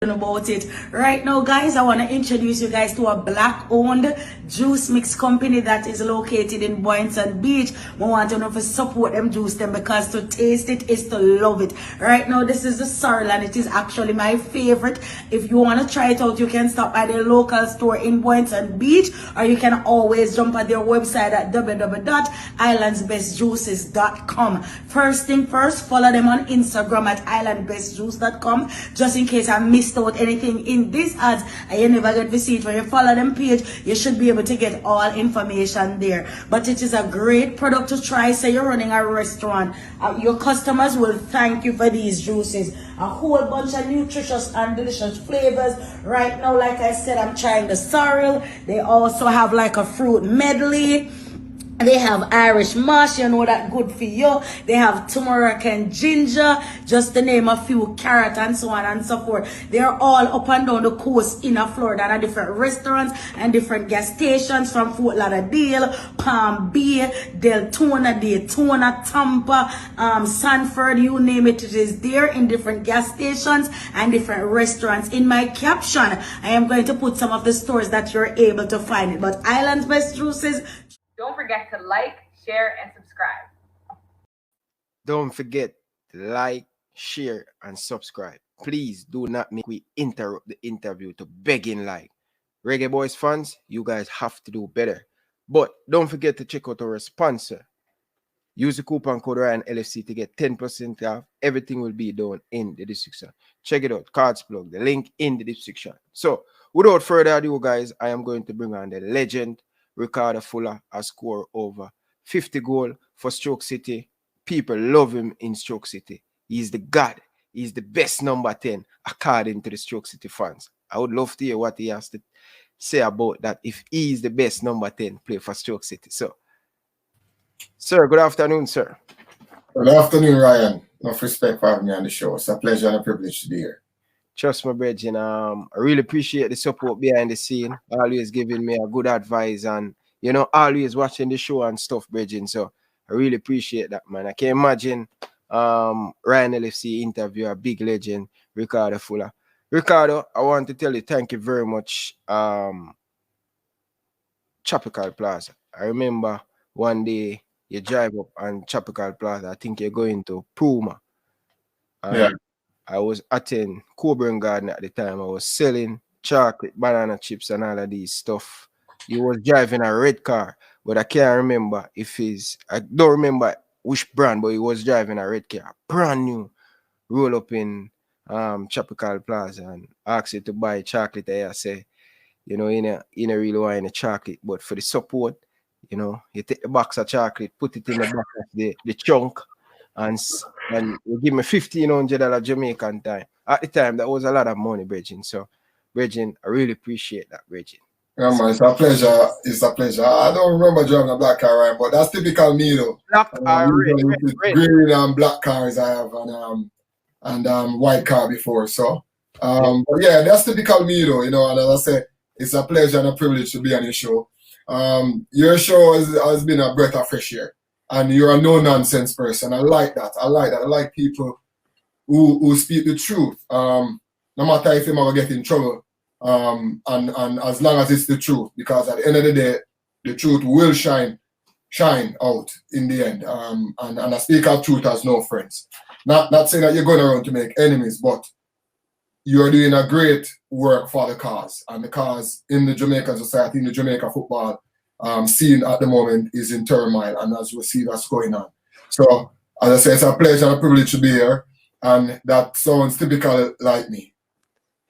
about it right now, guys. I want to introduce you guys to a black owned juice mix company that is located in Boynton Beach. We want to know if you support them juice them, because to taste it is to love it. Right now, this is the sorrel and it is actually my favorite. If you want to try it out, you can stop by their local store in Boynton Beach, or you can always jump at their website at www.islandsbestjuices.com. First thing first, follow them on Instagram at islandbestjuice.com, just in case I missed out anything in these ads and you never get to see it. When you follow them page, you should be able to get all information there. But it is a great product to try. Say you're running a restaurant, your customers will thank you for these juices. A whole bunch of nutritious and delicious flavors. Right now, like I said, I'm trying the sorrel. They also have like a fruit medley. They have Irish mash, you know that good for you. They have turmeric and ginger, just to name a few, carrot and so on and so forth. They're all up and down the coast in Florida at different restaurants and different gas stations, from Fort Lauderdale, Palm Bay, Deltona, Daytona, Tampa, Sanford, you name it, it is there in different gas stations and different restaurants. In my caption, I am going to put some of the stores that you're able to find it. But Island's Best Juices, don't forget to like, share, and subscribe. Don't forget to like, share, and subscribe. Please do not make me interrupt the interview to begging like. Reggae Boyz fans, you guys have to do better. But don't forget to check out our sponsor. Use the coupon code Ryan LFC to get 10% off. Everything will be done in the description. Check it out. Cards plug. The link in the description. So, without further ado, guys, I am going to bring on the legend. Ricardo Fuller has scored over 50 goals for Stoke City. People love him in Stoke City. He's the god. He's the best number 10 according to the Stoke City fans. I would love to hear what he has to say about that, if he is the best number 10 player for Stoke City. So, sir, good afternoon, sir. Good afternoon, Ryan. Enough respect for having me on the show. It's a pleasure and a privilege to be here. Trust my brethren, I really appreciate the support behind the scene. Always giving me a good advice and, you know, always watching the show and stuff, brethren. So I really appreciate that, man. I can imagine Ryan LFC interview a big legend, Ricardo Fuller. Ricardo, I want to tell you thank you very much, Tropical Plaza. I remember one day you drive up on Tropical Plaza. I think you're going to Puma. Yeah. I was at Coburn Garden at the time. I was selling chocolate, banana chips, and all of these stuff. He was driving a red car, but I can't remember I don't remember which brand, but he was driving a red car, brand new. Roll up in Tropical Plaza and asked you to buy chocolate. I say, you know, you don't really want any chocolate, but for the support, you know, you take the box of chocolate, put it in the back of the chunk, and you give me $1,500 Jamaican time. At the time, that was a lot of money, Bridget. So, Bridget, I really appreciate that, Bridget. Yeah, man, it's a pleasure. It's a pleasure. I don't remember driving a black car, Ryan, but that's typical me, though. Black car, red. Green and black cars I have, and white car before. So, but yeah, that's typical me, though. You know, and as I say, it's a pleasure and a privilege to be on your show. Your show has been a breath of fresh air. And you're a no-nonsense person. I like that. I like people who speak the truth. No matter if you're going to get in trouble. And as long as it's the truth. Because at the end of the day, the truth will shine out in the end. And I speak of truth as no friends. Not saying that you're going around to make enemies, but you're doing a great work for the cause. And the cause in the Jamaican society, in the Jamaica football scene at the moment is in turmoil, and as we see that's going on. So, as I say, it's a pleasure and a privilege to be here, and that sounds typical like me.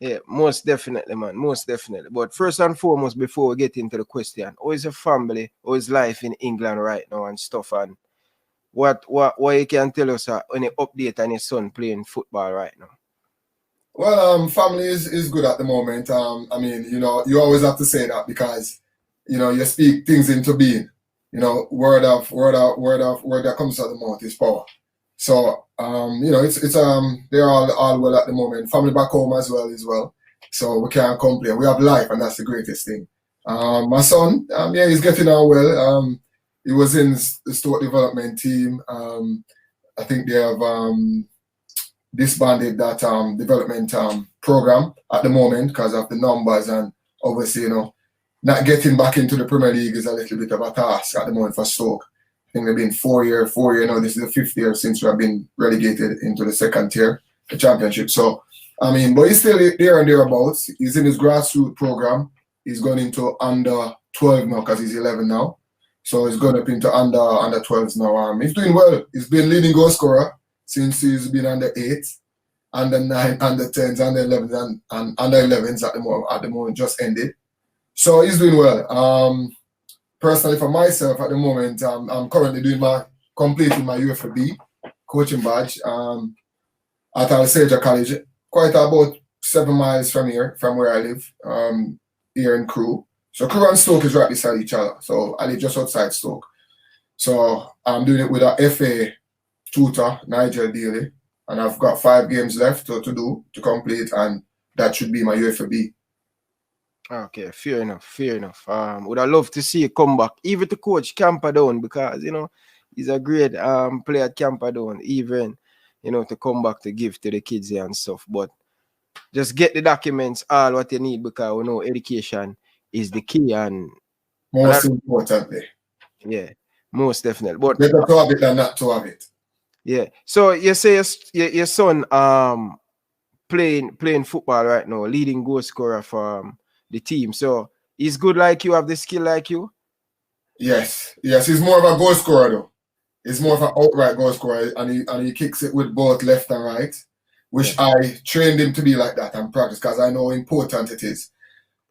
Yeah, most definitely, man, most definitely. But first and foremost, before we get into the question, how is your family, how is life in England right now and stuff, and what you can tell us any update on your son playing football right now? Well, family is good at the moment. I mean, you know, you always have to say that because, you know, you speak things into being. You know, word that comes out of the mouth is power. So, you know, it's they're all well at the moment. Family back home as well. So we can't complain. We have life, and that's the greatest thing. My son, yeah, he's getting on well. He was in the Stoke development team. I think they have disbanded that development program at the moment because of the numbers, and obviously, not getting back into the Premier League is a little bit of a task at the moment for Stoke. I think they've been 4 years now. This is the 5th year since we have been relegated into the 2nd tier, the Championship. So, I mean, but he's still there and thereabouts. He's in his grassroots program. He's going into under 12 now because he's 11 now. So he's going up into under 12s now. He's doing well. He's been leading goal scorer since he's been under 8, under 9, under 10s, under 11s, and under 11s at the moment just ended. So he's doing well. Personally, for myself at the moment, I'm currently completing my UFB coaching badge at Alsager College, quite about 7 miles from here, from where I live, here in Crewe. So Crewe and Stoke is right beside each other. So I live just outside Stoke. So I'm doing it with a FA tutor, Nigel Daly, and I've got 5 games left to complete, and that should be my UFB. Okay, fair enough. Would I love to see you come back, even to coach Camperdown, because he's a great player at Camperdown, even to come back to give to the kids here and stuff. But just get the documents, all what you need, because we know education is the key, and most importantly. Yeah, most definitely. But better to have it than not to have it. Yeah. So you say your son playing football right now, leading goal scorer for the team. So he's good like you, have the skill like you? Yes. He's more of a goal scorer though. He's more of an outright goal scorer, and he kicks it with both left and right, which I trained him to be like that and practice because I know how important it is.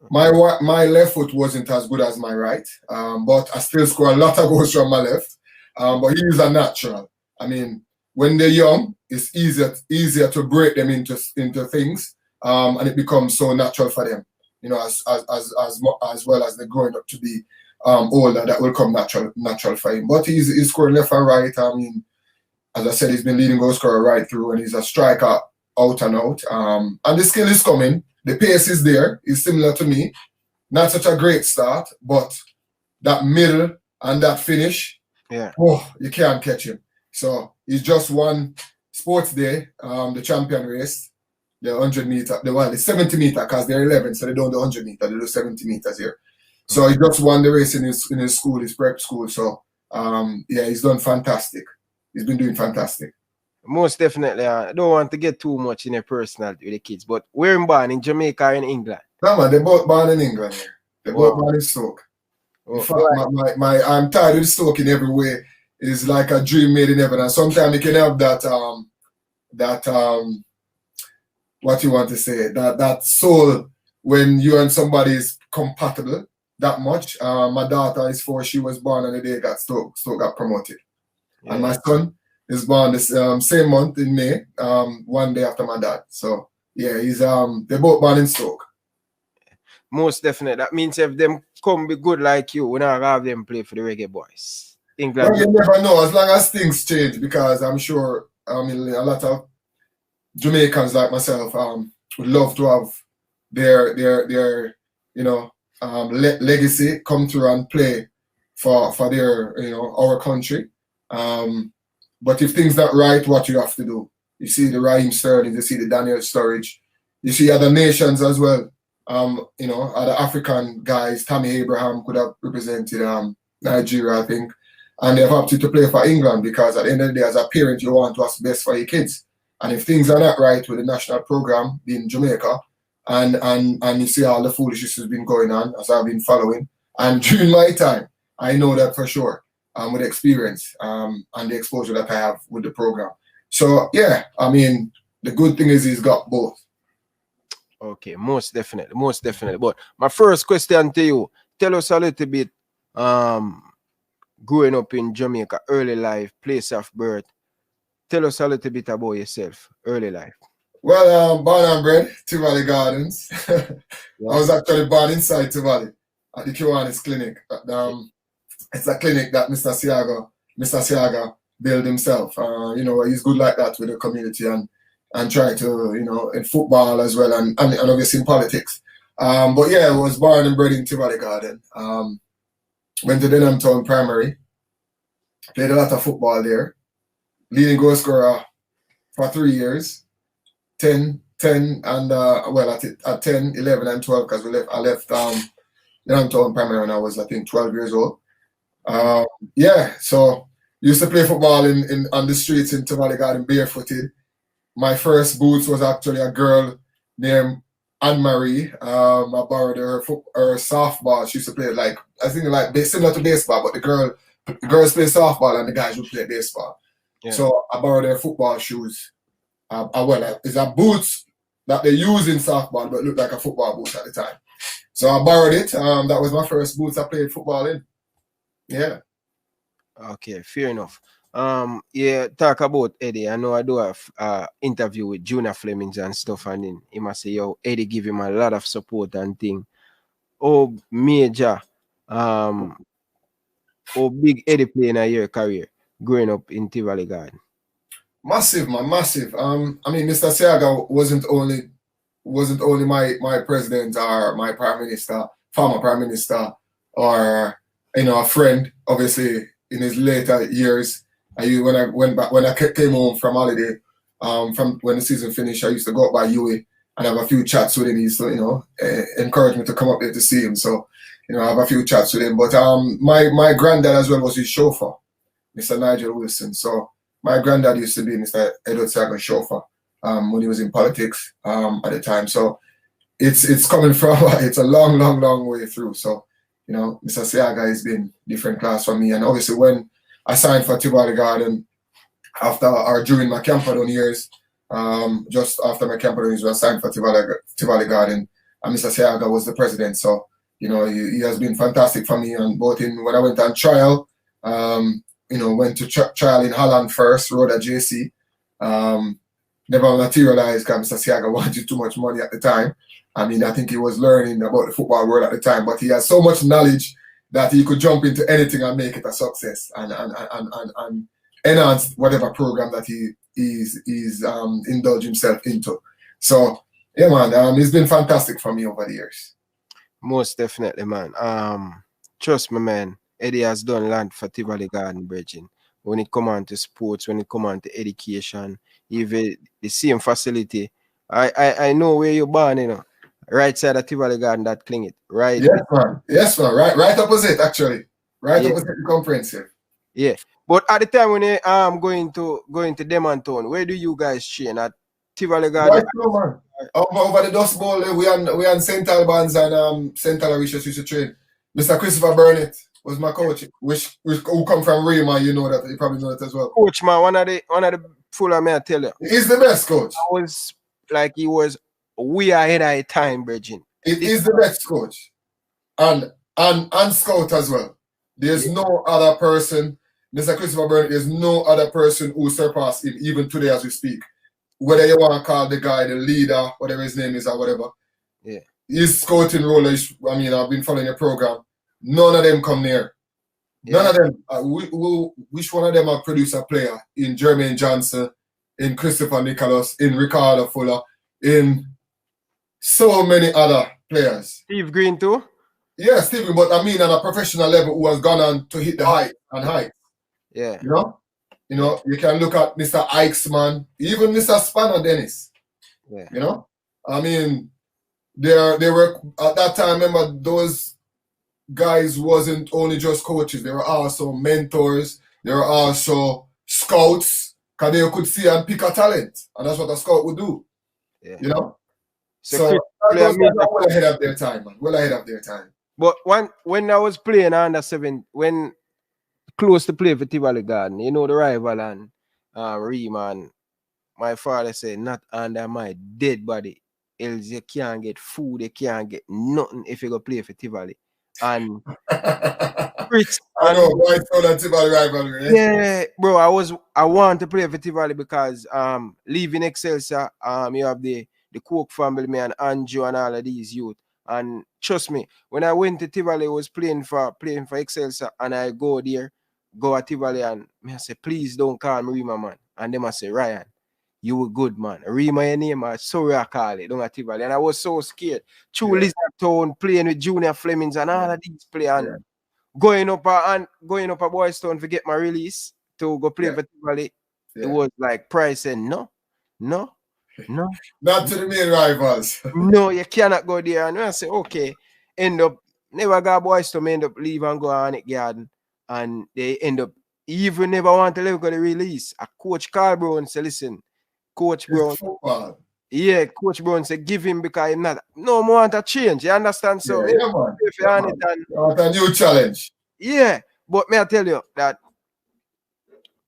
My left foot wasn't as good as my right, but I still score a lot of goals from my left. But he is a natural. I mean, when they're young, it's easier to break them into things, and it becomes so natural for them. As well as they're growing up to be older, that will come natural for him. But he's scoring left and right. I mean, as I said, he's been leading goal scorer right through, and he's a striker out and out. And the skill is coming. The pace is there. He's similar to me. Not such a great start, but that middle and that finish, you can't catch him. So he's just won Sports Day, the champion race. The 100 meter, the 70 meter, because they're 11, so they don't do 100 meter, they do 70 meters here. So he just won the race in his school, his prep school. So he's done fantastic. He's been doing fantastic. Most definitely. I don't want to get too much in your personal with the kids, but where in born, in Jamaica or in England? No man, they're both born in England here. They're both born in Stoke. In fact, I'm tired of Stoke in every way. It's like a dream made in heaven. And sometimes you can have that what you want to say, that soul when you and somebody is compatible that much. My daughter is 4, she was born on the day that Stoke got promoted. Yeah. And my son is born this same month in May, 1 day after my dad. So yeah, they're both born in Stoke. Most definitely. That means if them come be good like you, we not have them play for the Reggae Boyz. England. Well, you never know, as long as things change, because I'm sure a lot of Jamaicans like myself would love to have their legacy come through and play for their our country. But if things not right, what you have to do? You see the Raheem Sterling, you see the Daniel Sturridge, you see other nations as well. Other African guys. Tammy Abraham could have represented Nigeria, I think, and they've opted to play for England because at the end of the day, as a parent, you want what's best for your kids. And if things are not right with the national program in Jamaica, and you see all the foolishness has been going on, as I've been following, and during my time, I know that for sure, with experience and the exposure that I have with the program. So yeah, I mean, the good thing is he's got both. Okay, most definitely. But my first question to you, tell us a little bit, growing up in Jamaica, early life, place of birth. Tell us a little bit about yourself, early life. Well, born and bred, Tivoli Gardens. I was actually born inside Tivoli at the Kiwanis clinic. It's a clinic that Mr. Siaga built himself. He's good like that with the community and try to, in football as well and obviously in politics. But yeah, I was born and bred in Tivoli Garden. Went to Denham Town Primary. Played a lot of football there. Leading goal scorer for 3 years. 10, and well, at 10, 11, and 12, because I left Town Primary when I was, I think, 12 years old. Yeah, so used to play football on the streets in Tivoli Gardens barefooted. My first boots was actually a girl named Anne-Marie. I borrowed her softball. She used to play like, I think like similar to baseball, but the girls play softball and the guys would play baseball. Yeah. So I borrowed her football shoes. It's a boots that they use in softball, but looked like a football boot at the time. So I borrowed it. That was my first boots I played football in. Yeah. Okay, fair enough. Yeah, talk about Eddie. I know I do have interview with Junior Flemings and stuff, and then he must say, yo, Eddie give him a lot of support and thing. Oh, major, oh, big Eddie playing a year career growing up in Tivoli Garden. Massive, man, massive. I mean, Mr. Seaga wasn't only my president or my prime minister, former prime minister, or a friend. Obviously, in his later years, when I came home from holiday, from when the season finished, I used to go up by UA and have a few chats with him. He used to, encourage me to come up there to see him. So, I have a few chats with him. But my granddad as well was his chauffeur, Mr. Nigel Wilson. So my granddad used to be Mr. Edward Seaga's chauffeur when he was in politics at the time. So it's coming from it's a long way through. So, Mr. Seaga has been different class for me. And obviously when I signed for Tivoli Garden after or during my Camperdown years, just after my Camperdown years, I signed for Tivoli Garden, and Mr. Seaga was the president. So, he has been fantastic for me. And both when I went on trial, went to trial in Holland first, rode at JC. Never materialized because Mr. Seaga wanted too much money at the time. I mean, I think he was learning about the football world at the time, but he has so much knowledge that he could jump into anything and make it a success and enhance whatever program that he's indulged himself into. So, yeah, man, it's been fantastic for me over the years. Most definitely, man. Trust me, man. Eddie has done land for Tivoli Garden, Bridging. When it come on to sports, when it come on to education, even the same facility. I know where you're born, right side of Tivoli Garden, that Clingit, right? Yes, man. Right opposite, actually. Right opposite the comprehensive. Yeah. But at the time when you going to Demontown, where do you guys train? At Tivoli Garden? Right now, man. Over the Dust Bowl, we on St. Albans and St. Aloysius used to train. Mr. Christopher Burnett was my coach, who come from Rima, you probably know that as well. Coach, man, one of the full of me, I tell you. He's the best coach. He was way ahead of time, Bridging. It is the best coach. And scout as well. There's no other person, Mr. Christopher Burnett, there's no other person who surpassed him, even today as we speak. Whether you want to call the guy the leader, whatever his name is or whatever. Yeah. His scouting role is, I've been following the program. None of them come near. Yeah. None of them. Which one of them have produced a player in Jermaine Johnson, in Christopher Nicholas, in Ricardo Fuller, in so many other players. Steve Green too? Yeah, Steve, but on a professional level who has gone on to hit the height. Yeah. You can look at Mr. Eichsman, even Mr. Spanner Dennis. Yeah. They were at that time, remember, those guys wasn't only just coaches, they were also mentors, they were also scouts, because they could see and pick a talent. And that's what a scout would do. Yeah. So well ahead of their time, man. Well ahead of their time. But when I was playing under 7, when close to play for Tivoli Garden, the rival and Riemann, my father said, not under my dead body, else you can't get food, you can't get nothing if you go play for Tivoli. And Fritz, I know, why so that Tivoli rivalry, eh? Yeah, bro, I want to play for Tivoli because leaving Exclsuive, you have the Cook family, me and Andrew and all of these youth. And trust me, when I went to Tivoli, I was playing for Exclsuive, and I go at Tivoli, and I say, please don't call me Rima, man. And them I say, Ryan, you were good, man. Rima your name, sorry I call it, don't at Tivoli. And I was so scared. True Lizard Town, playing with Junior Flemings and all of these players. Yeah. Going up a Boys Town to get my release to go play for Tivoli. It was like Price said, no. No. Not to the main rivals. No, you cannot go there. And I say, okay, end up, never got boys to end up leave and go on it garden. And they end up, even never want to let go the release. A Coach Carl Brown say, listen, Coach Brown. Yeah, Coach Brown said, give him because I'm not. No more want to change. You understand? So, yeah, man. if you want it and, want a new challenge. Yeah, but may I tell you that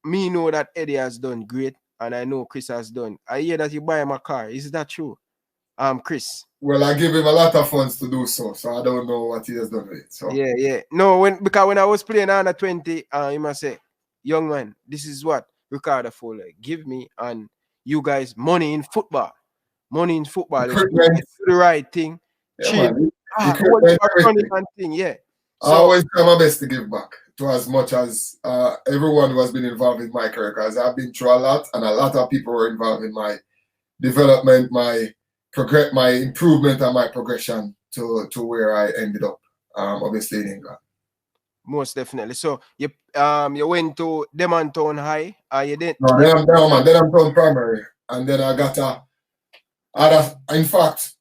me know that Eddie has done great, and I know Chris has done. I hear that you buy him a car. Is that true? Chris. Well, I give him a lot of funds to do so I don't know what he has done with it. So yeah. No, because when I was playing under 20, he must say, young man, this is what Ricardo Fuller give me and you guys money in football. Money in football. Do the right thing. Yeah, Thing, yeah. So, I always try my best to give back to as much as everyone who has been involved in my career, because I've been through a lot and a lot of people were involved in my development, my improvement and my progression to where I ended up, obviously in England. Most definitely. So you went to Demontown High, you didn't? No, Demontown Primary, and then I got in fact,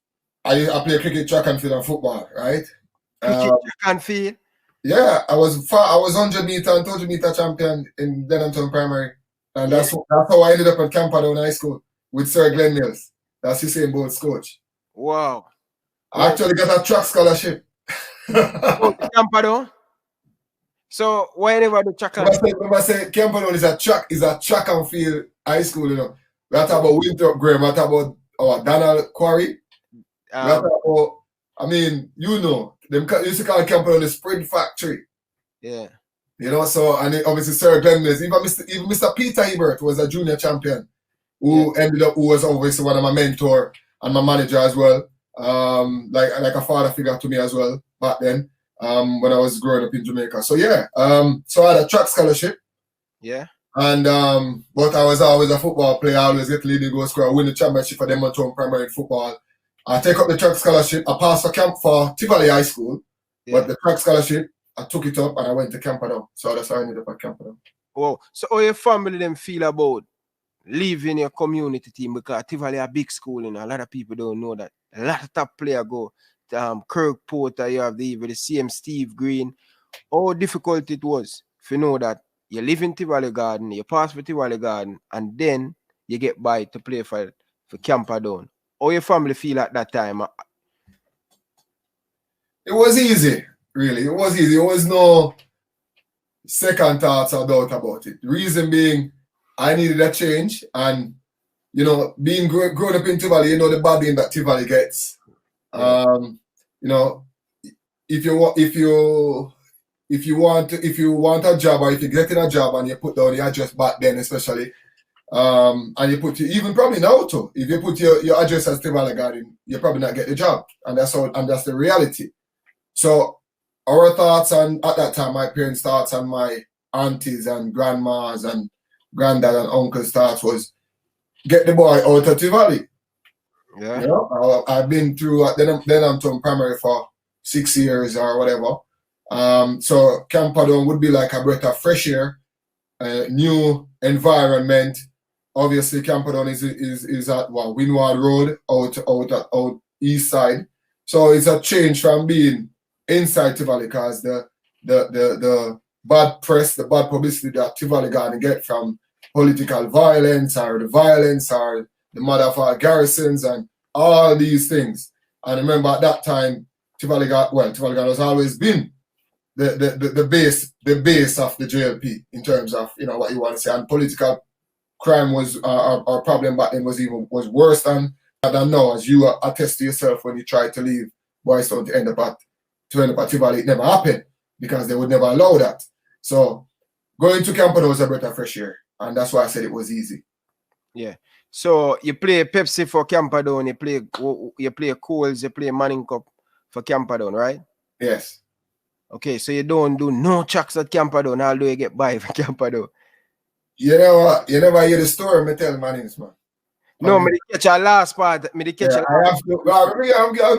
I play cricket, track and field and football, right? Cricket, track and field? Yeah, I was 100 meter and 200 meter champion in Demontown Primary, and that's how I ended up at Camperdown High School with Sir Glenn Mills. That's the same Bolt's coach. Wow. I actually got a track scholarship. Camperdown? So why never the track and field? I say Camperdown is a track and field high school, you know. We talk about Winthrop Graham, we talk about Donald Quarry. I mean, you know, them used to call Camperdown the Spread Factory. Yeah. You know, so, and obviously Sir Glenn Mills, even Mr. Peter Ebert was a junior champion who was obviously one of my mentor and my manager as well. Like a father figure to me as well back then, when I was growing up in Jamaica. So yeah, so I had a track scholarship. Yeah. And but I was always a football player. I always get leading goal scorer, win the championship for Demontown Primary football. I take up the track scholarship. I passed for Tivoli High School, but the track scholarship, I took it up and I went to Camperdown. So that's how I ended up at Camperdown. Oh, so how your family them feel about leaving your community team? Because Tivoli a big school, and a lot of people don't know that. A lot of top players go. Kirk Porter, you have the same Steve Green. How difficult it was if you know that you live in Tivoli Garden, you pass for Tivoli Garden, and then you get by to play for Camperdown. How your family feel at that time? It was easy, really. It was easy. There was no second thoughts or doubt about it. The reason being, I needed a change, and you know, being grown up in Tivoli, you know the bad name that Tivoli gets. You know, if you want a job, or if you get in a job and you put down your address back then, especially, and you put even probably now too, if you put your address as Tivoli Garden, you probably not get the job, and that's the reality. So our thoughts, and at that time, my parents' thoughts and my aunties and grandmas and granddad and uncles' thoughts was get the boy out of Tivoli. Yeah. You know, I've been through Demontown Primary for 6 years or whatever. So Camperdown would be like a breath of fresh air, new environment. Obviously, Camperdown is at Windward Road out east side. So it's a change from being inside Tivoli, because the bad press, the bad publicity that Tivoli Garden get from political violence or the violence or the mother of our garrisons and all these things. And remember at that time, Tivoli Garden has always been the base of the JLP in terms of, you know, what you want to say. And political crime was our problem back then was worse than now, as you attest to yourself when you tried to leave Boystown to end up at Tivoli. It never happened because they would never allow that. So going to Camperdown was a breath of fresh air, and that's why I said it was easy. Yeah. So you play Pepsi for Camperdown, you play Coles, you play Manning Cup for Camperdown, right? Yes. Okay, so you don't do no tracks at Camperdown, although you get by for Camperdown. You know what? You never hear the story, me tell Mannings, man. No, me catch a last part. I'll give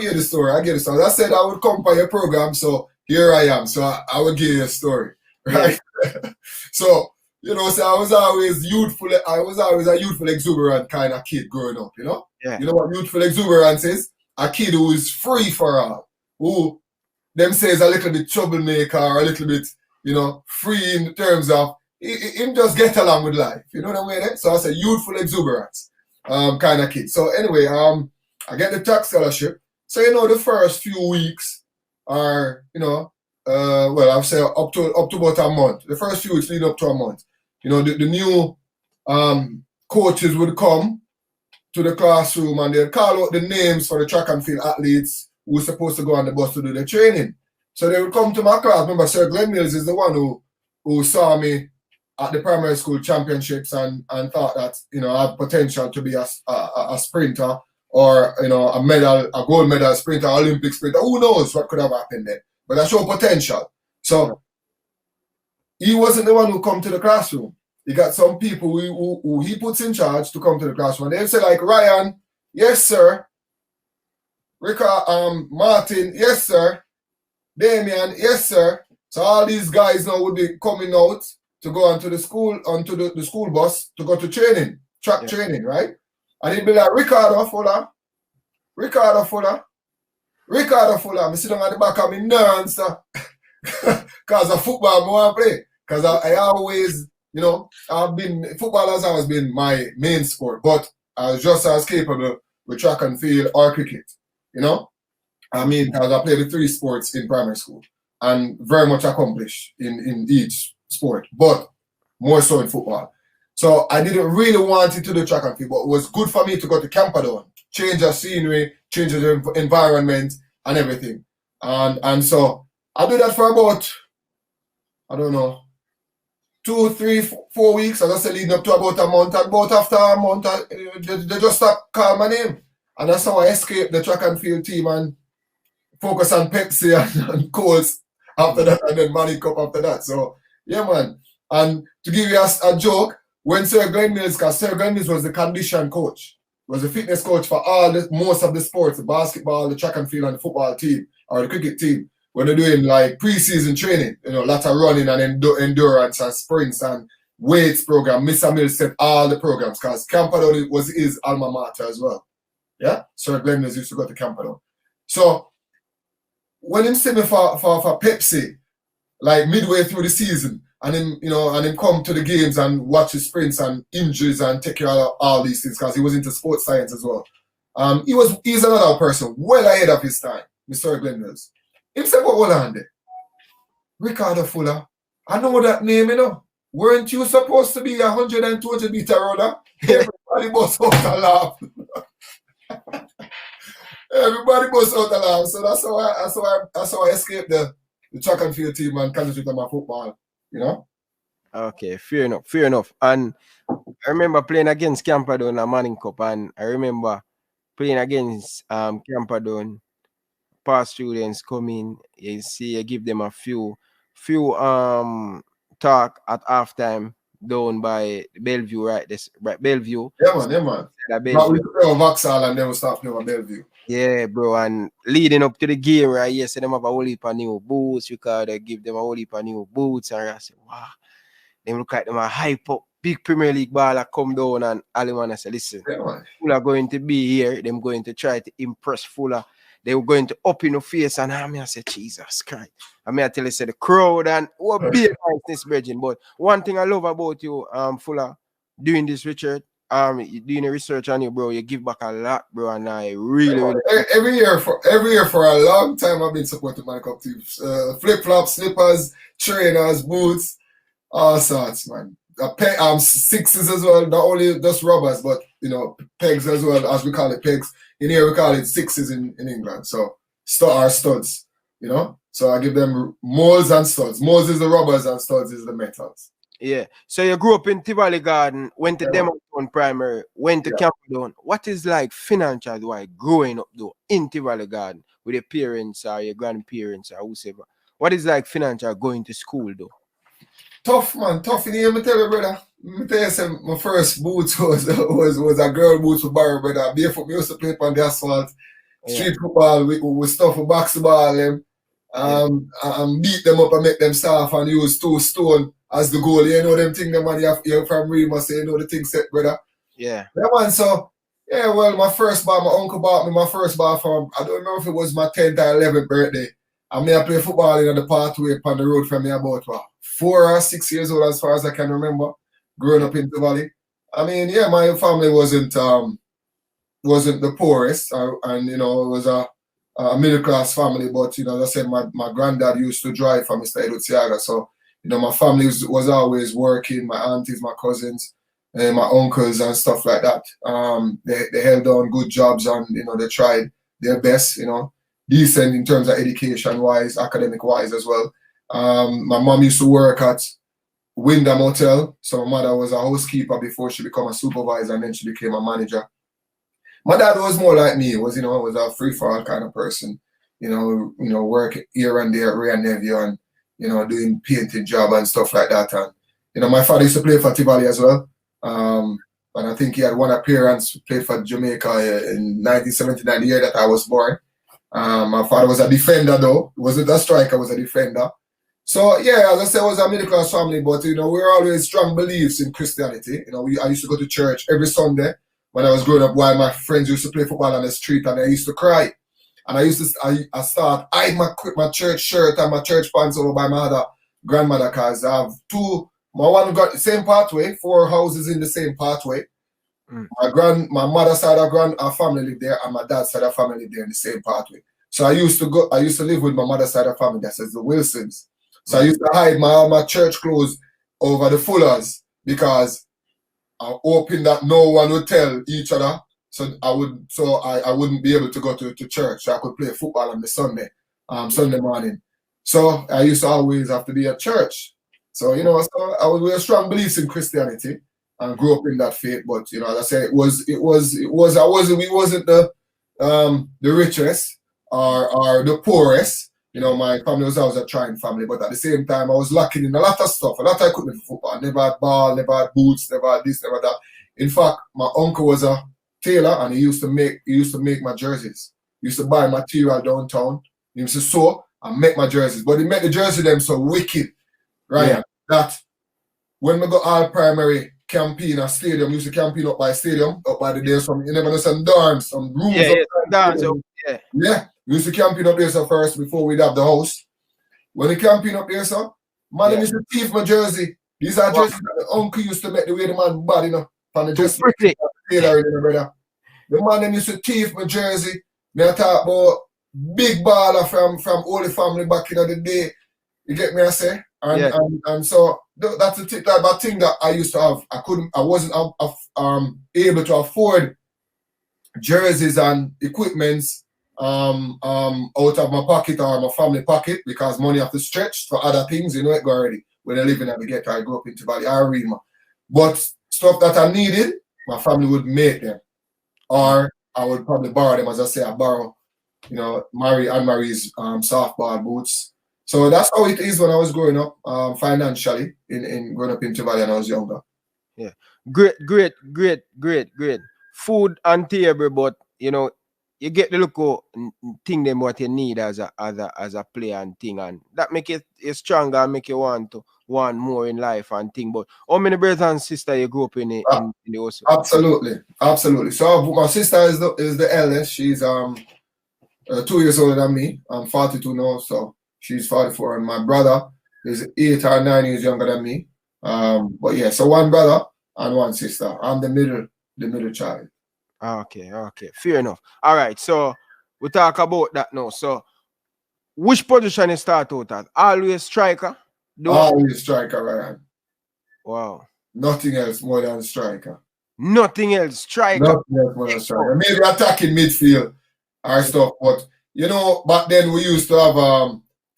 you the story. I'll give the story. I said I would come for your program, so here I am. So I will give you a story, right? Yeah. So You know, so I was always youthful. I was always a youthful, exuberant kind of kid growing up. You know. Yeah. You know what youthful exuberance is? A kid who is free for all, who them says a little bit troublemaker or a little bit, you know, free in terms of him just get along with life. You know what I mean? So I say youthful exuberance kind of kid. So anyway, I get the tax scholarship. So you know, the first few weeks are, you know, well, I'll say up to about a month. The first few weeks lead up to a month. You know, the new coaches would come to the classroom and they'd call out the names for the track and field athletes who were supposed to go on the bus to do the training. So they would come to my class. Remember, Sir Glenn Mills is the one who saw me at the primary school championships and thought that, you know, I had potential to be a sprinter or, you know, a gold medal sprinter, Olympic sprinter. Who knows what could have happened there? But I showed potential. So he wasn't the one who come to the classroom. He got some people who he puts in charge to come to the classroom. And they'd say like, Ryan, yes, sir. Ricardo, Martin, yes, sir. Damien, yes, sir. So all these guys now would be coming out to go onto the school bus to go to training, track training, right? And he'd be like, Ricardo Fuller. I sit down at the back of my nerves because of football I want to play. Because I always, you know, football has always been my main sport, but I was just as capable with track and field or cricket, you know? I mean, because I played the 3 sports in primary school and very much accomplished in each sport, but more so in football. So I didn't really want it to do track and field, but it was good for me to go to Camperdown, change the scenery, change the environment and everything. And so I did that for about, I don't know, 2, 3, 4 weeks, as I said, leading up to about a month. And about after a month, they just stopped calling my name. And that's how I escaped the track and field team and focus on Pepsi and Coles after that, and then Money Cup after that. So, yeah, man. And to give you a joke, when Sir Glenn Mills, because Sir Glenn Mills was the condition coach, was the fitness coach for most of the sports, the basketball, the track and field, and the football team, or the cricket team, when they're doing like pre-season training, you know, a lot of running and endurance and sprints and weights program. Mr. Mills set all the programs because Camperdown was his alma mater as well. Yeah, Sir Glenn Mills used to go to Camperdown. So when him sent me for Pepsi, like midway through the season, and him, you know, and him come to the games and watch his sprints and injuries and take care of all these things because he was into sports science as well. He's another person well ahead of his time, Mr. Glenn Mills. Him said, "What hold on there? Ricardo Fuller, I know that name, you know. Weren't you supposed to be 100 and 200 meter runner?" Everybody bust out a laugh. Everybody bust out a laugh. So that's how I escaped the track and field team and concentrate on my football, you know? Okay, fair enough. And I remember playing against Camperdown at Manning Cup, and I remember playing against Camperdown. Past students come in, you see, you give them a few talk at halftime down by Bellevue, right? Bellevue. Yeah, man. But we play on Vauxhall and then we start playing on Bellevue. Yeah, bro. And leading up to the game, right? Yes, them have a whole heap of new boots. Ricardo give them a whole heap of new boots, and I say, wow. They look like them a hype up. Big Premier League baller come down, and Aliman say, listen, Fuller going to be here. Them going to try to impress Fuller. They were going to up in the face, and I say, Jesus Christ. I tell you, say the crowd and what be this virgin. But one thing I love about you, Fuller, doing this, Richard, you doing the research on you, bro. You give back a lot, bro, and I really every year for a long time I've been supporting my cup teams. Flip-flops, slippers, trainers, boots, all sorts, man. Sixes as well, not only just rubbers, but you know, pegs as well, as we call it pegs. In here we call it sixes in England. So studs, you know. So I give them molds and studs. Molds is the rubbers and studs is the metals. Yeah. So you grew up in Tivoli Garden, went to Demonton Primary, went to Camperdown. What is like financial wise growing up though in Tivoli Garden with your parents or your grandparents or whoever? What is like financial going to school though? Tough, man. Tough in here, me tell you, brother. Me tell you, my first boots was a girl boots with Barry, brother. Barefoot, me used to play on the asphalt. Street football, we stuff with box the ball, and beat them up and make them soft and use 2 stone as the goal. You know them thing, the man you from Rima say, you know the thing set, brother. Yeah. Yeah, man, so, yeah, well, my first ball, my uncle bought me my first ball from, I don't remember if it was my 10th or 11th birthday. And I play football in the pathway upon the road from me about, 4 or 6 years old as far as I can remember, growing up in Tivoli. I mean, yeah, my family wasn't the poorest, and, you know, it was a middle-class family, but, you know, as I said, my granddad used to drive for Mr. Edutiaga, so, you know, my family was always working, my aunties, my cousins, and my uncles and stuff like that. They held on good jobs and, you know, they tried their best, you know, decent in terms of education-wise, academic-wise as well. My mom used to work at Wyndham Hotel, so my mother was a housekeeper before she became a supervisor, and then she became a manager. My dad was more like me. Was a free-for-all kind of person, you know, work here and there, Ray and nephew, and, you know, doing painting job and stuff like that. And, you know, my father used to play for Tivoli as well. And I think he had one appearance, played for Jamaica in 1979, the year that I was born. My father was a defender though. He wasn't a striker, was a defender. So yeah, as I said, it was a middle-class family, but, you know, we were always strong beliefs in Christianity. You know, I used to go to church every Sunday when I was growing up, while my friends used to play football on the street, and I used to cry. And I start hide my church shirt and my church pants over by my other grandmother, because I have two. My one got the same pathway, 4 houses in the same pathway. My mother's side of our family lived there, and my dad's side of family lived there in the same pathway. So I used to live with my mother's side of family, that says the Wilsons. So I used to hide my church clothes over the Fullers, because I'm hoping that no one would tell each other. So I wouldn't be able to go to church. So I could play football on the Sunday morning. So I used to always have to be at church. So, you know, we had strong beliefs in Christianity and grew up in that faith. But, you know, as I said, we wasn't the richest or the poorest. You know, my family was always a trying family, but at the same time, I was lacking in a lot of stuff, a lot of equipment for football. Never had ball, never had boots, never had this, never that. In fact, my uncle was a tailor, and he used to make my jerseys. He used to buy material downtown. He used to sew and make my jerseys. But he made the jersey them so wicked, right? Yeah. That when we go all primary campaign at stadium, we used to campaign up by stadium, up by the days from, you never know, some dorms, some rooms. Yeah. We used to campaign up there so first before we'd have the house. When we campaign up there, so man, used to thief my jersey. These are jerseys that the uncle used to make the way the man bad, you know. And the just brother. The man them used to thief my jersey. Me I talk about big baller from Holy Family back in the day. You get me I say? And so that's the thing that I used to have. I wasn't able to afford jerseys and equipments out of my pocket or my family pocket, because money have to stretch for other things, you know it go already. When I live in the ghetto, I grew up in Tivoli, Rima. But stuff that I needed, my family would make them. Or I would probably borrow them, as I say, I borrow, you know, Marie's softball boots. So that's how it is when I was growing up, financially, in growing up in Tivoli when I was younger. Yeah. Great. Food and table, but, you know, you get the look thing them what you need as a player and thing, and that make it stronger and make you want more in life and thing. But how many brothers and sisters you grew up in the house? Absolutely. So my sister is the eldest. She's 2 years older than me. I'm 42 now, so she's 44, and my brother is 8 or 9 years younger than me. But yeah, so one brother and one sister. I'm the middle child. Okay. Fair enough. All right, so we talk about that now. So which position you start out at? Always striker? Always striker, Ryan. Wow. Nothing else more than striker. Nothing else striker. Maybe attacking midfield or stuff, but you know, back then we used to have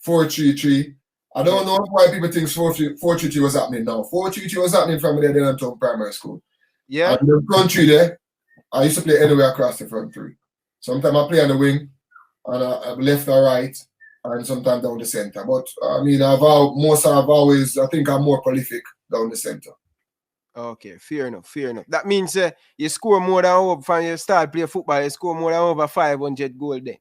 4-3-3. I don't know why people think 4-3-3 was happening now. 4-3-3 was happening from the Denham Primary School. Yeah. And the country there, I used to play anywhere across the front three. Sometimes I play on the wing, and left or right, and sometimes down the center. But I mean, I think I'm more prolific down the center. Okay, fair enough. That means you score more than over from your start play football. You score more than over 500 goals then.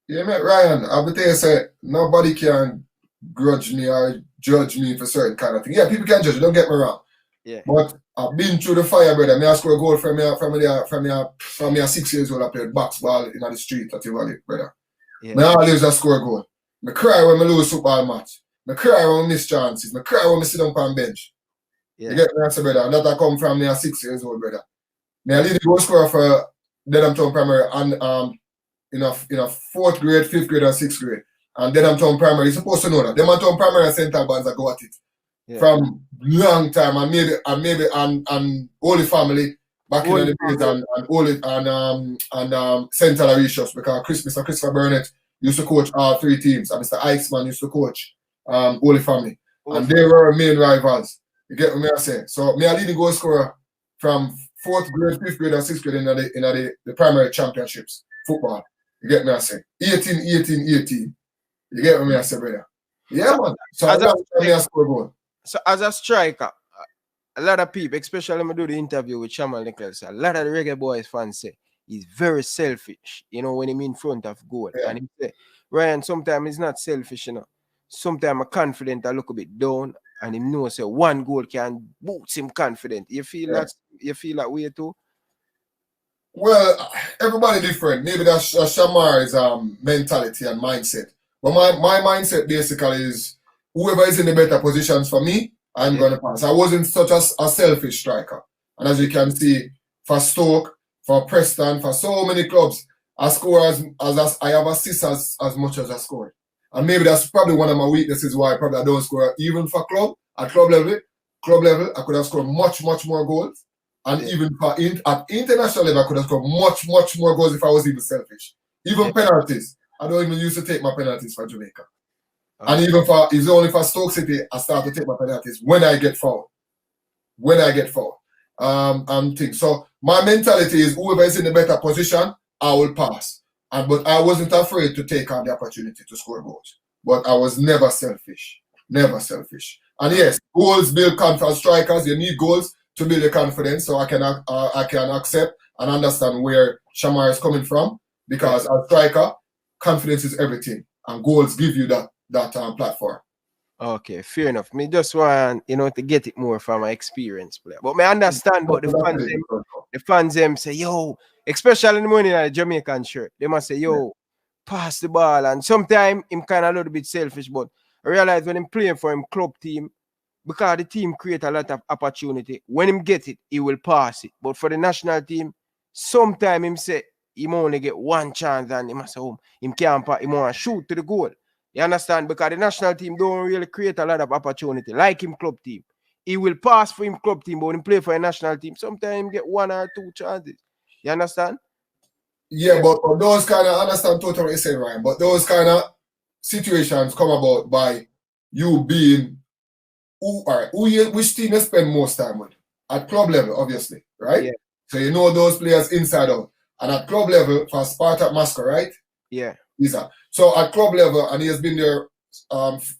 Yeah, mate, Ryan. I would tell you, say nobody can grudge me or judge me for certain kind of thing. Yeah, people can judge, don't get me wrong. Yeah. But I've been through the fire, brother. I score a goal from me 6 years old. I played box ball in the street at Tivoli, brother. Yeah. I always just score a goal. I cry when I lose football match. I cry when I miss chances. I cry when I sit down on bench. Yeah. You get me, answer, brother? And that I come from me 6 years old, brother. I lead the goal scorer for Dedham Primary and in a 4th grade, 5th grade, and 6th grade. And Dedham Primary, you're supposed to know that. Dedham Primary and Central Bands that go at it. Yeah. From long time and maybe Holy Family back in the days and Central Arishos because Mr. Christopher Burnett used to coach all 3 teams and Mr. Eichmann used to coach Holy Family. And they were our main rivals. You get what I say? So me a leading goal scorer from 4th grade, 5th grade, and 6th grade in the primary championships football. You get me I say? 18. You get what I say, brother? Yeah, man. So I score goal. So as a striker, a lot of people, especially when I do the interview with Shaman Nichols, a lot of the Reggae Boyz fans say he's very selfish, when he's in front of goal. Yeah. And he say, Ryan, sometimes he's not selfish, Sometimes I'm confident, I look a bit down, and he knows that one goal can boost him confident. You feel that way too? Well, everybody different. Maybe that's Shamar's mentality and mindset. But my mindset basically is whoever is in the better positions for me, I'm going to pass. I wasn't such a selfish striker. And as you can see, for Stoke, for Preston, for so many clubs, I score I have assists as much as I score. And maybe that's probably one of my weaknesses why I don't score. Even for at club level, I could have scored much more goals. And even at international level, I could have scored much more goals if I was even selfish. Even penalties. I don't even used to take my penalties for Jamaica. Okay. And even it's only for Stoke City, I start to take my penalties when I get fouled. And things. So my mentality is whoever is in a better position, I will pass. But I wasn't afraid to take on the opportunity to score goals. But I was never selfish. And yes, goals build confidence. Strikers, you need goals to build your confidence. So I can accept and understand where Shamar is coming from. Because as a striker, confidence is everything. And goals give you that platform. Okay, fair enough. Me just want, to get it more from my experience player. But I understand about the fans them say, yo, especially in the morning at the Jamaican shirt, they must say, yo, pass the ball. And sometimes I'm kind of a little bit selfish, but I realize when I'm playing for him club team, because the team create a lot of opportunity, when him get it, he will pass it. But for the national team, sometimes him say, he only get one chance and he must say, him can't pass, he want to shoot to the goal. You understand? Because the national team don't really create a lot of opportunity, like him club team. He will pass for him club team, but when he play for a national team, sometimes he get 1 or 2 chances. You understand? Yeah, but those kind of, I understand totally what you're saying, Ryan, but those kind of situations come about by you being, which team you spend most time with? At club level, obviously, right? Yeah. So you know those players inside out. And at club level, for Spartak Moscow, right? Yeah. So at club level, and he has been there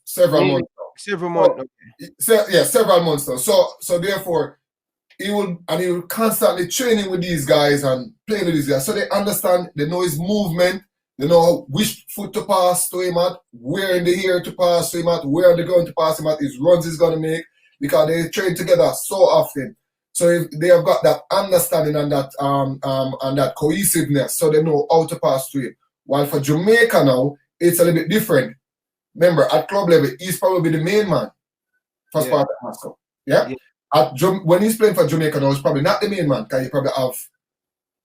several months now. Several months. Several months now. So therefore, he will constantly training with these guys and playing with these guys. So they understand, they know his movement, they know which foot to pass to him at, where in the air to pass to him at, where they're going to pass him at, his runs he's going to make, because they train together so often. So if they have got that understanding and that cohesiveness, so they know how to pass to him. While for Jamaica now, it's a little bit different. Remember, at club level, he's probably the main man for Spartak Moscow. Yeah? When he's playing for Jamaica now, he's probably not the main man, because you probably have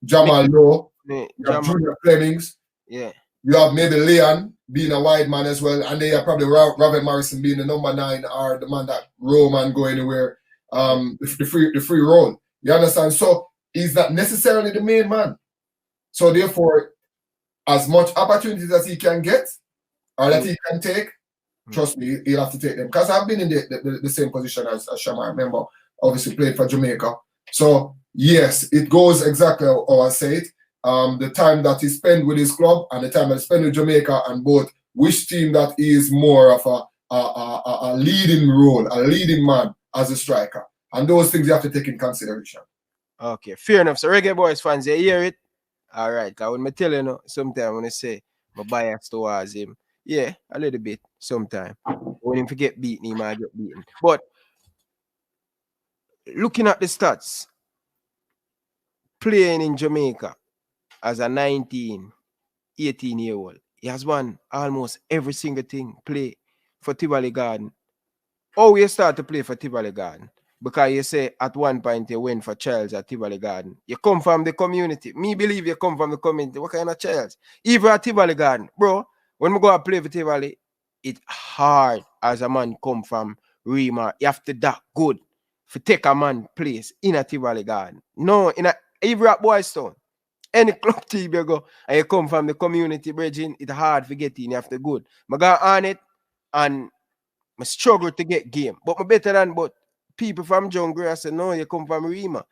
Jamal Lowe, you have Junior Flemings, you have maybe Leon being a wide man as well, and they have probably Robert Morrison being the number 9 or the man that roam and go anywhere, the free role. You understand? So he's not necessarily the main man. So therefore, as much opportunities as he can get or that he can take, trust me, he'll have to take them. Because I've been in the same position as Shamar. Remember, obviously played for Jamaica. So yes, it goes exactly how I say it. The time that he spent with his club and the time that he spent with Jamaica, and both which team that he is more of a leading role, a leading man as a striker. And those things you have to take in consideration. Okay, fair enough. So Reggae Boyz fans, they hear it. All right, because when I tell you, sometimes when I say my bias towards him, a little bit, sometimes. When him forget beaten, he might get beaten. But looking at the stats, playing in Jamaica as a 19, 18-year-old, he has won almost every single thing play for Tivoli Garden. Oh, you start to play for Tivoli Garden because you say at one point you went for Charles at Tivoli Garden. You come from the community. Me believe you come from the community. What kind of Charles? Even at Tivoli Garden, bro, when we go and play for Tivoli, it's hard as a man come from Rima. You have to that good to take a man place in a Tivoli Garden. No, in a even at Post-Stoke. Any club team you go and you come from the community, bridging, it's hard to get in. You have to good. I go on it and I struggle to get game. But I better than but people from John Gray say, no, you come from Rima.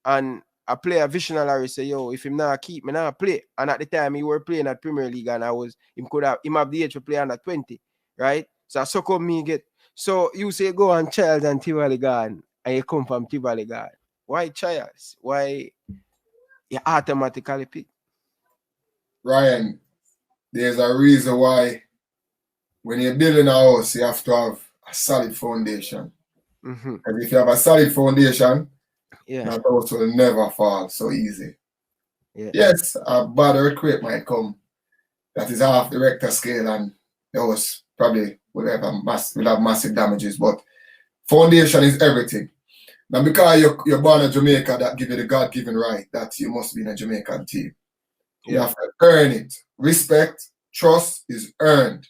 And a player visionary say, yo, if him not keep me now play. And at the time he were playing at Premier League and him have the age to play under 20, right? So so come me get. So you say go on Charles and Tivoli Garden and you come from Tivoli Garden. Why Charles? Why you automatically pick? Ryan, there's a reason why when you're building a house, you have to have a solid foundation. And if you have a solid foundation, that house will never fall so easy. Yes, a bad earthquake might come that is half the Richter scale and the house probably will have massive damages, but foundation is everything. Now, because you're born in Jamaica, that give you the God-given right that you must be in a Jamaican team. You have to earn it. Respect, trust is earned.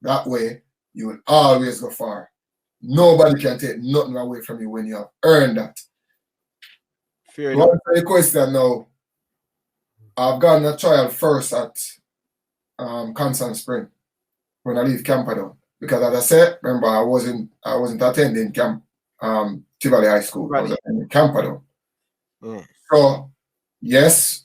That way, you will always go far. Nobody can take nothing away from you when you have earned that. Fair enough. To answer your question now, I've gotten a trial first at Constant Spring when I leave Camperdown. Because as I said, remember, I wasn't attending Tivoli High School. I was attending Camperdown. So, yes,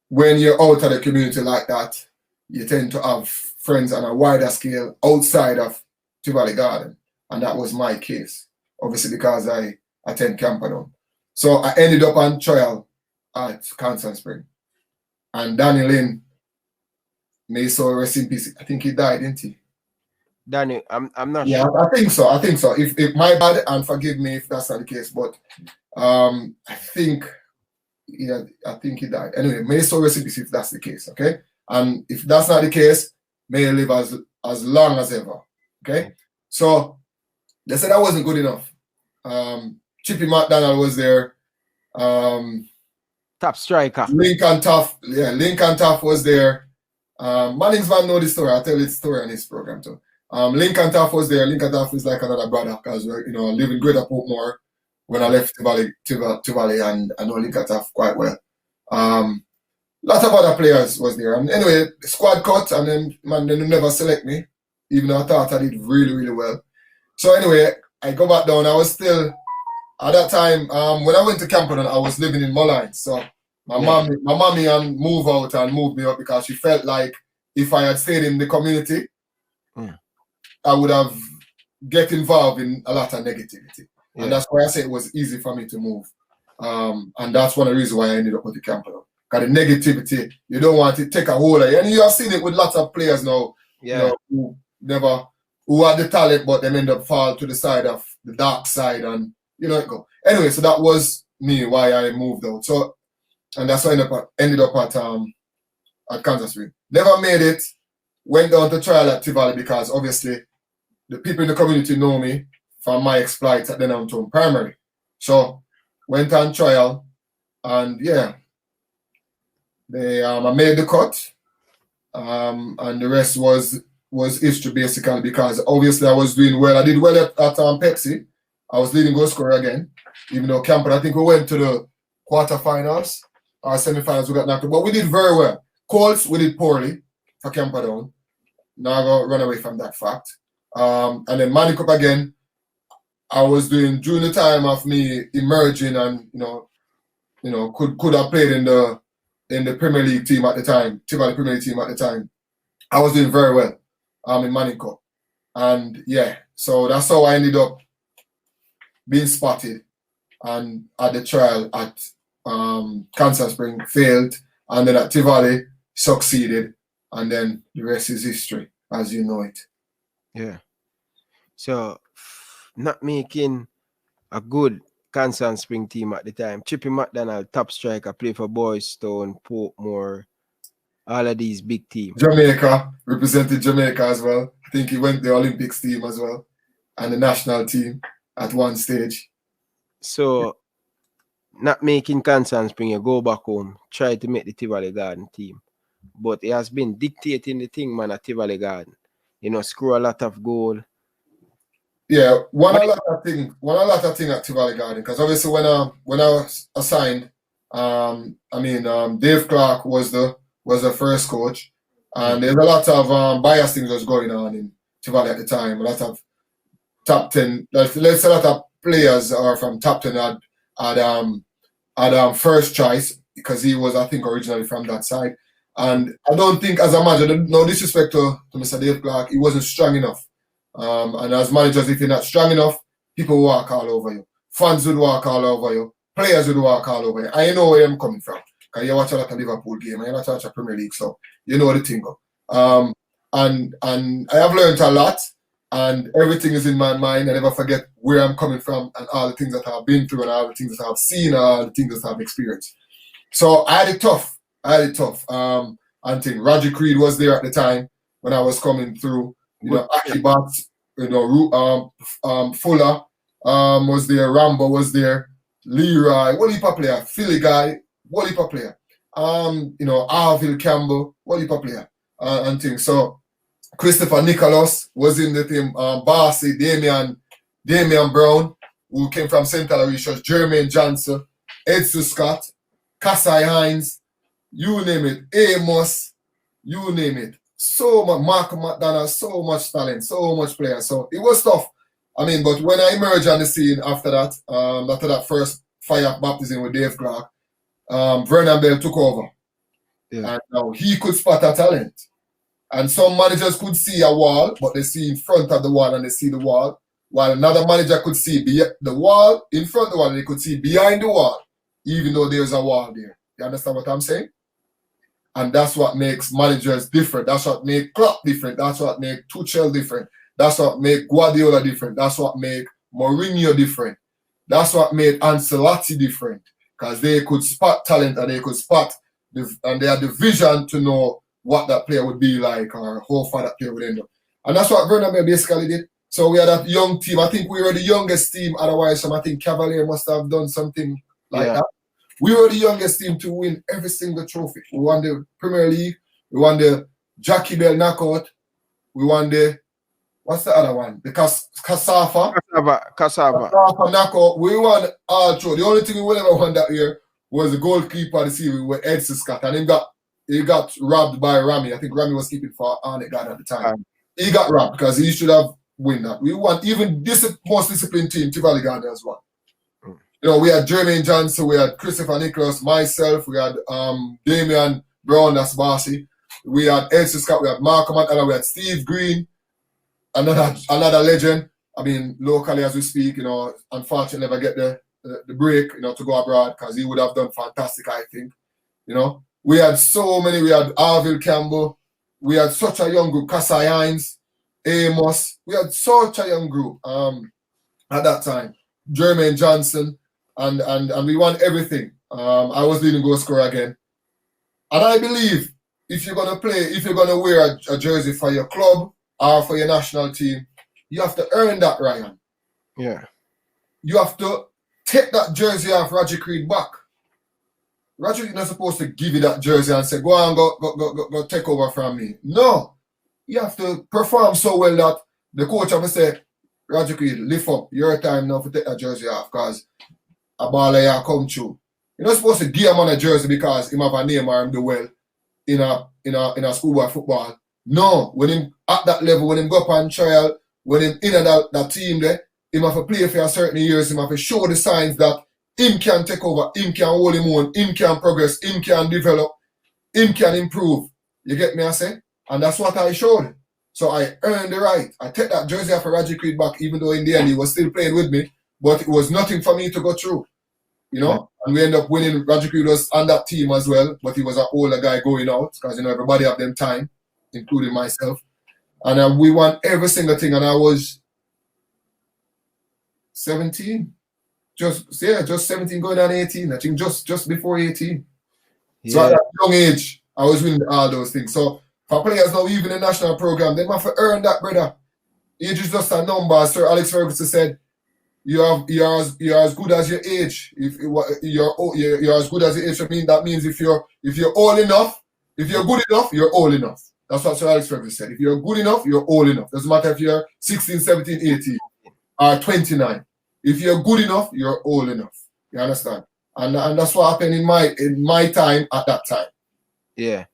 when you're out of the community like that, you tend to have friends on a wider scale outside of Tivoli Garden. And that was my case, obviously because I attend Camperdown. So I ended up on trial at Constant Spring. And Danny Lynn, may so rest in peace. I think he died, didn't he? Danny, I'm not sure. Yeah, I think so. If my bad, and forgive me if that's not the case, but I think he died. Anyway, may so rest in peace if that's the case, okay? And if that's not the case, may he live as long as ever. Okay? So they said that wasn't good enough. Chippy McDonald was there. Top striker. Lincoln Tough was there. Mannings man know the story. I'll tell you the story on this program too. Lincoln Tough was there. Lincoln Tough is like another brother because I live in Greater Portmore when I left Tivoli, and I know Lincoln Tough quite well. Lots of other players was there. And anyway, squad cut, and then they never select me, even though I thought I did really, really well. So anyway, I go back down. I was still, at that time, when I went to Camperdown, I was living in Mulline. So my mommy moved out and moved me up because she felt like if I had stayed in the community, I would have get involved in a lot of negativity. And that's why I say it was easy for me to move. And that's one of the reasons why I ended up with the Camperdown. Because the negativity, you don't want to take a hold of it. And you have seen it with lots of players now, who had the talent, but then end up fall to the side of the dark side, and it go. Anyway, so that was me why I moved out. So, and that's why I ended up at Kansas City. Never made it. Went down to trial at Tivoli because obviously the people in the community know me from my exploits at the Downtown Primary. So went on trial, and I made the cut, and the rest was history basically because obviously I was doing well. I did well at Pepsi. I was leading goal scorer again, even though Camperdown, I think we went to the quarterfinals or semifinals. We got knocked out, but we did very well. Colts, we did poorly for Camperdown. Now I got run away from that fact. And then Manning Cup again, I was doing during the time of me emerging and could have played in the Premier League team at the time, Tivoli Premier League team at the time. I was doing very well in Manning Cup. And so that's how I ended up being spotted and at the trial at Kansas Spring, failed, and then at Tivoli succeeded, and then the rest is history, as you know it. Yeah. So not making a good Constant Spring team at the time. Chippy McDonald, top striker, play for Post-Stoke, Portmore, all of these big teams. Jamaica, represented Jamaica as well. I think he went the Olympics team as well and the national team at one stage. So not making Constant Spring, you go back home, try to make the Tivoli Garden team. But he has been dictating the thing, man, at Tivoli Garden. You know, score a lot of goal. Yeah, one a lot of thing at Tivoli Garden, because obviously when I was assigned, Dave Clark was the first coach, and there's a lot of bias things was going on in Tivoli at the time. A lot of top 10, let's say a lot of players are from top 10 had first choice, because he was, I think, originally from that side. And I don't think, as a manager, no disrespect to Mr. Dave Clark, he wasn't strong enough. And as managers, if you're not strong enough, people will walk all over you. Fans would walk all over you. Players would walk all over you. I know where I'm coming from, because you watch a lot of Liverpool game, and you watch a Premier League, so you know the thing. And I have learned a lot, and everything is in my mind. I never forget where I'm coming from and all the things that I've been through and all the things that I've seen and all the things that I've experienced. So I had it tough. And thing. Roger Creed was there at the time when I was coming through. You know, Aki Bats, you know, Fuller was there, Rambo was there, Leroy, what heap of player, Philly guy, what heap of player, you know, Arville Campbell, what heap of player, and things. So Christopher Nicholas was in the team, Barcy, Damian Brown, who came from St. Aloysius, Jermaine Johnson, Edson Scott, Kasai Hines, you name it, Amos, you name it. So much, Mark McDonald, so much talent, so much player. So it was tough. I mean, but when I emerged on the scene after that first fire baptism with Dave Clark, Vernon Bell took over. Yeah. And now he could spot a talent. And some managers could see a wall, but they see in front of the wall and they see the wall. While another manager could see the wall in front of the wall and they could see behind the wall, even though there's a wall there. You understand what I'm saying? And that's what makes managers different. That's what makes Klopp different. That's what makes Tuchel different. That's what makes Guardiola different. That's what makes Mourinho different. That's what made Ancelotti different. Because they could spot talent and they could spot, and they had the vision to know what that player would be like or how far that player would end up. And that's what Vernon basically did. So we had that young team. I think we were the youngest team. Otherwise, I think Cavalier must have done something like that. We were the youngest team to win every single trophy. We won the Premier League. We won the Jackie Bell knockout. We won the, what's the other one? The Cassava knockout. We won all three. The only thing we never won that year was the goalkeeper of the season with Edson Scott. And he got robbed by Rami. I think Rami was keeping for Arnett God at the time. He got robbed because he should have won that. We won even this most disciplined team, Tivoli Gardens won. You know, we had Jermaine Johnson, we had Christopher Nicholas, myself, we had Damian Brown, that's Barcy. We had Edson Scott, we had Mark Montana, we had Steve Green, another legend. I mean, locally as we speak, you know, unfortunately never get the break, you know, to go abroad because he would have done fantastic, I think. You know, we had so many, we had Arville Campbell, we had such a young group, Kasai Hines, Amos, we had such a young group at that time. Jermaine Johnson. And we won everything. I was leading goal scorer again. And I believe if you're going to wear a jersey for your club or for your national team, you have to earn that, Ryan. Yeah. You have to take that jersey off Roger Creed back. Roger Creed not supposed to give you that jersey and say, go on, go take over from me. No. You have to perform so well that the coach have to say, Roger Creed, lift up your time now to take that jersey off because a baller here come true. You're not supposed to give him on a jersey because him have a name or him do well in a schoolboy football. No, when him at that level, when him go up on trial, when him in that team there, him have to play for a certain years, him have to show the signs that him can take over, him can hold him on, him can progress, him can develop, him can improve. You get me I say? And that's what I showed. So I earned the right. I take that jersey off of Roger Creed back, even though in the end he was still playing with me. But it was nothing for me to go through, you know. And we end up winning. Roger Creed was on that team as well, but he was an older guy going out because, you know, everybody have them time, including myself. And we won every single thing. And I was 17. Just 17 going on 18. I think just before 18. Yeah. So at that young age, I was winning all those things. So for players now, even in the national program, they have to earn that, brother. Age is just a number. Sir Alex Ferguson said, you're as good as your age. If you're as good as your age, that means if you're old enough, if you're good enough, you're old enough. That's what Sir Alex Ferguson said. If you're good enough, you're old enough. Doesn't matter if you're 16, 17, 18, or 29. If you're good enough, you're old enough. You understand? And that's what happened in my time at that time. Yeah.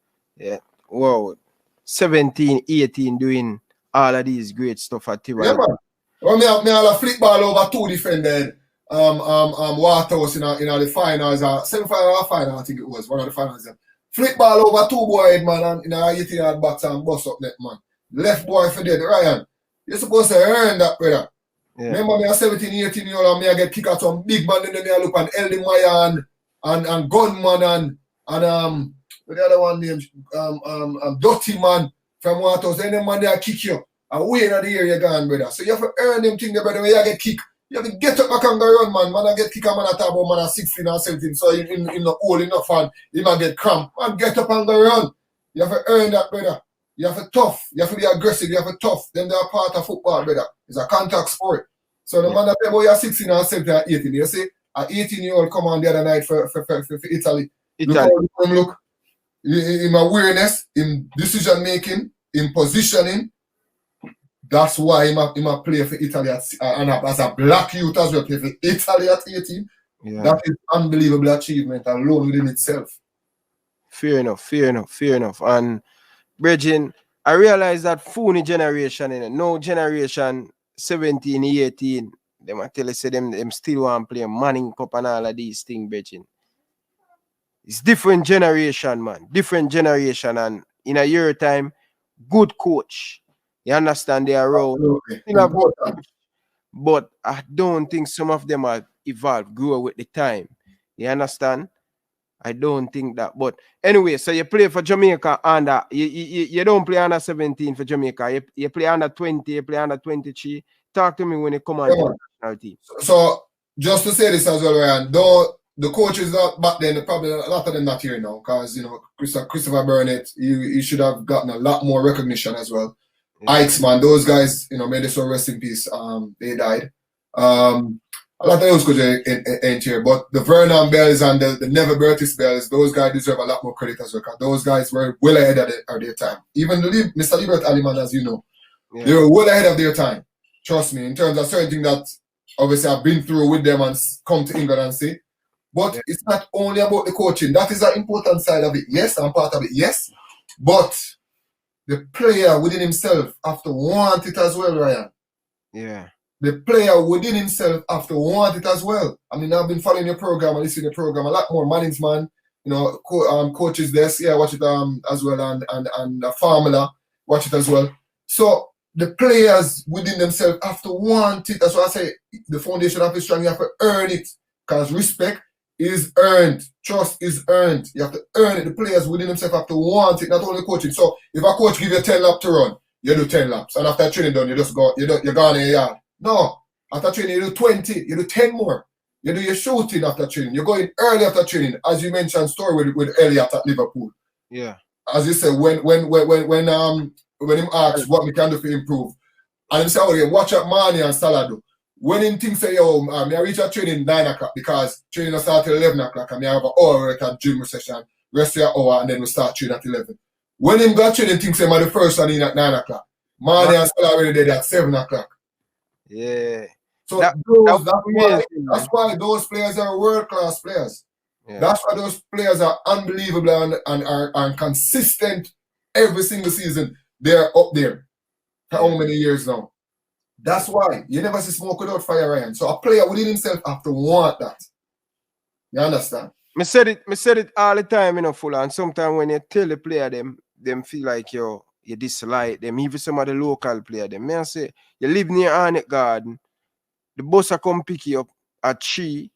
Wow. 17, 18 doing all of these great stuff at Tivoli. Yeah, man. Well, me have a flick ball over two defended Waterhouse in the finals, semi-final or final, I think it was, one of the finals. Flick ball over two boy, man, and in a 18-yard box and bust up net, man. Left boy for dead, Ryan. You're supposed to earn that, brother. Yeah. Remember me a 17, 18 year old and me I get kicked out some big man, and then I look and Eldy Meyer and Gunman and what the other one named Dirty Man from Waterhouse. Then them man they kick you. And way in the area gone, brother. So you have to earn them things, brother. When you get kicked, you have to get up back and go run, man. Man, I get kicked, man, I talk about man at 16 or 17. So in the old enough and you might get cramp. Man, get up and go run. You have to earn that, brother. You have to tough. You have to be aggressive. You have to tough. Then they are part of football, brother. It's a contact sport. So the man that play about you're 16 or 17 or 18. You see, an 18-year-old come on the other night for Italy. Look how him look. In awareness, in decision making, in positioning. That's why he might play for Italy and as a black youth as well, play for Italy at 18. Yeah. That is unbelievable achievement alone within itself. Fair enough. And Bridging, I realize that phony generation, no generation 17, 18, they might tell us them still want to play Manning Cup and all of these things, Bridging. It's different generation, man. Different generation, and in a year time, good coach. You understand they are role. But I don't think some of them have evolved, grew with the time. You understand? I don't think that. But anyway, so you play for Jamaica under you don't play under 17 for Jamaica. You play under 20, you play under 23. Talk to me when you come on to the national team. So just to say this as well, Ryan, though the coaches that back then, probably a lot of them not here now, because Christopher Burnett, he should have gotten a lot more recognition as well. Ikes, man, those guys, may they so rest in peace. They died. A lot of those coaches ain't here, but the Vernon Bells and the Never Bertis Bells, those guys deserve a lot more credit as well. Because those guys were well ahead of their time. Even Mr. Libert Aliman, as you know, they were well ahead of their time. Trust me, in terms of certain things that obviously I've been through with them and come to England and say. But it's not only about the coaching. That is an important side of it. Yes, I'm part of it. Yes, but the player within himself have to want it as well, Ryan. Yeah. The player within himself have to want it as well. I mean, I've been following your program and listening to your program a lot more. Mannings, man, coaches this, watch it as well, and the formula, watch it as well. So the players within themselves have to want it. That's why I say the foundation of it strong. You have to earn it, because respect is earned, trust is earned. You have to earn it. The players within themselves have to want it, not only coaching. So if a coach give you 10 laps to run, you do 10 laps, and after training done, you just go, you're gone in a yard. No, after training you do 20, you do 10 more. You do your shooting after training. You're going early after training, as you mentioned story with Elliot at Liverpool. Yeah. As you said, when him asks what we can do to improve, and him say, okay, watch out Mane and Salah do. When him think say, I reach a training 9 o'clock because training start at 11 o'clock and I have an hour at a gym session, rest of your hour, and then we start training at 11. When him got training, think say, the first one in at 9 o'clock. Mane and Salah already did at 7 o'clock. Yeah. So that's why those players are world-class players. Yeah. That's why those players are unbelievable and are consistent every single season. They're up there for how many years now? That's why you never see smoke without fire, Ryan. So a player within himself have to want that. You understand? Me said it all the time, full. And sometimes when you tell the player them feel like you dislike them, even some of the local player them. Me I say, you live near Arnett Garden, the bus will come pick you up at 3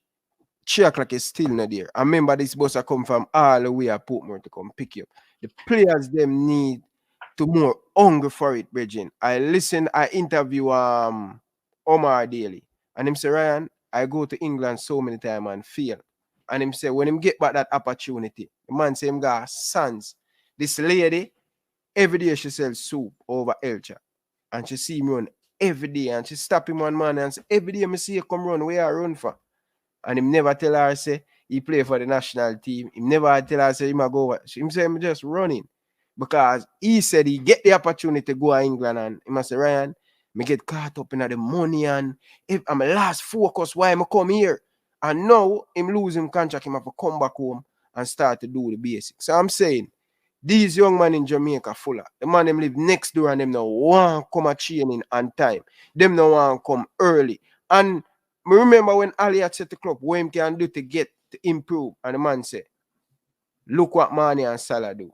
o'clock is still not there. I remember this bus will come from all the way at Portmore to come pick you up. The players them need to more hungry for it, Bridging. I interview Omar Daly, and him say, Ryan, I go to England so many times and fail. And him say, when him get back that opportunity, the man say him got sons. This lady, every day she sells soup over Elcha. And she see him run every day. And she stop him one man and say, every day I see you come run, where I run for? And him never tell her, say, he play for the national team. He never tell her, say, him a go. Him say, him just running. Because he said he get the opportunity to go to England. And he must say, Ryan, me get caught up in the money. And if I'm last focus, why I come here? And now, him lose him contract, him have to come back home and start to do the basics. So I'm saying, these young men in Jamaica fuller. The man them live next door and them no want come a training on time. Them no want come early. And me remember when Ali had set the club, what him can do to get to improve. And the man said, look what Mane and Salah do.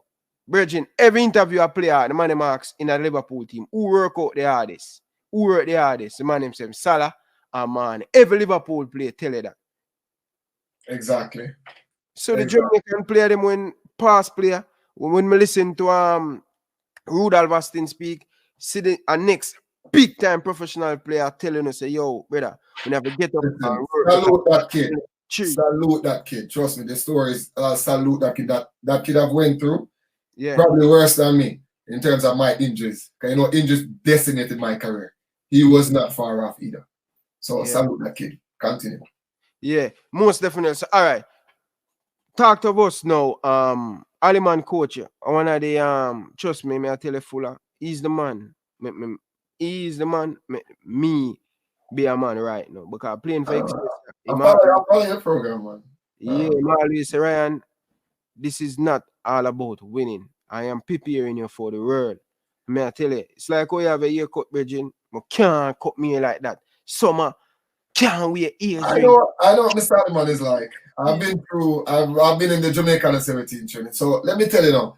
Virgin, every interview I play out, the man them asks in a Liverpool team, who work out the hardest? Who work the hardest? The man himself, Salah and Mane. Every Liverpool player tell you that. Exactly. So the Jamaican player them when past player, when we listen to Rudolph Speid speak, see the next big time professional player telling us, say, yo, brother, we have to get up and work. Salute that kid. Salute that kid. Trust me, the story is salute that kid. That kid I've went through. Yeah. Probably worse than me in terms of my injuries. Because injuries decimated my career. He was not far off either. So salute that kid. Continue. Yeah, most definitely. So, all right. Talk to us now. Aliman coach, I wanna trust me, I tell you fuller. He's the man. He's the man. Me be a man right now. Because playing for Exclsuive. I'm following your program, man. Yeah, I always say, Ryan, this is not all about winning. I am preparing you for the world. I tell you, it's like how you have a haircut, Virgin. You can't cut me like that. Summer can't wait ears. I know what Mr. Aliman is like. I've been in the Jamaican 17 training. So let me tell you now.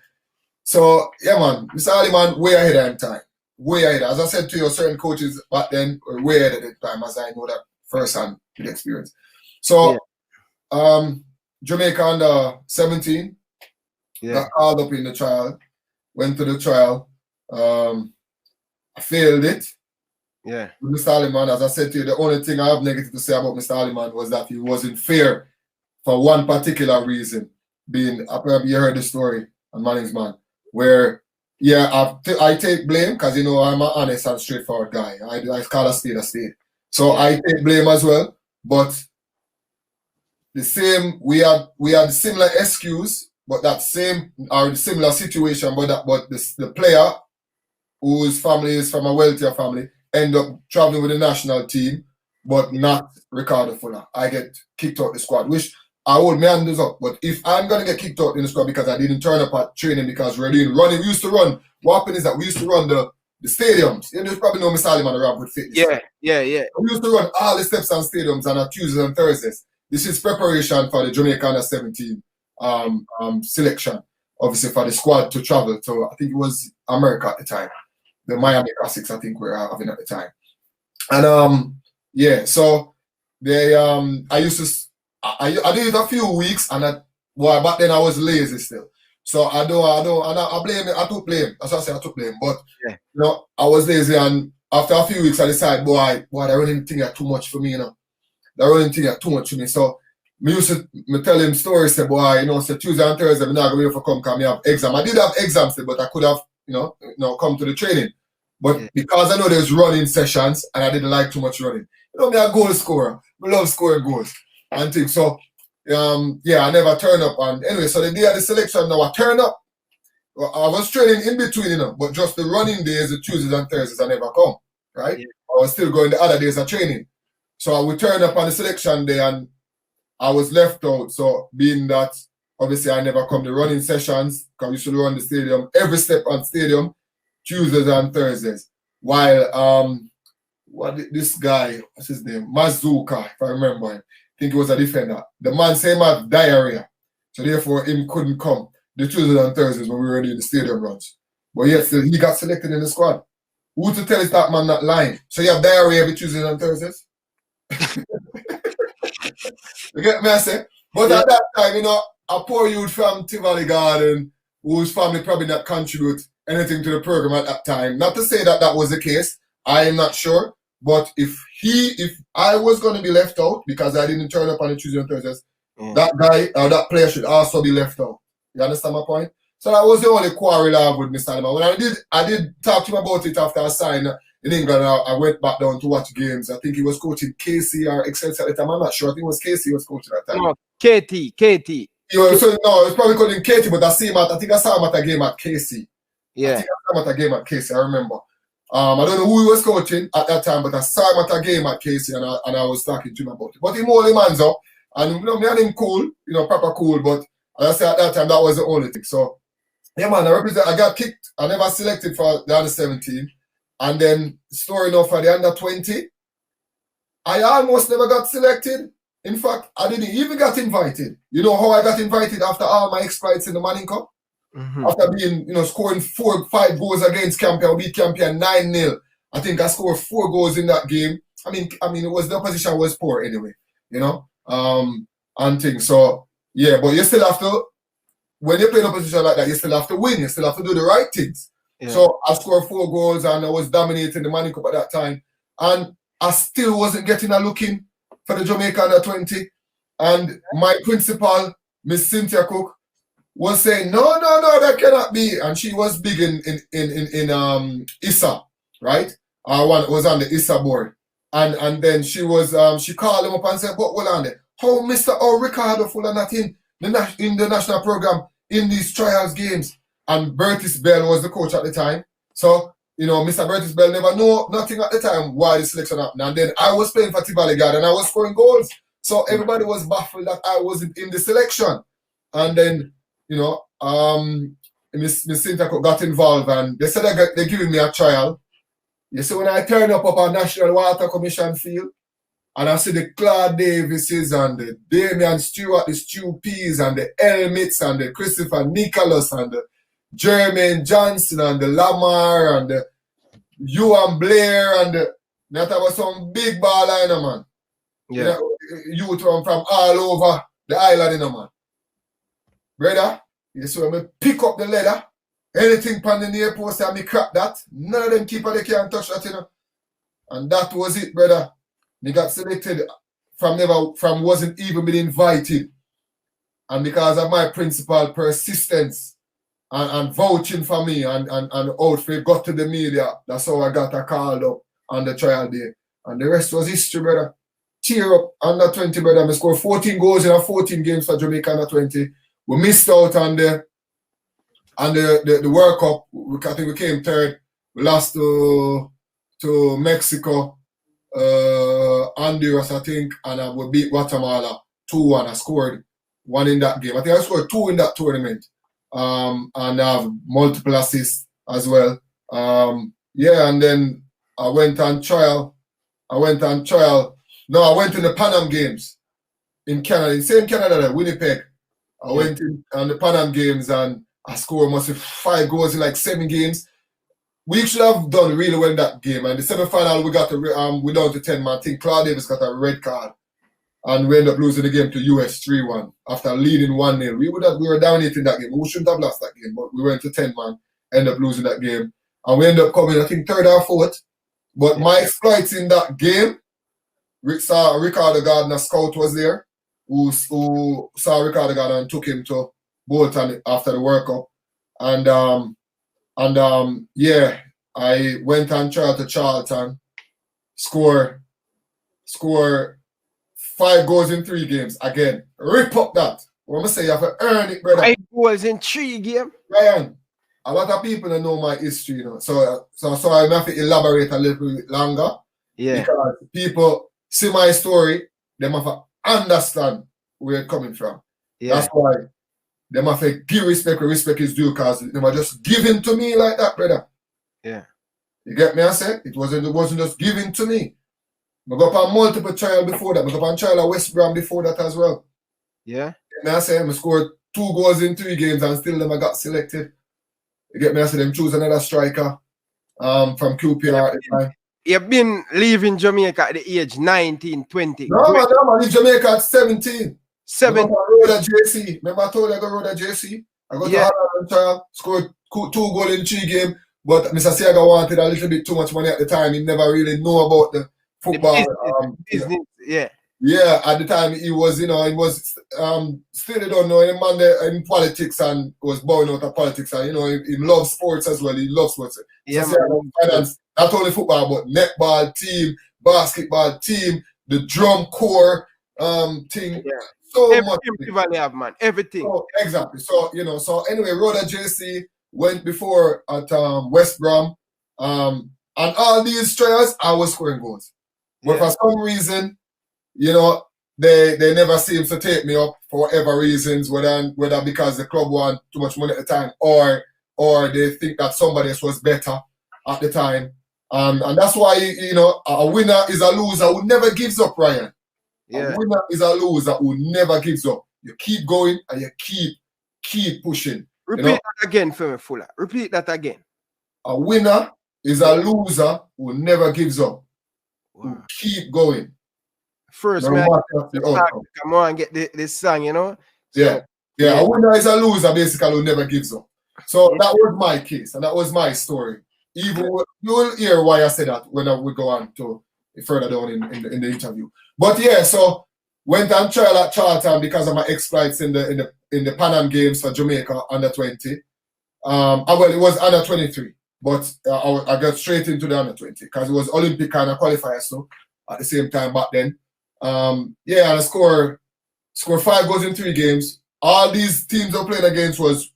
So yeah, man, Mr. Aliman way ahead of time. Way ahead. As I said to you, certain coaches back then were way ahead of the time, as I know that firsthand with experience. So Jamaica under 17. Got called up in the trial. Went to the trial. I failed it. Yeah. Mr. Aliman, as I said to you, the only thing I have negative to say about Mr. Aliman was that he wasn't fair for one particular reason. Probably you heard the story on Manning's Man, where, I take blame because, I'm an honest and straightforward guy. I call a spade a spade. So I take blame as well, but the same, we had similar excuse, but that same, or similar situation, but the player whose family is from a wealthier family end up traveling with the national team, but not Ricardo Fuller. I get kicked out the squad, which I hold my hands up. But if I'm going to get kicked out in the squad because I didn't turn up at training because we're doing running, we used to run. What happened is that we used to run the stadiums. You probably know Mr. Aliman around with fitness. Yeah. We used to run all the steps and stadiums on Tuesdays and Thursdays. This is preparation for the Jamaica under 17 selection, obviously for the squad to travel to, I think it was America at the time. The Miami Classics, I think we're having at the time. And so they I used to I did it a few weeks and back then I was lazy still. So I blame it, I took blame. That's what I say, I took blame. But I was lazy, and after a few weeks I decided, boy, the running thing are too much for me, The running thing are too much for me. So me tell him stories, say, boy, say Tuesday and Thursday, I'm not going to be able to come because I have exam. I did have exams still, but I could have come to the training. But because I know there's running sessions and I didn't like too much running. Me a goal scorer. I love scoring goals and things. So I never turn up. And anyway, so the day of the selection now I turn up. I was training in between, but just the running days, the Tuesdays and Thursdays, I never come. Right? Yeah. I was still going the other days of training. So I would turn up on the selection day and I was left out. So being that obviously I never come to running sessions because we should run the stadium, every step on stadium, Tuesdays and Thursdays. While this guy, what's his name? Mazuka, if I remember him. I think he was a defender. The man said he had diarrhea. So therefore him couldn't come the Tuesdays and Thursdays when we were doing the stadium runs. But yet still he got selected in the squad. Who to tell is that man not lying? So you have diarrhea every Tuesdays and Thursdays? You get me, I say? But at that time, a poor youth from Tivoli Gardens, whose family probably not contribute anything to the program at that time. Not to say that that was the case. I am not sure. But if I was going to be left out because I didn't turn up on the Tuesday and Thursdays, that guy or that player should also be left out. You understand my point? So that was the only quarrel I have with Mr. Alima. When I did talk to him about it after I signed in England. I went back down to watch games. I think he was coaching KC or Exclsuive at the time. I'm not sure. I think it was KC he was coaching at that time. No, KT. It's probably called him KT, but I think I saw him at a game at KC. Yeah. I think I saw him at a game at KC, I remember. I don't know who he was coaching at that time, but I saw him at a game at KC and I was talking to him about it. But he only man's up. And me and him cool, proper cool, but as I said at that time, that was the only thing. So, yeah, man, I got kicked. I never selected for the under 17. And then, story enough for the under 20, I almost never got selected. In fact, I didn't even get invited. You know how I got invited after all my exploits in the Manning Cup? Mm-hmm. After being, scoring 4-5 goals against Campion, beat Campion 9-0. I think I scored 4 goals in that game. I mean, it was the opposition was poor anyway, and things. So, yeah, but you still have to, when you play in a position like that, you still have to win. You still have to do the right things. Yeah. So I scored 4 goals and I was dominating the Manning Cup at that time. And I still wasn't getting a look in for the Jamaica under 20. And my principal, Miss Cynthia Cook, was saying, no, that cannot be. And she was big in ISA, right? One was on the ISA board. And then she called him up and said, but hold on there. How Mr. Ricardo full of not in the national program in these trials games? And Bertis Bell was the coach at the time. So, Mr. Bertis Bell never know nothing at the time why the selection happened. And then I was playing for Tivoli Gardens and I was scoring goals. So everybody was baffled that I wasn't in the selection. And then, Miss Cynthia got involved and they said they're giving me a trial. You see, when I turn up on National Water Commission field, and I see the Claude Davises and the Damian Stewart, the Stu Pease and the Elmits and the Christopher Nicholas and the Jermaine Johnson and the Lamar and the Ewan Blair and that was some big baller, man. Yeah. Youth from all over the island, man. Brother, you see when me pick up the leather, anything from the near post and me crack that, none of them keeper they can't touch that, And that was it, brother. Me got selected from wasn't even been invited. And because of my principal persistence and vouching for me and outfit got to the media, that's how I got a call up on the trial day. And the rest was history, brother. Cheer up, under 20, brother. I scored 14 goals in 14 games for Jamaica under 20. We missed out on the World Cup. I think we came third. We lost to Mexico. Honduras, I think, and we beat Guatemala 2-1. I scored 1 in that game. I think I scored 2 in that tournament. And I have multiple assists as well. And then I went on trial. No, I went in the Panama games in Canada, in same Canada, Winnipeg. I went in on the Panama games and I scored must have 5 goals in like 7 games. We should have done really well in that game. And the semi-final, we got we down to 10 man. I think Claude Davis got a red card. And we ended up losing the game to US 3-1 after leading 1-0. We were dominating that game. We shouldn't have lost that game, but we went to 10 man, ended up losing that game. And we ended up coming, I think, 3rd or 4th. But my exploits in that game, Ricardo Gardner scout was there, who saw Ricardo Gardner and took him to Bolton after the World Cup. I went on trial to Charlton, score 5 goals in 3 games. Again, rip up that. What I'm say, you have to earn it, brother. 5 goals in 3 games? Ryan, a lot of people don't know my history, So I have to elaborate a little bit longer. Yeah. Because people see my story, they have to understand where it's coming from. Yeah. That's why they have to give respect where respect is due, because they were just giving to me like that, brother. Yeah. You get me? I said it wasn't just given to me. I got on multiple trial before that. I got on trial at West Brom before that as well. Yeah. You get me? I said I scored 2 goals in 3 games and still never got selected. You get me? I said them choose another striker from QPR at the time. You've been leaving Jamaica at the age 19, 20. No, I leave Jamaica at 17. 7. Remember I told you I go road at JC? I got to Holland trial, scored 2 goals in 3 games, but Mr. Siaga wanted a little bit too much money at the time. He never really knew about the football. The business, yeah. Yeah, at the time he was, he was still don't know him man there in politics and was born out of politics and he loves sports as well. He loves sports. Yeah, so finance, not only football but netball team, basketball team, the drum corps thing. Yeah. So everything much. Tivoli have, man. Everything. So, exactly. So so anyway, Rhoda JC went before at West Brom. And all these trials I was scoring goals. But for some reason, they never seem to take me up for whatever reasons, whether because the club want too much money at the time or they think that somebody else was better at the time. And that's why, a winner is a loser who never gives up, Ryan. Yeah. A winner is a loser who never gives up. You keep going and you keep pushing. Repeat that again for me, Fuller. Repeat that again. A winner is a loser who never gives up. Wow. Who keep going. First, man, come on and get this song, So, yeah. A winner is a loser, basically, who never gives up. So that was my case, and that was my story. Even you will hear why I said that when we go on to further down in the interview. But yeah, so went on trial at Charlton because of my exploits in the Panama games for Jamaica under 20. Well, it was under 23, but I got straight into the under 20 because it was Olympic kind of qualifiers, so at the same time back then. And I scored 5 goals in 3 games. All these teams I playing against was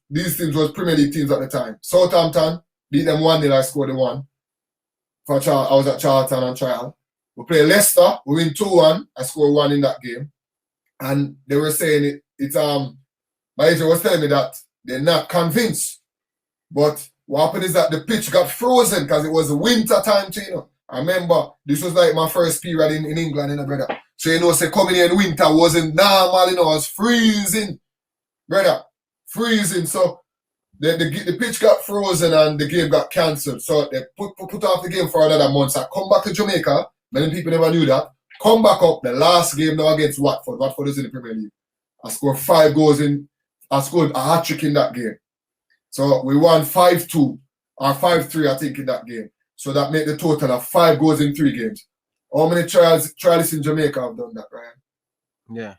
Premier League teams at the time. Southampton beat them 1-0. I scored the 1. I was at Charlton on trial. We play Leicester. We win 2-1. I scored 1 in that game. And they were saying my agent was telling me that they're not convinced. But what happened is that the pitch got frozen because it was winter time too, I remember this was like my first period in England, brother. So say coming in winter wasn't normal, it was freezing. Brother. Freezing. So the pitch got frozen and the game got cancelled. So they put off the game for another month. So I come back to Jamaica. Many people never knew that. Come back up the last game now against Watford. Watford is in the Premier League. I scored 5 goals I scored a hat-trick in that game. So we won 5-2 or 5-3, I think, in that game. So that made the total of 5 goals in 3 games. How many trialists in Jamaica have done that, Ryan? Yeah.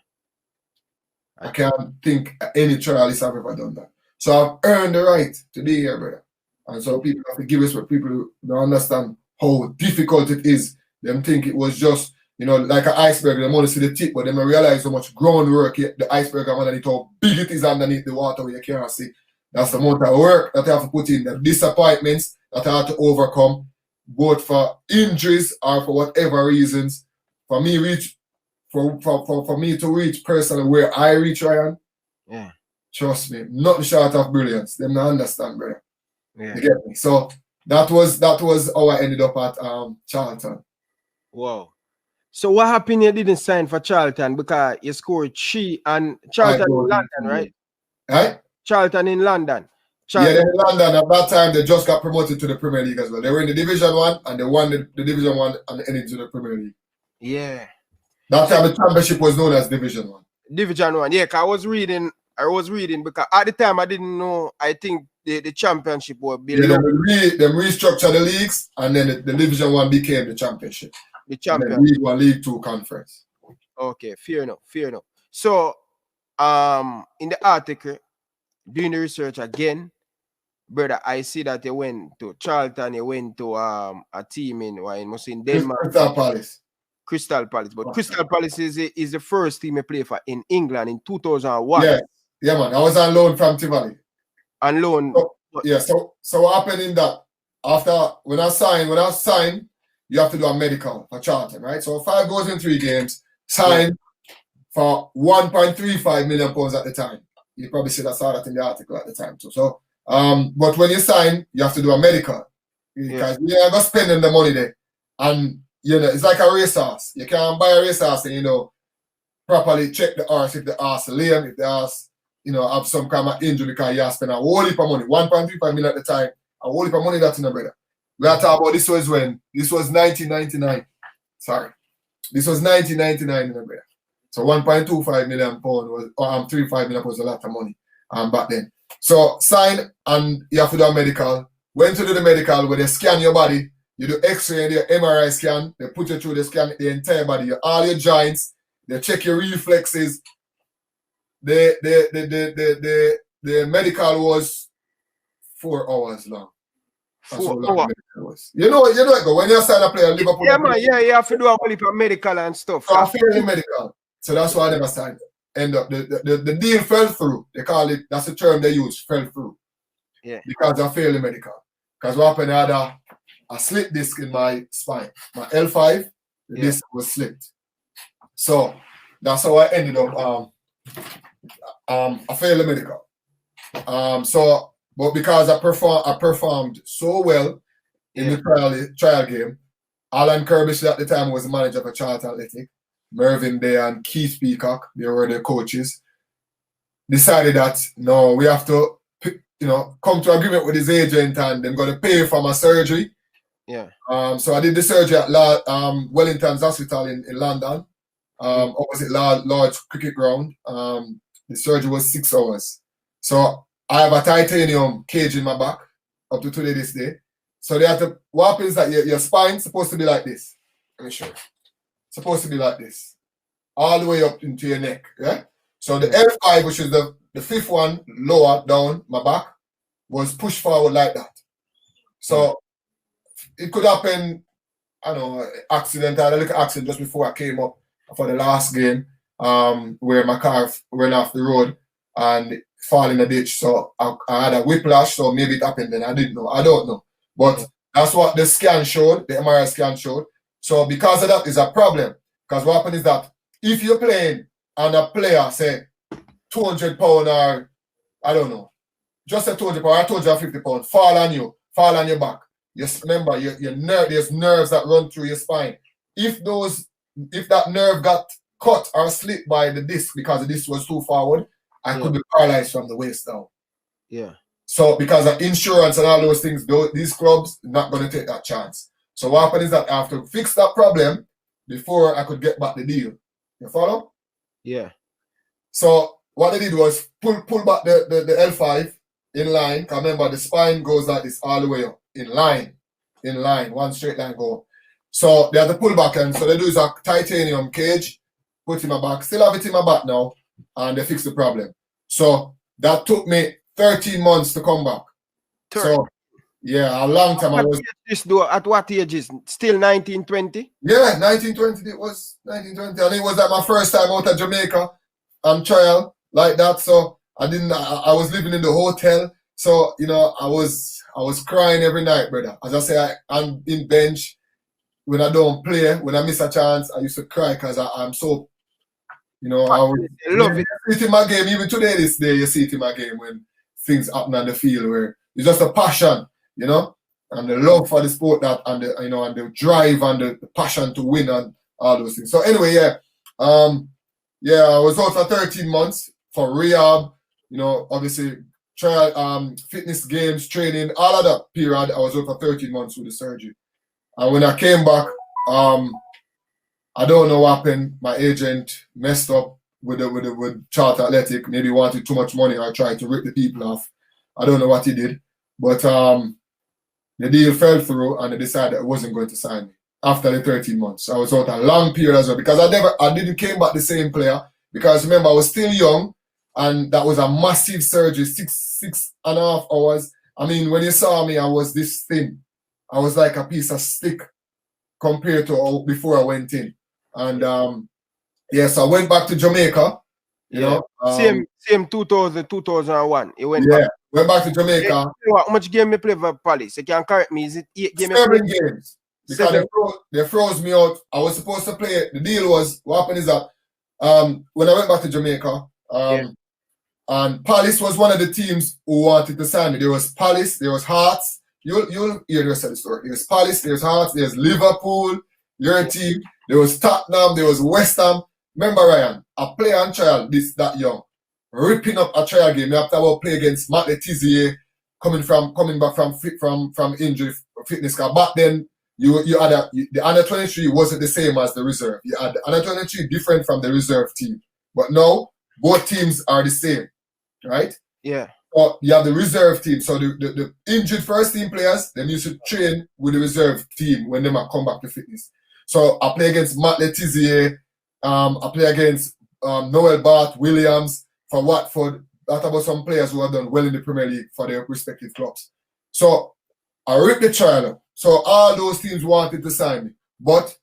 I can't think any trialist have ever done that. So I've earned the right to be here, brother. And so people have to give us what people don't understand how difficult it is. Them think it was just, like an iceberg. They want to see the tip, but they may realize how much groundwork the iceberg have underneath, how big it is underneath the water where you can't see. That's the amount of work that I have to put in, the disappointments that I have to overcome, both for injuries or for whatever reasons. For me for me to reach personally where I reach, Ryan. Yeah. Trust me, nothing short of brilliance. Them not understand, brother. Yeah. You get me? So that was how I ended up at Charlton. Wow. So what happened you didn't sign for Charlton because you scored 3 and Charlton in London, right? Right? Charlton in London. Yeah, in London at that time they just got promoted to the Premier League as well. They were in the Division 1 and they won the Division 1 and they ended to the Premier League. Yeah. That time the championship was known as Division 1. Division 1, yeah, because I was reading because at the time I didn't know, I think the championship was below. Yeah, they restructured the leagues and then the Division 1 became the championship. The championship. League 1, League 2 conference. Okay, fair enough. So in the article, doing the research again, brother, I see that they went to Charlton, they went to a team in Denmark. Crystal Palace. But Crystal Palace is the first team I played for in England in 2001. Yeah, man. I was on loan from Tivoli. On loan. So what happened in that? After when I signed, you have to do a medical for Charlton, right? So 5 goals in 3 games, signed for £1.35 million at the time. You probably saw that in the article at the time too. So but when you sign, you have to do a medical. Because you're not spending the money there. And it's like a racehorse. You can't buy a racehorse and properly check the horse if the horse is lame, if the horse have some kind of injury because you have to spend a whole heap of money. 1.35 million at the time. A whole heap of money that's in a brother. We are talking about this was 1999. Sorry. This was 1999 in a brother. So 1.25 million pound was 35 million was a lot of money back then. So sign and you have to do a medical. When to do the medical, where they scan your body, you do X-ray and your MRI scan, they put you through the scan the entire body, all your joints, they check your reflexes. The medical was 4 hours long. That's how long the medical was. You know it go. When you sign a player, Liverpool. Yeah, man, yeah, you have to do a whole heap of medical and stuff. So I failed the medical. So that's why I never signed it. End up the deal fell through. They call it, that's the term they use, fell through. Yeah. Because I failed the medical. Because what happened, I had a slip disc in my spine. My L5, the disc was slipped. So that's how I ended up I failed the medical. But because I performed so well in the trial game, Alan Kirbysh at the time was the manager for Charlton Athletic. Mervyn Day and Keith Peacock, they were the coaches, decided that no, we have to, come to agreement with his agent and they're going to pay for my surgery. Yeah. So I did the surgery at Wellington's Hospital in London, opposite Lord's Cricket Ground. The surgery was 6 hours. So I have a titanium cage in my back up to today, this day. So they have to, what happens is that your spine's supposed to be like this. Let me show you. Supposed to be like this, all the way up into your neck. Yeah. So the L5, which is the fifth one, lower down my back, was pushed forward like that. So it could happen. I don't know, accident. I had a little accident just before I came up for the last game, where my car went off the road and fall in a ditch. So I had a whiplash. So maybe it happened then. I didn't know. I don't know. But that's what the scan showed. The MRI scan showed. So because of that is a problem. Because what happens is that if you're playing and a player say 200 pounds or I don't know, just a 200 pounds or 250 pounds fall on your back. Just remember there's nerves that run through your spine. If that nerve got cut or slipped by the disc because the disc was too forward, I could be paralyzed from the waist down. Yeah. So because of insurance and all those things, these clubs not going to take that chance. So what happened is that I have to fix that problem before I could get back the deal. You follow? Yeah. So what they did was pull back the L5 in line. Because remember, the spine goes like this all the way up. In line. One straight line go. So they have to pull back, and so they do is a titanium cage, put in my back. Still have it in my back now, and they fix the problem. So that took me 13 months to come back. So yeah, a long time. At what age is still 1920? Yeah, 1920. It was 1920, and it was like my first time out of Jamaica on trial like that. So I was living in the hotel. So I was crying every night, brother. As I say, I'm in bench when I don't play. When I miss a chance, I used to cry because I'm so. I love it. You see it in my game. Even today, this day, you see it in my game when things happen on the field where it's just a passion. And the love for the sport and the drive and the passion to win and all those things. So anyway, I was out for 13 months for rehab, obviously trial, fitness games, training, all of that period. I was out for 13 months with the surgery. And when I came back, I don't know what happened. My agent messed up with Charlton Athletic. Maybe wanted too much money or tried to rip the people off. I don't know what he did. But the deal fell through and they decided it wasn't going to sign me after the 13 months. I was out a long period as well because I didn't came back the same player because remember I was still young and that was a massive surgery, six and a half hours. I mean, when you saw me, I was this thin. I was like a piece of stick compared to before I went in. And so I went back to Jamaica, Same 2000, 2001. It went back. Went back to Jamaica. How much game you play for Palace? You can correct me. Is it 8 games? 7 games. Because they froze me out. I was supposed to play. The deal was, what happened is that when I went back to Jamaica, and Palace was one of the teams who wanted to sign me. There was Palace, there was Hearts. You'll hear the rest of the story. There's Palace, there's Hearts, there's Liverpool, your team. There was Tottenham, there was West Ham. Remember, Ryan, I play on trial that young. Ripping up a trial game. You have to play against Matt Letizier coming back from injury fitness. Cause back then you had the under 23 wasn't the same as the reserve. You had the under 23 different from the reserve team. But now both teams are the same, right? Yeah. So you have the reserve team. So the injured first team players, they used to train with the reserve team when they might come back to fitness. So I play against Matt Letizier, I play against Noel Bart Williams for Watford. That about some players who have done well in the Premier League for their respective clubs. So I ripped the trial up. So all those teams wanted to sign me. But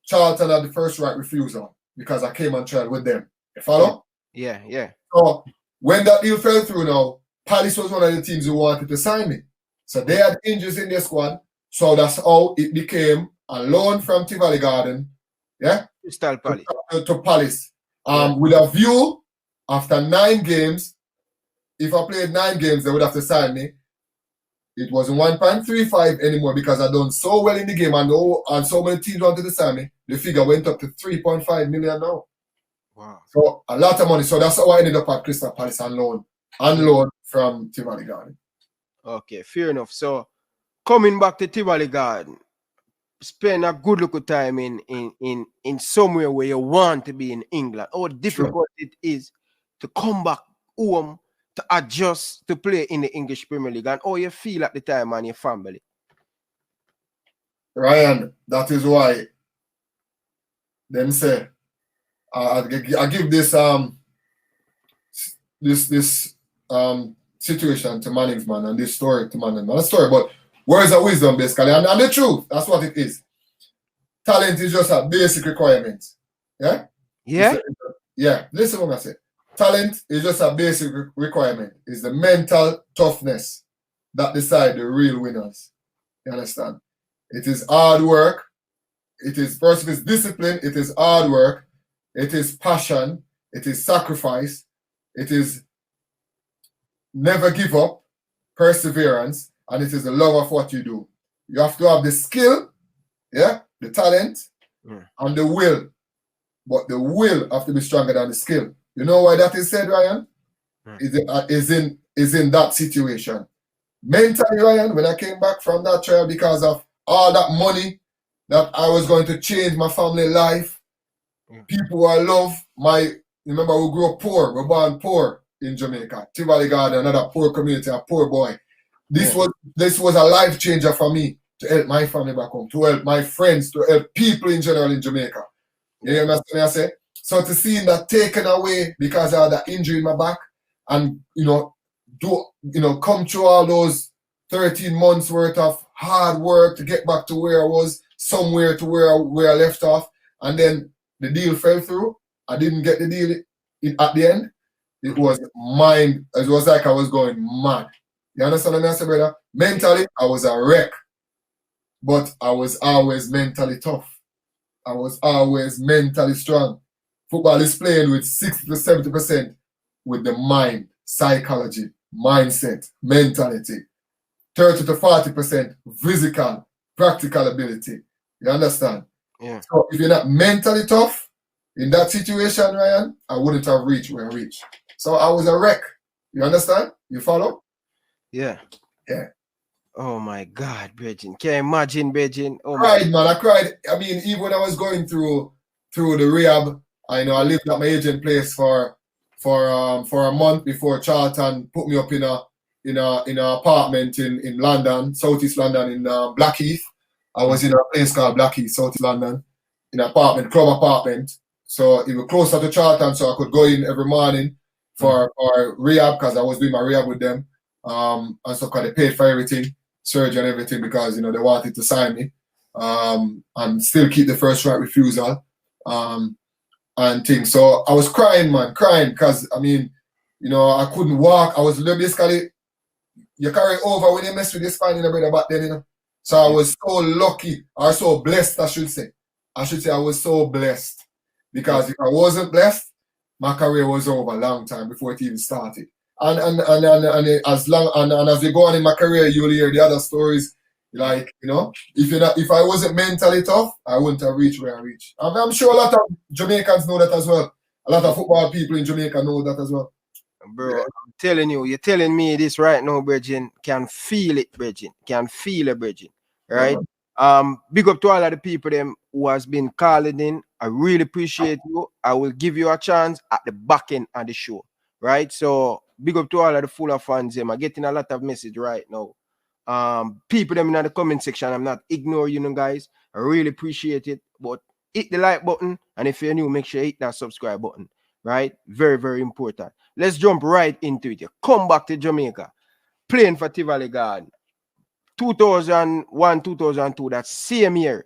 Charlton had the first right refusal because I came on trial with them. You follow? Yeah, yeah. So when that deal fell through now, Palace was one of the teams who wanted to sign me. So they had injuries in their squad. So that's how it became a loan from Tivoli Gardens, yeah, Crystal Palace. to Palace. With a view, after 9 games, if I played 9 games, they would have to sign me. It wasn't 1.35 anymore because I done so well in the game and so many teams wanted to sign me. The figure went up to 3.5 million now. Wow. So a lot of money. So that's how I ended up at Crystal Palace on loan from Tivoli Gardens. Okay, fair enough. So coming back to Tivoli Gardens, spend a good look of time in somewhere where you want to be in England. How difficult it is to come back home to adjust to play in the English Premier League, and how you feel at the time and your family. Ryan, that is why them say I give this situation to management and this story to management. Not a story, but words of wisdom basically, and the truth. That's what it is. Talent is just a basic requirement. Yeah? Yeah? Yeah. Listen what I say. Talent is just a basic requirement. It's the mental toughness that decide the real winners. You understand? It is hard work. It is first of its discipline. It is hard work. It is passion. It is sacrifice. It is never give up, perseverance, and it is the love of what you do. You have to have the skill, yeah, the talent, and the will. But the will have to be stronger than the skill. You know why that is said, Ryan? Is in that situation. Mentally, Ryan, when I came back from that trial because of all that money that I was going to change my family life, people I love, remember we grew up poor, we born poor in Jamaica. Tivoli Gardens, another poor community, a poor boy. This was a life changer for me to help my family back home, to help my friends, to help people in general in Jamaica. You hear what I say? So to see that taken away because I had that injury in my back and, come through all those 13 months worth of hard work to get back to where I was, somewhere to where I left off, and then the deal fell through. I didn't get the deal at the end. It was like I was going mad. You understand what I say, brother? Mentally, I was a wreck. But I was always mentally tough. I was always mentally strong. Football is playing with 60 to 70% with the mind, psychology, mindset, mentality. 30 to 40% physical, practical ability. You understand? Yeah. So if you're not mentally tough in that situation, Ryan, I wouldn't have reached where I reached. So I was a wreck. You understand? You follow? Yeah. Yeah. Oh my God, Bridging. Can you imagine, Bridging? Oh man, I cried. I mean, even when I was going through the rehab, I lived at my agent place for a month before Charlton put me up in an apartment in London, Southeast London, in Blackheath. I was in a place called Blackheath, Southeast London, in an apartment, club apartment. So it was closer to Charlton, so I could go in every morning for rehab because I was doing my rehab with them. And so because they paid for everything, surgery and everything, because they wanted to sign me. And still keep the first right refusal. And things. So I was crying because I couldn't walk. I was basically, you carry over when you mess with your spine, brother, back then, So I was so lucky, or so blessed, I should say. I was so blessed. Because if I wasn't blessed, my career was over a long time before it even started. And as we go on in my career, you'll hear the other stories. Like, if I wasn't mentally tough, I wouldn't have reached where I reached. I'm sure a lot of Jamaicans know that as well. A lot of football people in Jamaica know that as well. Bro, yeah. I'm telling you, you're telling me this right now, Bridging. Can feel it, Bridging. Can feel it, Bridging. Right? Big up to all of the people them who has been calling in. I really appreciate you. I will give you a chance at the back end of the show. Right? So big up to all of the Fuller fans. I'm getting a lot of message right now. People them in the comment section, I'm not ignoring you know, guys. I really appreciate it. But hit the like button, and if you're new, make sure you hit that subscribe button. Right? Very, very important. Let's jump right into it. You come back to Jamaica, playing for Tivoli Gardens. 2001, 2002, that same year.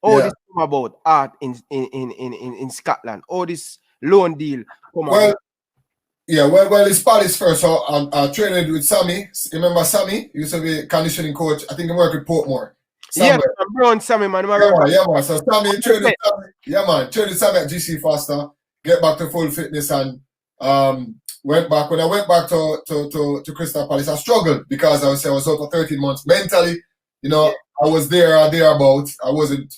All this come about art in Scotland. All this loan deal come about. Well, it's Palace first. So I trained with Sammy. Remember Sammy? He used to be conditioning coach. I think he worked with Portmore. Yeah, I'm Brown Sammy, man. Yeah, man. So Sammy trained with Sammy. Yeah, man. Trained with Sammy at GC Foster. Get back to full fitness and went back. When I went back to Crystal Palace, I struggled because I was out for 13 months. Mentally, you know, I was there or thereabouts. I wasn't,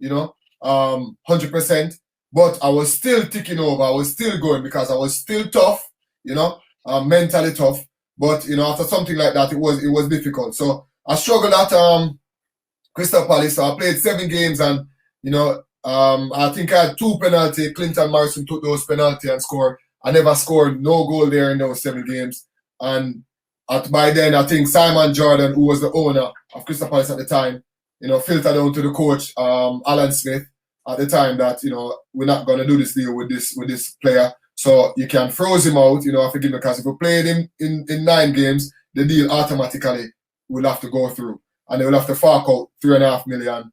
100%. But I was still ticking over. I was still going because I was still tough, mentally tough. But after something like that, it was difficult. So I struggled at Crystal Palace. So I played 7 games, and I think I had 2 penalties. Clinton Morrison took those penalties and scored. I never scored no goal there in those 7 games. And by then, I think Simon Jordan, who was the owner of Crystal Palace at the time, filtered down to the coach, Alan Smith, at the time that, we're not going to do this deal with this player. So you can froze him out, forgive me, because if we played him in 9 games, the deal automatically will have to go through. And they will have to fork out $3.5 million.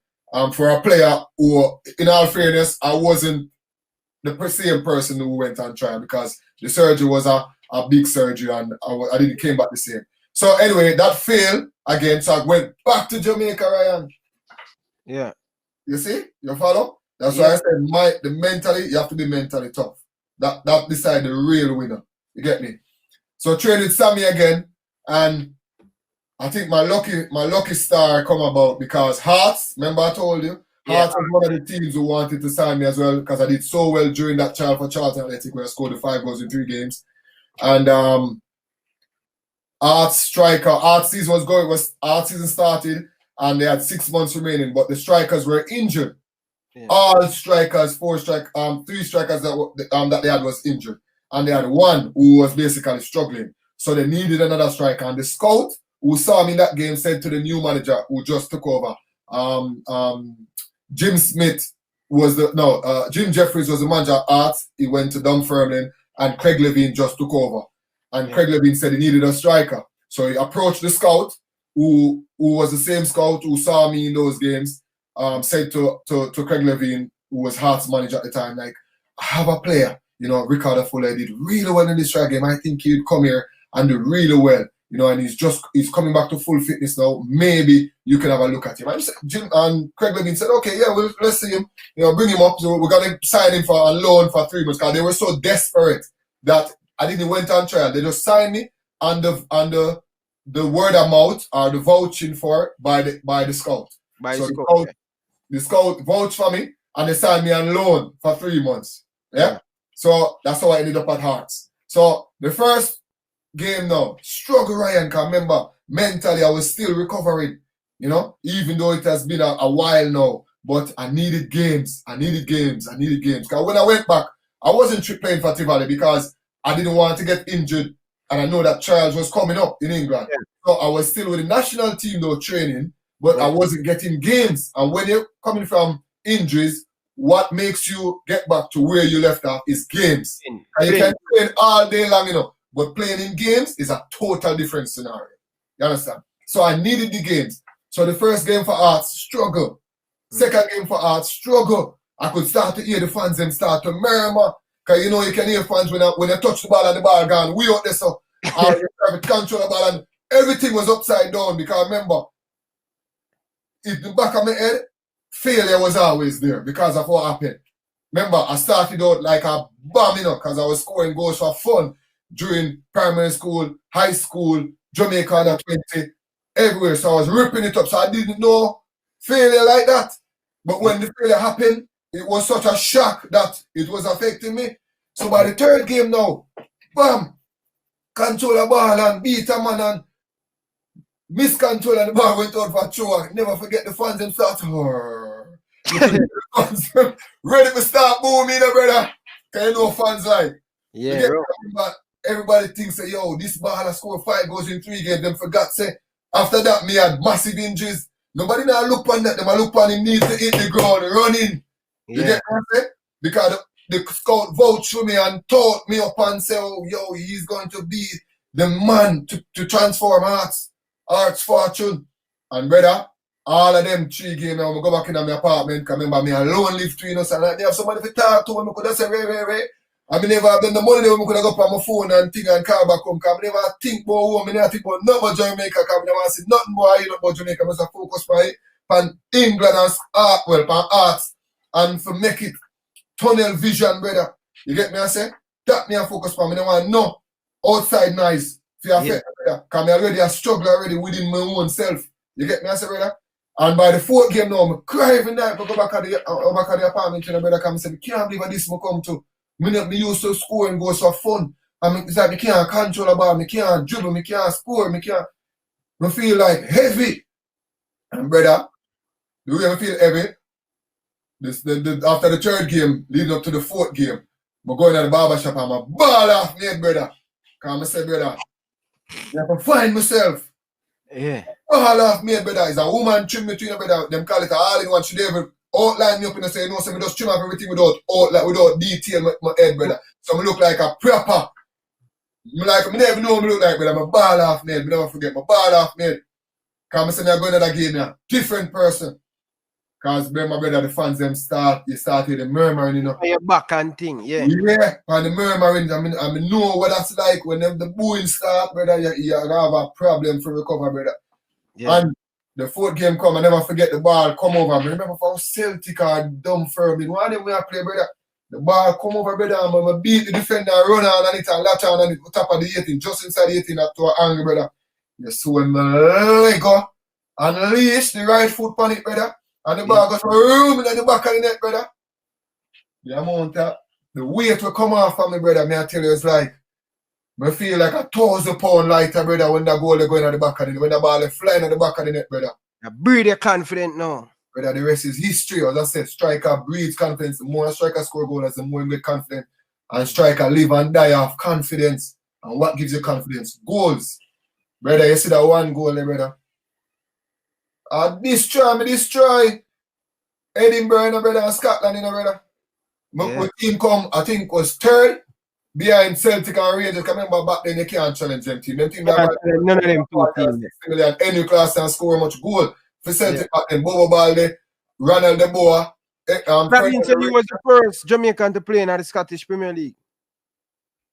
For a player who, in all fairness, I wasn't the same person who went on trial because the surgery was a big surgery and I didn't came back the same. So anyway, that failed again. So I went back to Jamaica, Ryan. Yeah. You see? You follow? That's why I said you have to be mentally tough. That decide the real winner. You get me? So trained with Sammy again, and I think my lucky star come about because Hearts, remember I told you? Hearts was one of the teams who wanted to sign me as well because I did so well during that trial for Charlton Athletic where I scored the 5 goals in 3 games. And Hearts season started and they had 6 months remaining, but the strikers were injured. Yeah. All strikers, 3 strikers that they had was injured. And they had 1 who was basically struggling. So they needed another striker. And the scout who saw me in that game said to the new manager who just took over, Jim Jeffries was the manager at Hearts. He went to Dunfermline and Craig Levine just took over. And Craig Levine said he needed a striker. So he approached the scout who was the same scout who saw me in those games, said to Craig Levine, who was Hearts manager at the time, like, I have a player, Ricardo Fuller did really well in this trial game. I think he'd come here and do really well. And he's coming back to full fitness now. Maybe you can have a look at him. And Craig Levine said, okay, yeah, let's see him. Bring him up. So we're gonna sign him for a loan for 3 months because they were so desperate that I didn't went on trial. They just signed me on the word of mouth or the vouching for by the scout. The scout vouched for me and they signed me on loan for 3 months. Yeah. So that's how I ended up at Hearts. So the first game now, struggle, Ryan, because remember, mentally I was still recovering, even though it has been a while now, but I needed games. Because when I went back, I wasn't playing for Tivoli because I didn't want to get injured, and I know that trials was coming up in England. Yeah. So I was still with the national team though training, but I wasn't getting games. And when you're coming from injuries, what makes you get back to where you left off is games. And you can train all day long, but playing in games is a total different scenario. You understand? So I needed the games. So the first game for Hearts, struggle. Second game for Hearts, struggle. I could start to hear the fans them start to murmur. Because you can hear fans when they touch the ball and the ball gone way out there. So I have to control the ball and everything was upside down because remember, in the back of my head, failure was always there because of what happened. Remember, I started out like a bomb, because I was scoring goals for fun during primary school, high school, Jamaica under 20, everywhere. So I was ripping it up. So I didn't know failure like that. But when the failure happened, it was such a shock that it was affecting me. So by the third game now, bam, control the ball and beat a man and miscontrol and the ball went out for throw. Never forget the fans and start ready to start booming, brother. Because fans like. Yeah, bro. But everybody thinks that, yo, this baller score 5 goals in 3 games. Them forgot, say, after that, me had massive injuries. Nobody now look on that. Them look on him need to hit the ground, running. You get what I'm saying? Because the scout vouched for me and taught me up and say, oh, yo, he's going to be the man to transform Hearts fortune. And brother, all of them 3 games, I'm go back in my apartment, because remember me alone live between us, and I have somebody to talk to, and I could say, Ray. I mean, never have done the money, I could have go on my phone and think and call back home, because I never think about home, I never think about nothing about Jamaica, because I never see nothing about Jamaica, I just focus on England and art, on arts, and to make it tunnel vision, brother. You get me, I say? That me I focus on, I don't want no outside noise for your affect, brother, because I already a struggle already within my own self. You get me, I say, brother? And by the 4th game now, I cry every night, but go back at the apartment, you know, brother, because I say, I can't believe this will come to. Me used to score and go so fun. I mean, it's like I can't control the ball, I can't dribble, I can't score, I feel like heavy. And brother, the way I feel heavy, after the 3rd game, leading up to the 4th game, I'm going to the barber shop and I'm ball off me, brother. Because I say, brother, I have to find myself. Yeah. Ball off me, brother. It's a woman trim me to, brother. Them call it a all-in-one. She never outline me up and say, no, so I just trim off everything without detail my head, brother. So I look like a proper. I never know me look like, brother. I'm a ball off me, but never forget my ball off me. Because I say, I'm going to that game now. Different person. Because remember, brother, the fans them start with the murmuring, you know. Your back and thing, yeah. Yeah, and the murmuring, I mean know what that's like when the booing start, brother, you have a problem for recover, brother. Yeah. And the 4th game come, I never forget the ball come over. I remember for Celtic or Dumfriend, one of them we have play, brother. The ball come over, brother, and I beat the defender, run on it and latch on it, top of the 18, just inside the 18 to an angle, brother. You see when my leg go, unleash the right foot on it, brother. And the ball goes room in the back of the net, brother. The amount of the weight will come off from me, brother. May I tell you, it's like I feel like 1,000 pounds lighter, brother, when the goal is going at the back of the net, when the ball is flying at the back of the net, brother. You breathe your confident now. Brother, the rest is history. As I said, striker breeds confidence. The more a striker score goals, the more you get confident. And striker live and die off confidence. And what gives you confidence? Goals. Brother, you see that one goal there, brother? Destroy Edinburgh, brother, and Scotland, brother. My team come, I think, was 3rd behind Celtic and Rangers. I remember back then, you can't challenge them team. Them team none of them 2 teams. Any class and score much goal. For Celtic back then, Bobo Balde, Ronald De Boer. That means he was the first Jamaican to play in the Scottish Premier League.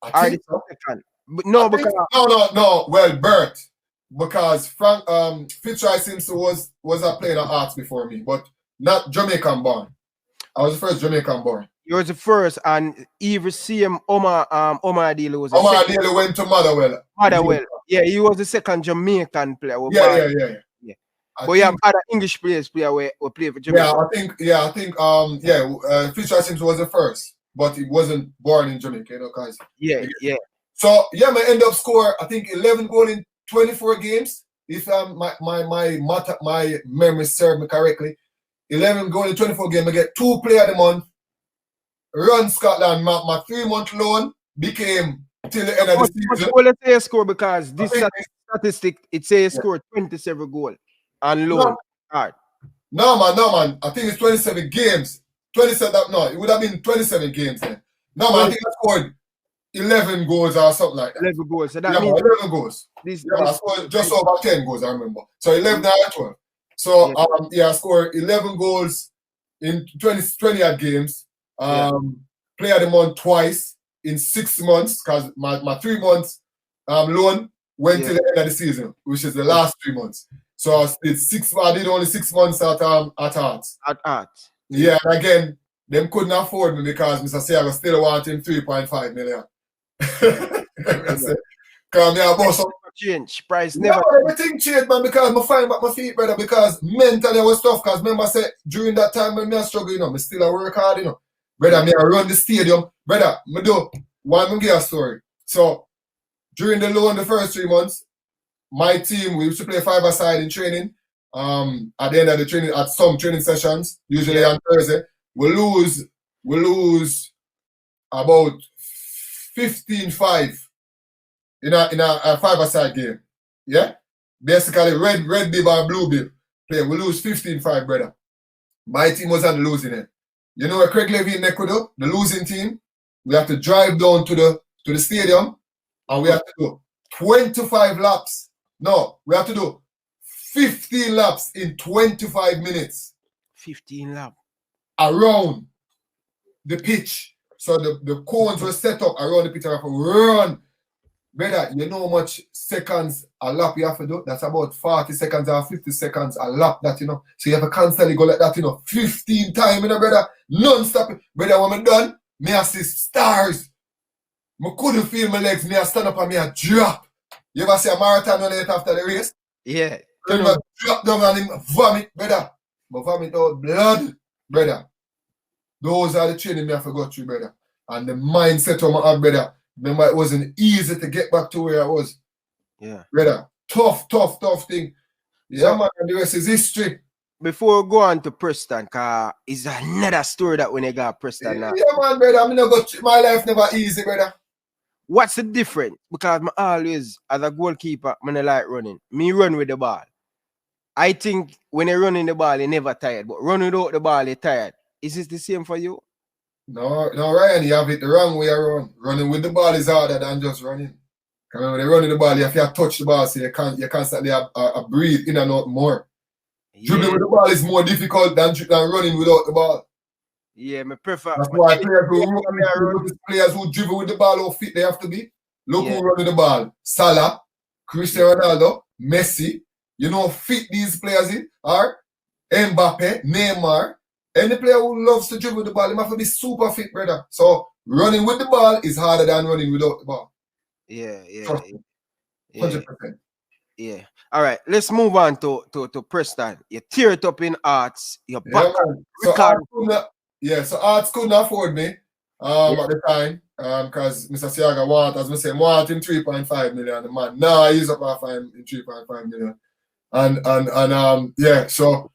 I think so. No, because... No. Well, Bert. Because Frank Fitzroy Simpson was a player of arts before me, but not Jamaican born. I was the first Jamaican born. You was the first, and even same Omar Adele was. Omar Adele went to Motherwell. Yeah, he was the second Jamaican player. Yeah. But you have other English players who play for Jamaica. I think Fitzroy Simpson was the first, but he wasn't born in Jamaica, guys. Yeah. So I end up score, I think 11 goals in 24 games, if my memory serves me correctly. 11 goals in 24 games. I get 2 player of the month. Run Scotland. My 3-month loan became till the end of the season. Well, let's say score because this statistic it says score 27 goals and loan. No, man. I think it's 27 games. 27. No, it would have been 27 games then. No, man. I think I scored 11 goals or something like that. 11 goals. So that means 11 goals. I scored just over 10 goals, I remember. So 11 and 12. So I scored 11 goals in 20 odd games. Play of the month twice in 6 months because my 3 months loan went till the end of the season, which is the last 3 months. So I did only 6 months at Arts. At Arts. Yeah, and again, them couldn't afford me because Mr. Siaga still wanting 3.5 million. Because I bought some change. Price never. Everything changed, man, because I find back my feet, brother, because mentally I was tough. Because remember, I said during that time when I struggle, me still work hard, Brother, I run the stadium. Brother, I do one give a story. So during the loan, the first 3 months, my team, we used to play 5-a-side in training. At the end of the training, at some training sessions, usually on Thursday, we lose about 15-5 in a five-a-side game. Yeah? Basically, red bib or blue bib. Play, we lose 15-5, brother. My team was on the losing end. You know what Craig Levy neck would do? The losing team. We have to drive down to the stadium and we have to do 25 laps. No, we have to do 15 laps in 25 minutes. 15 laps. Around the pitch. So the cones were set up around the pitch and we have to run. Brother, you know how much seconds a lap you have to do? That's about 40 seconds or 50 seconds a lap, that, you know. So you have to constantly go like that, you know, 15 times, you know, brother. Non-stop. Brother, when I'm done, me I see stars. I couldn't feel my legs. Me I stand up and me I drop. You ever see a marathon when it after the race? Yeah. Then I drop down and him vomit, brother. I vomit out blood, brother. Those are the training me I forgot through, brother. And the mindset of my heart, brother. Remember, it wasn't easy to get back to where I was. Yeah. Brother, tough thing. Yeah, so, man, and the rest is history. Before we go on to Preston, because it's another story that when they got Preston now. Yeah, man, brother. I mean, my life never easy, brother. What's the difference? Because I always, as a goalkeeper, I like running. Me run with the ball. I think when you're running the ball, you're never tired. But running without the ball, you're tired. Is this the same for you? No, Ryan, you have it the wrong way around. Running with the ball is harder than just running. Because when you're running the ball, you have to touch the ball, so you constantly breathe in and out more. Yeah. Dribbling with the ball is more difficult than running without the ball. Yeah, I prefer. That's why players who dribble with the ball, how fit they have to be. Look who running the ball. Salah, Cristiano Ronaldo, Messi. You know how fit these players are? Mbappe, Neymar. Any player who loves to dribble with the ball, he must be super fit, brother. So running with the ball is harder than running without the ball. Yeah. 100%. Yeah. All right, let's move on to Preston. You tear it up in Arts. You're back. So Arts couldn't afford me at the time. Because Mr. Siaga want him 3.5 million. The man, nah, he's up half in 3.5 million. And so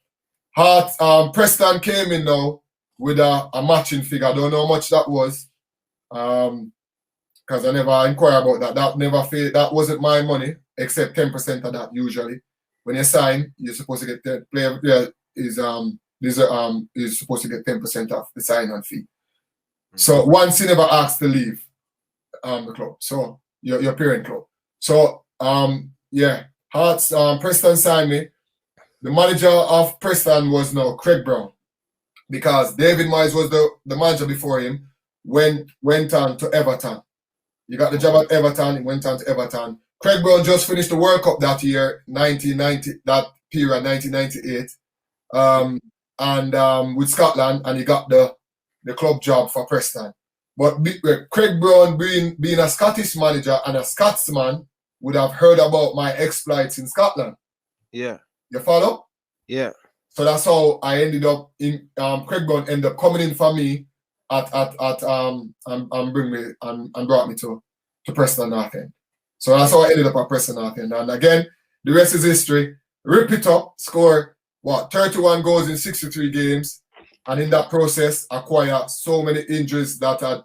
Hearts, Preston came in now with a matching figure. I don't know how much that was. Because I never inquired about that. That wasn't my money, except 10% of that usually. When you sign, you're supposed to get player is supposed to get 10% off the sign-on fee. So once you never asked to leave the club. So your parent club. So Hearts, Preston signed me. The manager of Preston was now Craig Brown, because David Moyes was the manager before him. Went on to Everton. He got the job at Everton. He went on to Everton. Craig Brown just finished the World Cup that year, 1998, with Scotland, and he got the club job for Preston. But Craig Brown, being a Scottish manager and a Scotsman, would have heard about my exploits in Scotland. Yeah. You follow? Yeah. So that's how I ended up in. Craig Brown ended up coming in for me and bring me and brought me to Preston North End. So that's how I ended up at Preston North End. And again, the rest is history. Rip it up, score 31 goals in 63 games, and in that process acquire so many injuries that had,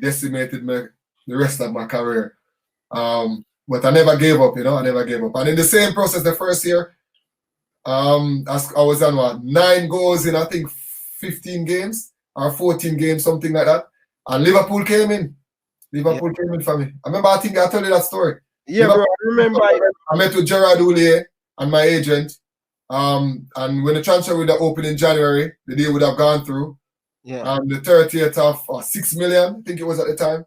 decimated the rest of my career. But I never gave up, I never gave up. And in the same process, the first year, I was on 9 goals in, I think, 15 games or 14 games, something like that. And Liverpool came in. Came in for me. I remember, I think I told you that story. Yeah, bro, I remember. I met with Gerard Oulier and my agent. And when the transfer would have opened in January, the deal would have gone through. Yeah. The 30th of 6 million, I think it was at the time.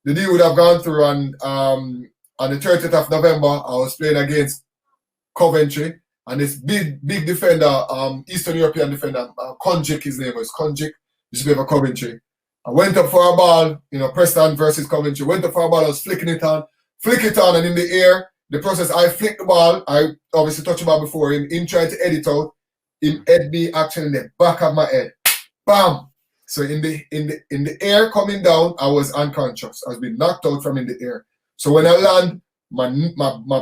The deal would have gone through, and on the 30th of November, I was playing against Coventry, and this big defender, Eastern European defender, Konjic, his name was Konjic, used to be for Coventry. I went up for a ball, Preston versus Coventry. Went up for a ball, I was flick it on, and in the air, the process, I flicked the ball. I obviously touched the ball before him. Him tried to edit out. Him head me actually in the back of my head. Bam! So in the air coming down, I was unconscious. I was being knocked out from in the air. So when I land, my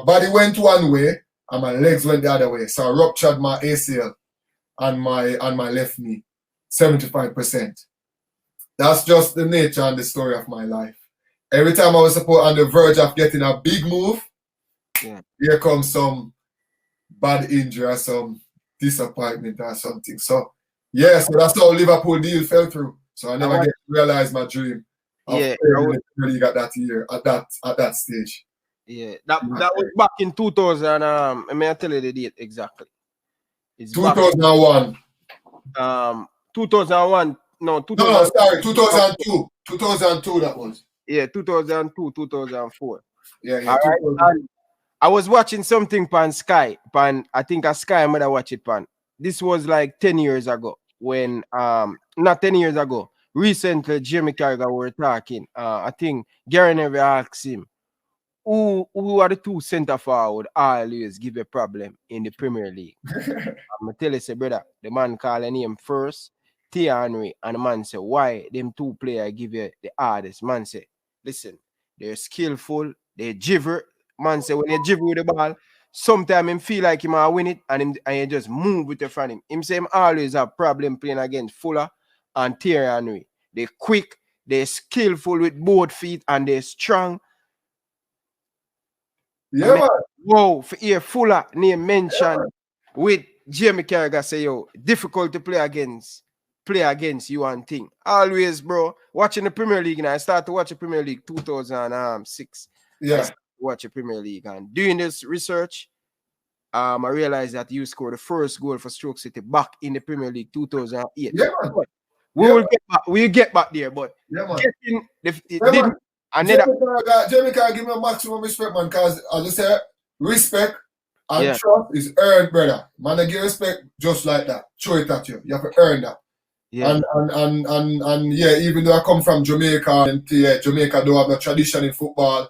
body went one way and my legs went the other way. So I ruptured my ACL on my left knee, 75%. That's just the nature and the story of my life. every time I was on the verge of getting a big move, here comes some bad injury or some disappointment or something. So yeah, so that's how Liverpool deal fell through. So I never get to realize my dream of playing in the Premier League at that year, at that stage. Yeah, that was back in 2000. I mean, I tell you the date exactly. It's 2001. 2001. No, 2000. No, sorry, 2002. 2002 that was. Yeah, 2002, 2004. Yeah. All right. And I was watching something on Sky. I think a Sky I might have watched it pan. This was like 10 years ago. When not 10 years ago. Recently, Jamie Carragher were talking. I think Gary never asked him who are the two center forward always give a problem in the Premier League. I'm gonna tell you, say, brother, the man call a name first, Henry, and the man say, why them two players give you the hardest? Man say, listen, they're skillful, they jiver. Man say, when you jiver with the ball, sometimes him feel like he might win it, and you just move with the front him. Him say him always have problem playing against Fuller and Thierry Henry. They're quick, they're skillful with both feet, and they're strong. Yeah, man. Whoa, for here Fuller name mentioned with Jamie Carragher say, yo, difficult to play against you and thing. Always, bro, watching the Premier League, and I started to watch the Premier League 2006. Yeah. Watch the Premier League, and doing this research, I realized that you scored the first goal for Stoke City back in the Premier League 2008. Yeah, man. We'll get back there, but Jamie Carragher give me a maximum respect, man, because as I said, respect and trust is earned, brother. Man, I give respect just like that. Show it at you. You have to earn that. Yeah. And yeah, even though I come from Jamaica, and Jamaica don't have no tradition in football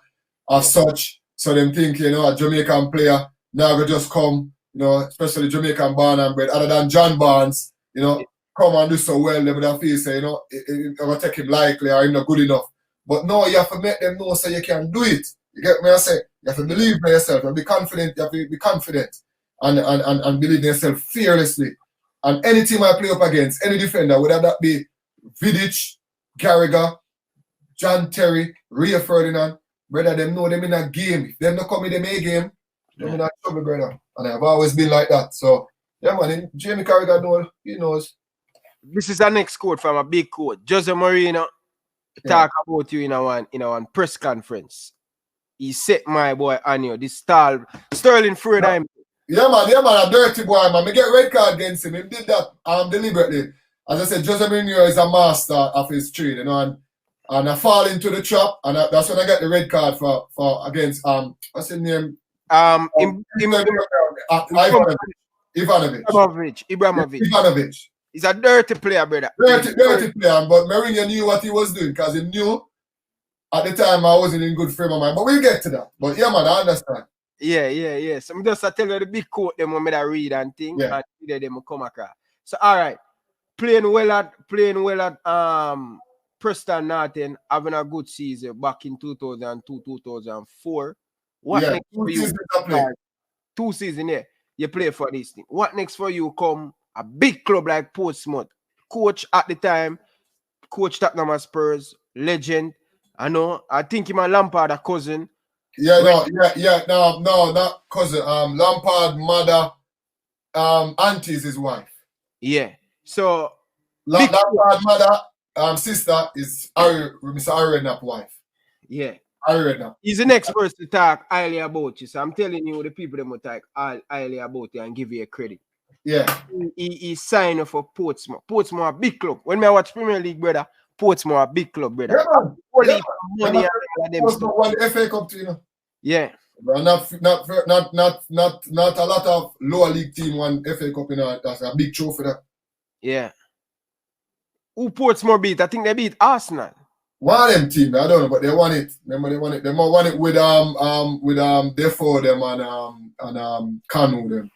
as such, so them think, you know, a Jamaican player now will just come, you know, especially Jamaican born and bred, other than John Barnes, you know, come and do so well, they would have feel say, you know, it will take him likely or him not good enough. But no, you have to make them know so you can do it. You get me? I say you have to believe in yourself and be confident. You have to be confident and believe in yourself fearlessly. And any team I play up against, any defender, whether that be Vidic, Carragher, John Terry, Rio Ferdinand, brother, them know them in a game. If them not come in the May game, them in a trouble, brother. And I've always been like that. So yeah, man, Jamie Carragher knows, he knows. This is our next quote from a big quote. Jose Mourinho talk about you in a press conference. He said, my boy Anyo, this Sterling Freudheim. Yeah, man, a dirty boy, man. Me get red card against him. He did that deliberately. As I said, Jose Mourinho is a master of his trade, you know, and I fall into the trap, and that's when I get the red card for against what's his name? Ivanovic. He's a dirty player, brother. Dirty player, but Mourinho knew what he was doing because he knew at the time I wasn't in good frame of mind. But we'll get to that. But yeah, man, I understand. Yeah. So I'm just tell you the big quote them when I read and things, and them come across. So all right, playing well at Preston Norton, having a good season back in 2002, 2004. What next for you? 2 seasons, yeah. You play for this thing. What next for you? Come a big club like Portsmouth. Coach at the time, Coach Tottenham Spurs, legend. I know. I think him and Lampard a cousin. No, not cousin. Lampard mother, auntie's his wife. Yeah. So Lampard mother, sister is Mr. Harry Redknapp's wife. Yeah. Harry Redknapp. He's the next person to talk highly about you. So I'm telling you, the people that will talk highly about you and give you a credit. Yeah. He signed up for Portsmouth. Portsmouth a big club. When I watch Premier League, brother, Portsmouth a big club, brother. Portsmouth won the FA Cup too, you know. Yeah. But not a lot of lower league team won FA Cup, you know. That's a big trophy that. Yeah. Who Portsmouth beat? I think they beat Arsenal. One of them team, I don't know, but they won it. Remember they won it. They won it with Defoe them and Kanu them.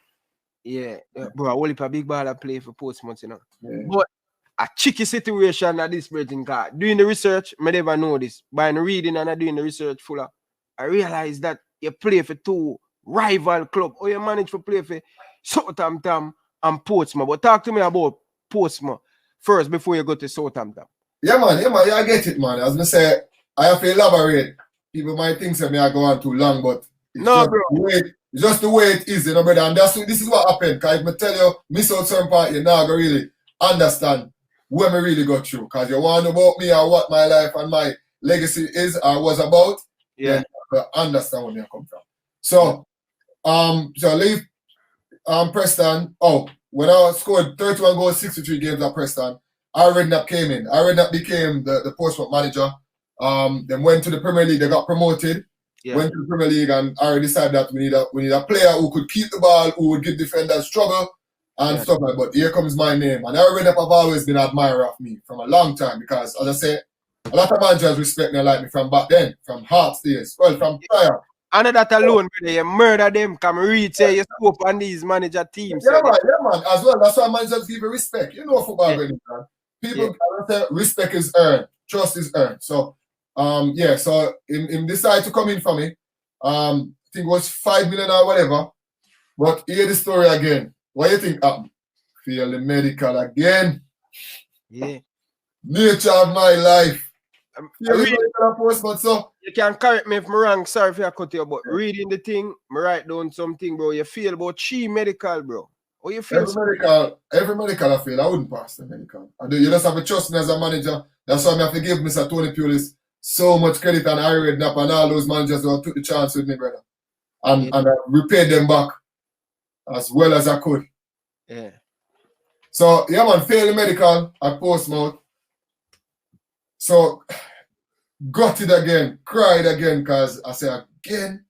Yeah, bro, only a big baller play for Portsmouth, you know. Yeah. But a tricky situation at this breathing card. Doing the research, I never know this. By reading and doing the research fuller, I realized that you play for 2 rival clubs, or you manage to play for Southampton and Portsmouth. But talk to me about Portsmouth first before you go to Southampton. Yeah, man, I get it, man. As I say, I have to elaborate. People might think that I go on too long, but it's No, just bro. it's just the way it is, you know, brother. And this is what happened. Because if I tell you, miss out certain part, you're not going to really understand where me really got through. Because you want to know about me or what my life and my legacy is or was about, Yeah. then you understand where I come from. So, so leave Preston. Oh, when I scored 31 goals, 63 games at Preston, Redknapp came in. Redknapp became the Portsmouth manager. Then went to the Premier League. They got promoted. Yeah. Went to the Premier League, and I decided that we need a player who could keep the ball, who would give defenders trouble and stuff like that. But here comes my name, and Redknapp have always been an admirer of me from a long time because, as I say, a lot of managers respect me and like me from back then, from Hearts days, well, from prior. And that alone, brother, you murder them, come read, say you scope on these manager teams. Yeah, man, as well. That's why managers give you respect. You know football, man. People say respect is earned, trust is earned. So, so him decided to come in for me. I think it was 5 million or whatever. But hear the story again. What do you think happened? Feel the medical again. Yeah. Nature of my life. So you can correct me if I'm wrong, sorry if I cut you, but reading the thing, I write down something, bro. You feel about chi medical, bro. How you feel? Every medical I feel, I wouldn't pass the medical. You just have to trust me as a manager. That's why I have to give Mr. Tony Pulis so much credit and Heimir Hallgrímsson and all those managers who took the chance with me, brother. And I repaid them back as well as I could. Yeah. So, yeah, man, failed the medical at Portsmouth. So, got it again, cried again, because I said, again,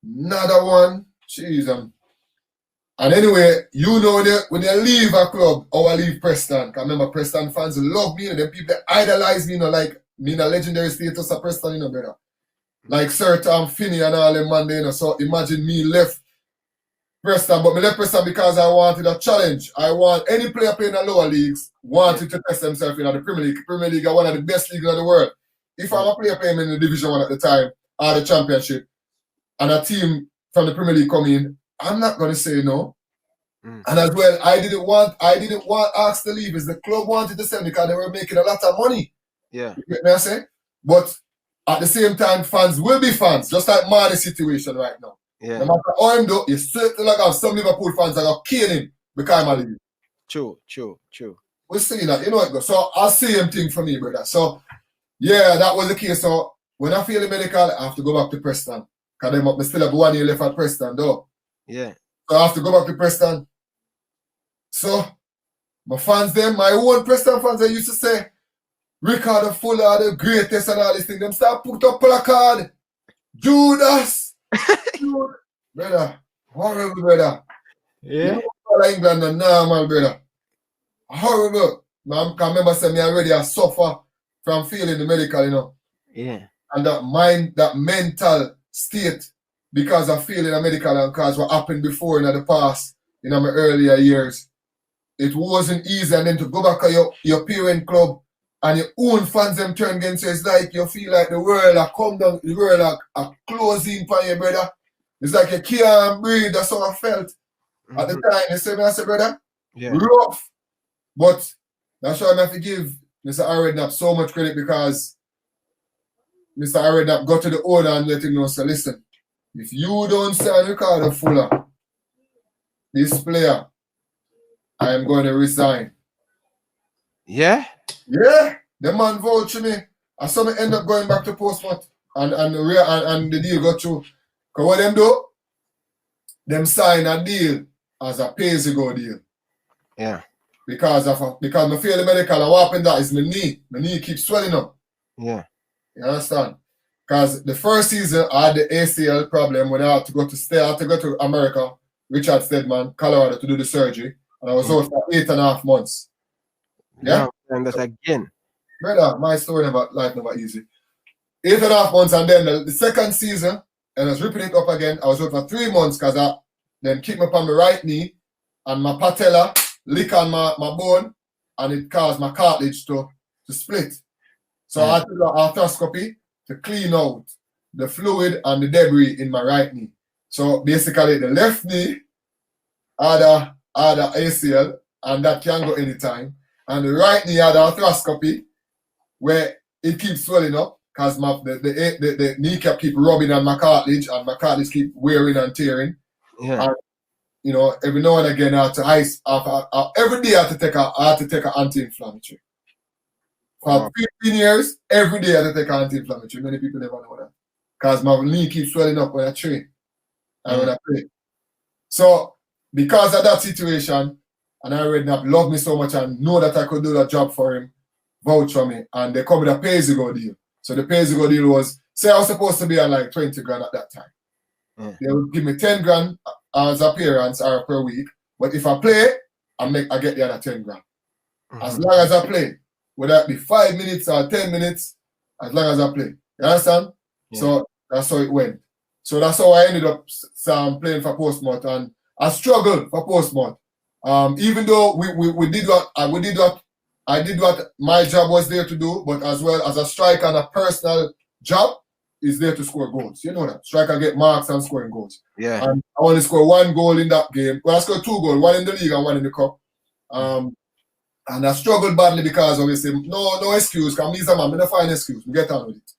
another one. Jeez. And anyway, you know, when you leave a club, or I leave Preston, because remember, Preston fans love me, you know, them people idolize me, you know, like me in a legendary status of Preston, you know, brother. Like Sir Tom Finney and all them man, you know, so imagine me left Preston, but me left Preston because I wanted a challenge. I want any player playing in the lower leagues wanted to test themselves in the Premier League. Premier League are one of the best leagues in the world. If I'm a player playing in the Division 1 at the time, or the Championship, and a team from the Premier League come in, I'm not going to say no. And as well, I didn't want Ask to leave. Is the club wanted to sell me because they were making a lot of money. Yeah. You get me I say? But at the same time, fans will be fans, just like Marty's situation right now. Yeah. No matter how him do, you certainly like have some Liverpool fans that are killing him because I'm leaving. True. We're seeing that, you know what goes. So I'll same thing for me, brother. So yeah, that was the case. So when I feel the medical, I have to go back to Preston. Because I still have 1 year left at Preston though. Yeah. So I have to go back to Preston. So my fans them, my own Preston fans, I used to say, Ricardo Fuller, the greatest and all these things. Them start put up placard. Judas. Brother. Horrible, brother. Yeah. You know, England are normal, brother. Horrible. I remember saying I already suffer from feeling the medical, you know. Yeah. And that mental state because of feeling a medical and because what happened before in the past, in my earlier years. It wasn't easy, and then to go back to your parent club and your own fans them turn against you, it's like you feel like the world are come down, the world are closing upon you, brother. It's like you can't breathe. That's how I felt at the time. You see me, I said, brother, rough. But that's why I have to give Mr. Redknapp so much credit because Mr. Redknapp got to the owner and let him know, so listen, if you don't sign Ricardo Fuller, this player, I am going to resign. Yeah? Yeah, the man vouched me. I saw me end up going back to Portsmouth and the deal got through. Because what them do? Them sign a deal as a pay-as-you-go deal. Yeah. Because I feel the medical and what happened that is my knee. My knee keeps swelling up. Yeah. You understand? Because the first season I had the ACL problem when I had to go to America, Richard Stedman, Colorado to do the surgery. And I was out for 8.5 months. Yeah? And that again. Brother, my story about life never easy. 8.5 months, and then the second season, and I was ripping it up again. I was out for 3 months because I then kicked me upon my right knee and my patella lick on my bone, and it caused my cartilage to split. So I had to do an arthroscopy to clean out the fluid and the debris in my right knee. So basically, the left knee had a ACL, and that can go anytime. And the right knee had arthroscopy, where it keeps swelling up. because the kneecap keep rubbing on my cartilage, and my cartilage keep wearing and tearing. Yeah. And, you know, every now and again I have to every day I have to take an anti-inflammatory. For 15 years, every day I have to take an anti-inflammatory. Many people never know that. Because my knee keeps swelling up when I train and when I play. So because of that situation, and I already love me so much and know that I could do that job for him, vouch for me, and they come with a pay-as-you-go deal. So the pay-as-you-go deal was, say I was supposed to be on like 20 grand at that time. They would give me 10 grand as appearance or per week, but if I play, I get the other 10 grand. As long as I play, whether it be 5 minutes or 10 minutes, as long as I play. You understand? Yeah. So that's how it went. So that's how I ended up playing for Portsmouth, and I struggled for Portsmouth. Even though we did what I did what my job was there to do, but as well as a striker and a personal job is there to score goals. You know that. Striker get marks and scoring goals. Yeah. And I only scored 1 goal in that game. Well, I scored 2 goals, 1 in the league and 1 in the cup. And I struggled badly because obviously no excuse, because me as a man, I don't find excuse. We get on with it.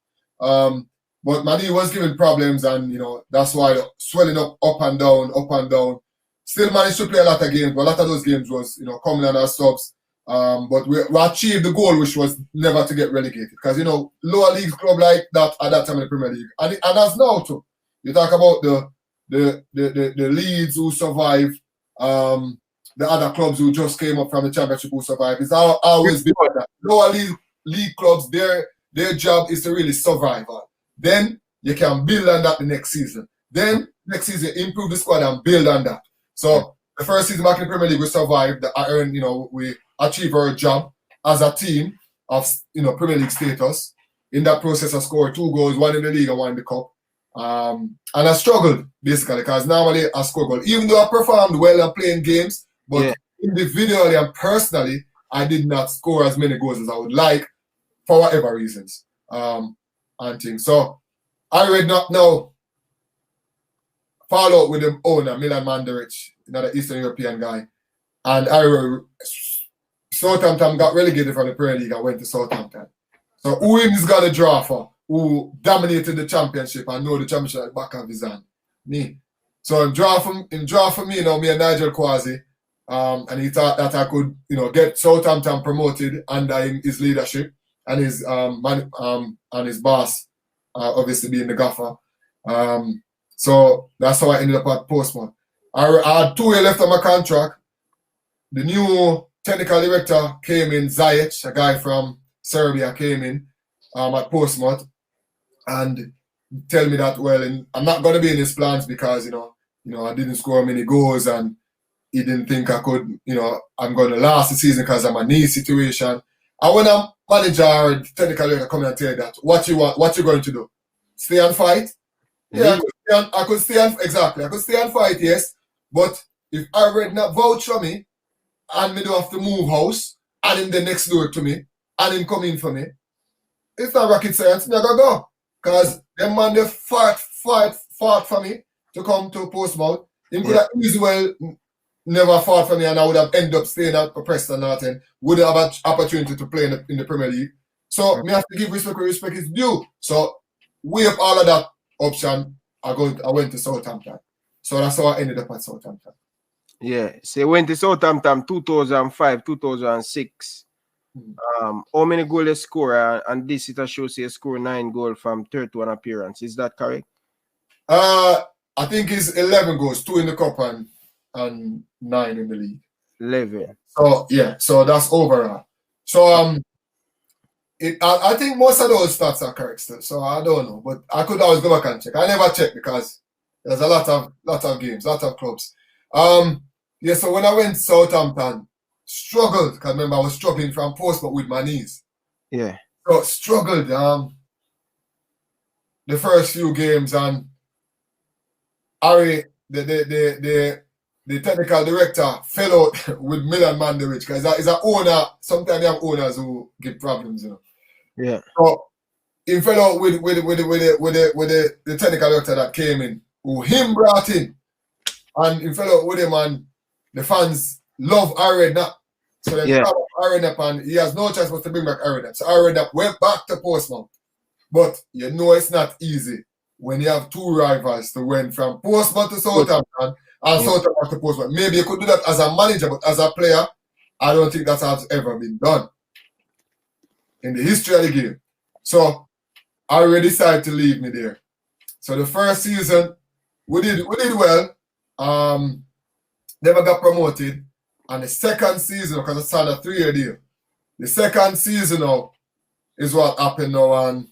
But my knee was giving problems, and you know, that's why swelling up and down. Still managed to play a lot of games, but a lot of those games was, you know, coming on our subs. But we achieved the goal, which was never to get relegated. Because, you know, lower league club like that at that time in the Premier League. And as now too. You talk about the Leeds who survive, the other clubs who just came up from the Championship who survive. It's always been like that. Lower league clubs, their job is to really survive. Then you can build on that the next season. Then next season, improve the squad and build on that. So the first season back in the Premier League, we survived. We achieved our job as a team of, you know, Premier League status. In that process, I scored 2 goals, 1 in the league and 1 in the cup. And I struggled basically because normally I score goals. Even though I performed well and playing games, but individually and personally, I did not score as many goals as I would like for whatever reasons. And things. So I read not now fall out with the owner, Milan Mandaric, another Eastern European guy. And Southampton got relegated from the Premier League and went to Southampton. So who him is gonna draw for? Who dominated the championship and know the championship at the back of his hand? Me. So him draw for me, you know, me and Nigel Quasi. And he thought that I could, you know, get Southampton promoted under his leadership and his his boss, obviously being the gaffer. So that's how I ended up at Portsmouth. I had 2 years left on my contract. The new technical director came in, Zajic, a guy from Serbia, came in at Portsmouth and tell me that, well, I'm not going to be in his plans because, you know, I didn't score many goals and he didn't think I could, you know, I'm going to last the season because of my knee situation. And when a manager or technical director come and tell you that, what you going to do? Stay and fight? Yeah, I could stay and fight, yes. But if I read not vouch for me, and me do have to move house, and him the next door to me, and him come in for me, it's not rocket science, me I gotta go. Because them man they fought for me to come to Portsmouth. Him could have easily well never fought for me, and I would have ended up staying at Preston and would have an opportunity to play in the Premier League. So me have to give respect where respect is due. So weigh up all of that option, I went to Southampton. So that's how I ended up at Southampton. Yeah, so you went to Southampton 2005, 2006. How many goals you score? And this it shows you score 9 goals from 31 appearance. Is that correct? I think it's 11 goals, 2 in the cup and 9 in the league. 11. So yeah, so that's overall. So I think most of those stats are correct still. So I don't know, but I could always go back and check. I never check because there's a lot of games, lot of clubs. Yeah, so when I went to Southampton, struggled, because remember I was struggling from Portsmouth with my knees. Yeah. So struggled the first few games, and Harry, the technical director, fell out with Milan Mandaric because he's an owner. Sometimes you have owners who give problems, you know. Yeah. So he fell out with the technical director that came in, who him brought in, and he fell out with him, and the fans love Redknapp. So they call up Redknapp, and he has no chance but to bring back Redknapp. So Redknapp went back to Portsmouth. But you know it's not easy when you have two rivals to win from Portsmouth to Southampton and Southampton to Portsmouth. Maybe you could do that as a manager, but as a player, I don't think that has ever been done in the history of the game. So I already decided to leave me there. So the first season, we did well. Never got promoted. And the second season, because I signed a 3-year deal, the second season now is what happened now. And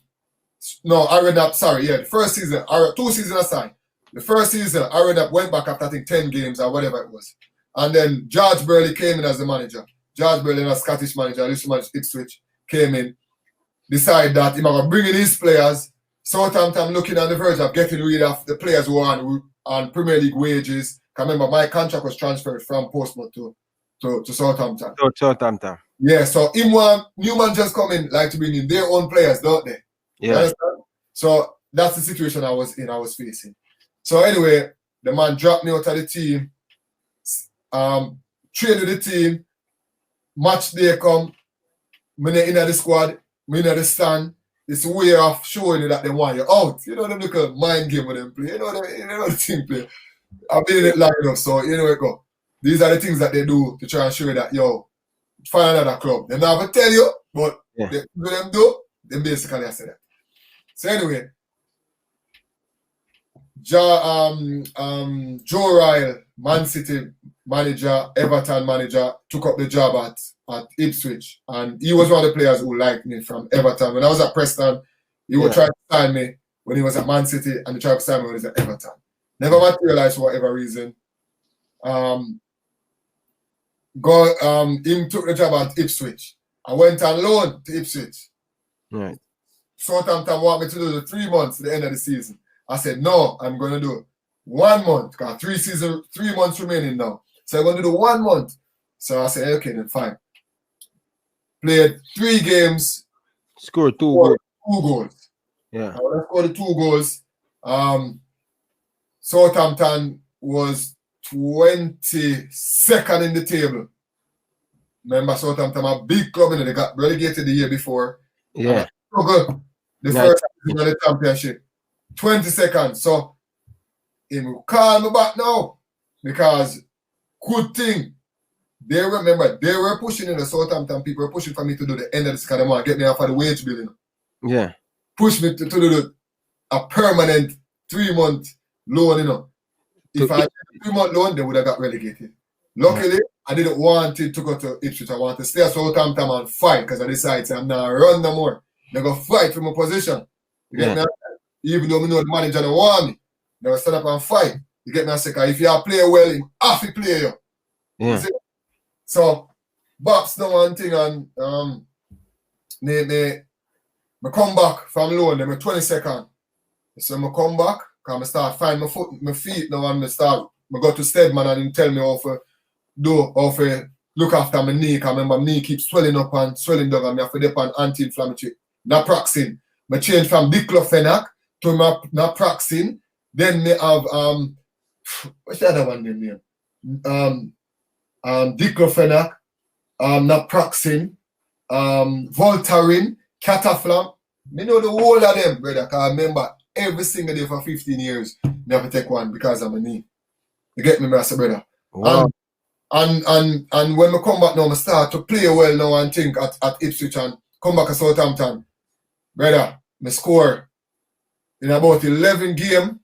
no, I read up, sorry, yeah, the first season, 2 seasons aside. The first season, I read up, went back after I think 10 games or whatever it was. And then George Burley came in as the manager. George Burley, a Scottish manager, I used to manage Exclsuive, came in, decided that he was bringing his players. Southampton looking on the verge of getting rid of the players who are on Premier League wages. Because remember, my contract was transferred from Portsmouth to Southampton. Southampton. Yeah, so new managers come in, like to bring in their own players, don't they? Yeah. So that's the situation I was facing. So anyway, the man dropped me out of the team, trained with the team, match day come, me in the squad, me in the stand. It's a way of showing you that they want you out. You know them little mind game with them play. You know the team play. I've been in it long enough, so you know it go. These are the things that they do to try and show you that, yo, find another club. They never tell you, but they do, then basically I say that. So anyway, Joe Ryle, Man City manager, Everton manager, took up the job at Ipswich. And he was one of the players who liked me from Everton. When I was at Preston, he would try to sign me when he was at Man City, and he tried to sign me when he was at Everton. Never materialized for whatever reason. Him took the job at Ipswich. I went on loan to Ipswich. Right. Southampton want me to do the 3 months at the end of the season. I said, no, I'm going to do 1 month. Because 3 months remaining now. So I'm going to do 1 month. So I said, okay, then fine. Played 3 games. Scored 2 goals. 2 goals. Yeah. When I scored the 2 goals, Southampton was 22nd in the table. Remember, Southampton, a big club, and they got relegated the year before. Yeah. Struggled the first season of the championship. 22nd. So, he will call me back now. Because, good thing, they were pushing in the Southampton people were pushing for me to do the end of the season. They want to get me off of the wage bill, you know. Yeah. Push me to do a permanent 3-month loan, you know. If I had a 3-month loan, they would have got relegated. Luckily, I didn't want it to go to Ipswich. I wanted to stay at Southampton and fight because I decided I'm not run no more. They're going to fight for my position. You get me? Even though I know the manager don't want me, they will stand up and fight. You get me? I say, if you play well, you have to play you. Yeah. So, Bob's the one thing, and I come back from loan, then 22nd. So I come back, because I start finding my feet now, and I go to Stedman and he tell me how to look after my knee. Because I remember my knee keeps swelling up and swelling down, and I have to dip on anti-inflammatory. Naproxen. I change from diclofenac to naproxen. Then me have what's the other one name? Diclofenac, naproxen, Voltaren, Cataflam. Me know the whole of them, brother. Because I remember every single day for 15 years, I have to take one because of my knee. You get me, master brother? Wow. And when I come back now, I start to play well now and think at Ipswich and come back to Southampton. Brother, I score in about 11 games.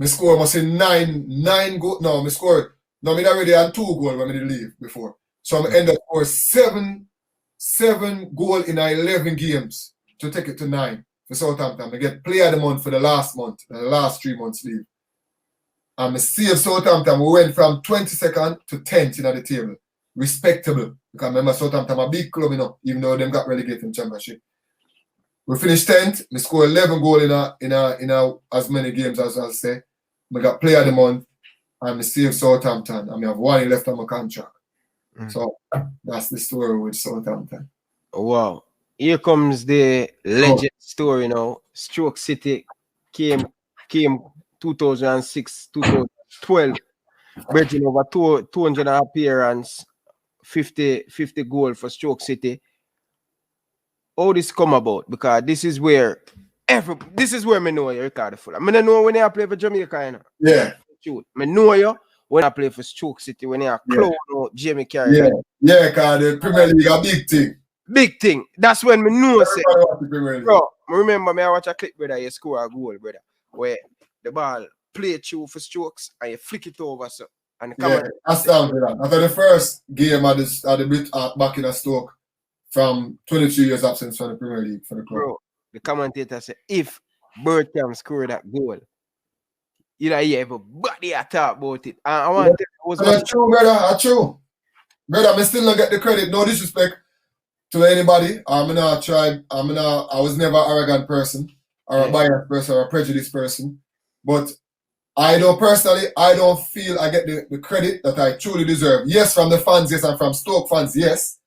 I score must say 9 goals. No, I scored. No, I already had 2 goals when I did leave before. So I end up for 7 goals in 11 games to take it to 9 for Southampton. I get player of the month for the last 3 months leave. And I saved Southampton. We went from 22nd to 10th in the table. Respectable. Because remember, Southampton a big club, you know, even though them got relegated from Championship. We finished 10th. We scored 11 goals in as many games as I say. We got player of the month. And I saved Southampton. And I have 1 left on my contract. So that's the story with Southampton. Wow. Here comes the legend story now. Stoke City came 2006, 2012. Bridging over 200 appearance, 50 goal for Stoke City. How this come about? Because this is where This is where I know you, Ricardo Fuller. I don't know when you play for Jamaica, you know. Yeah. I know you when I play for Stoke City, when you clone out Jamie Carey. Yeah. Yeah, because the Premier League a big thing. Big thing. That's when me know say. Everybody watch the Premier League. Bro, I remember me I watch a clip, brother, you score a goal, brother, where the ball play through for strokes and you flick it over, so. And that's down to that. After the first game at the bit back in a Stoke from 22 years absence from the Premier League for the club. Bro, the commentator said if Bergkamp score that goal, you know, everybody talk about it. And I want to tell you, that's true, brother. That's true. Brother, I still not get the credit. No disrespect to anybody. I was never an arrogant person or a biased person or a prejudiced person. But I don't feel I get the credit that I truly deserve. Yes, from the fans, yes, and from Stoke fans, yes,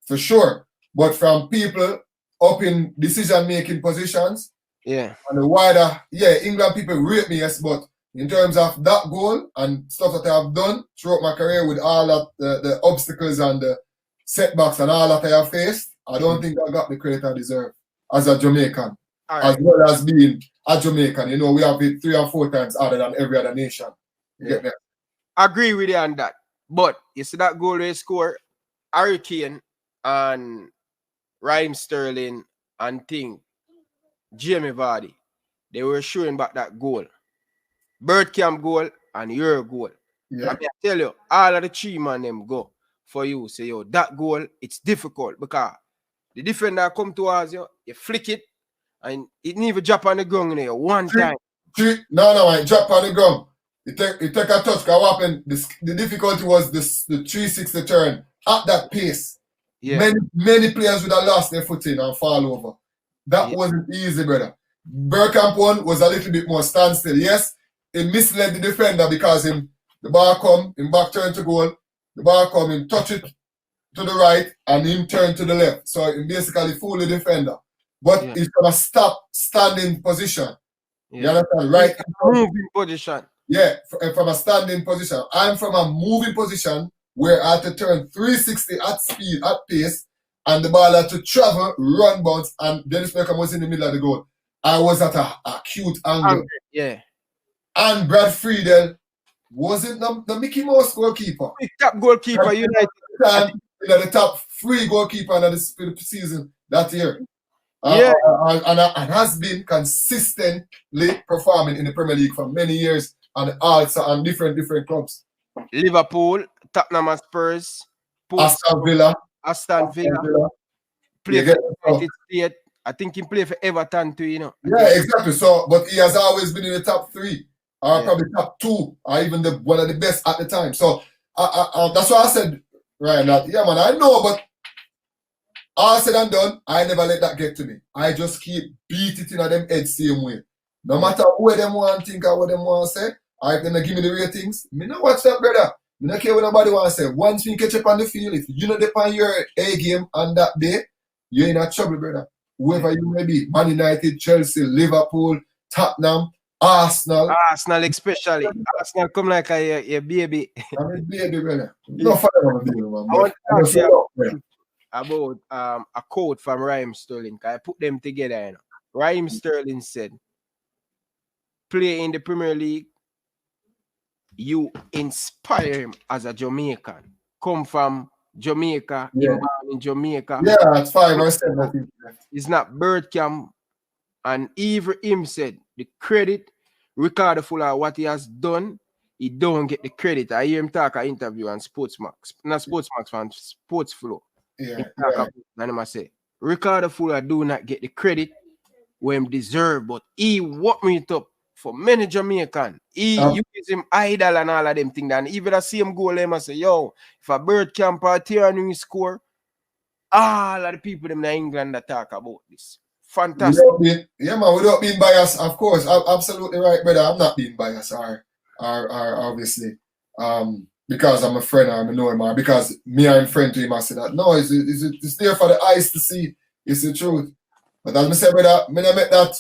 for sure. But from people up in decision-making positions, and the wider, England people rate me, yes, but in terms of that goal and stuff that I have done throughout my career with all of the obstacles and the setbacks and all that I have faced, I don't think I got the credit I deserve as a Jamaican. As well as being a Jamaican. You know, we have it 3 or 4 times harder than every other nation. You get me? I agree with you on that. But you see that goal they score, Hurricane and Raheem Sterling and Jamie Vardy, they were showing back that goal. Bergkamp goal and your goal. Yeah. I tell you, all of the 3 man them go for you. Say, yo, that goal, it's difficult because the defender come towards you, you flick it, and it didn't even drop on the ground in there one time. No, it drop on the ground. It take a touch. What happened? The difficulty was the 360 turn at that pace. Yeah. Many players would have lost their footing and fall over. That wasn't easy, brother. Bergkamp one was a little bit more standstill. Yes, it misled the defender because the ball come, him back turn to goal, the ball come, him touch it to the right, and him turn to the left. So it basically fooled the defender. But it's from a standing position. You understand? Right? Moving position. Yeah, from a standing position. I'm from a moving position where I had to turn 360 at speed, at pace, and the ball had to travel, run, bounce, and Dennis Beckham was in the middle of the goal. I was at a acute angle. Yeah. And Brad Friedel wasn't the Mickey Mouse goalkeeper. Top goalkeeper, United. The top 3 goalkeeper in the season that year. And has been consistently performing in the Premier League for many years and also on different clubs. Liverpool, Tottenham Spurs, Aston Villa. Play for United States. I think he played for Everton too, you know. Yeah, exactly. So, but he has always been in the top 3, or probably top 2, or even one of the best at the time. So, that's why I said, Ryan, that man, I know, but all said and done, I never let that get to me. I just keep beat it in them head same way. No matter what them want to think or what them want to say, or if they give me the ratings, me not watch that, brother. Me not care what nobody want to say. Once we catch up on the field, if you not depend your A game on that day, you're in a trouble, brother. Whoever you may be, Man United, Chelsea, Liverpool, Tottenham, Arsenal. Arsenal especially. Arsenal come like a baby. I'm a baby, brother. No fun on the deal, man. I want to talk to you about a quote from Raheem Sterling. I put them together. You know. Raheem Sterling said, play in the Premier League, you inspire him as a Jamaican. Come from Jamaica, in Jamaica. Yeah, that's 5 or 7, I think. It's not Bergkamp. And even him said, the credit, Ricardo Fuller, what he has done, he don't get the credit. I hear him talk an interview on Sportsmax, not Sportsmax, on Sports Flow. And I say, Ricardo Fuller do not get the credit when he deserve, but he worked me it up for many Jamaican. He use him idol and all of them things. And even I see him goal, I say, yo, if a Bergkamp or Tierney score, all of the people in England that talk about this. Fantastic. Without being biased, of course. Absolutely right, brother. I'm not being biased, or obviously. Because I'm a friend, or I know him, or because me I'm friend to him, I say that. No, it's there for the eyes to see. It's the truth. But as I say, brother, me not make that.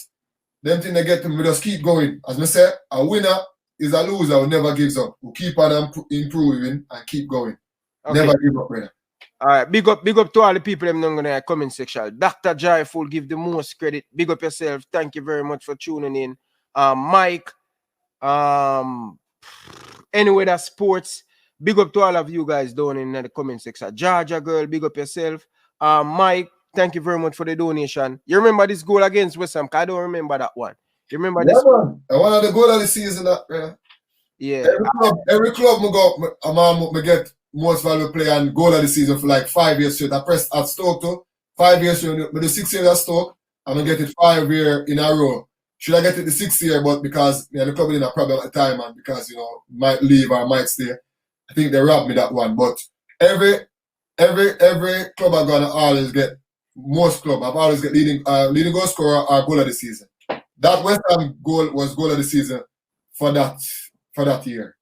Them thing they get to me, we just keep going. As I say, a winner is a loser who never gives up. Who keep on improving and keep going. Okay. Never give up, brother. All right, big up to all the people them in the comment section. Dr. Joyful, give the most credit. Big up yourself. Thank you very much for tuning in. Mike, anyway, that's sports. Big up to all of you guys down in the comment section. Georgia girl, big up yourself. Mike, thank you very much for the donation. You remember this goal against West Ham? I don't remember that one. You remember this? Man. And one of the goal of the season, yeah. Every club me go, me get most valuable player and goal of the season for like 5 years straight. I pressed at Stoke too. 5 years straight. But the 6 years at Stoke, I'm gonna get it 5 years in a row. Should I get it the 6th year? But because the club is in a problem at the time, and because might leave or might stay, I think they robbed me that one. But every club I'm gonna always get most club. I've always get leading goal scorer or goal of the season. That West Ham goal was goal of the season for that year.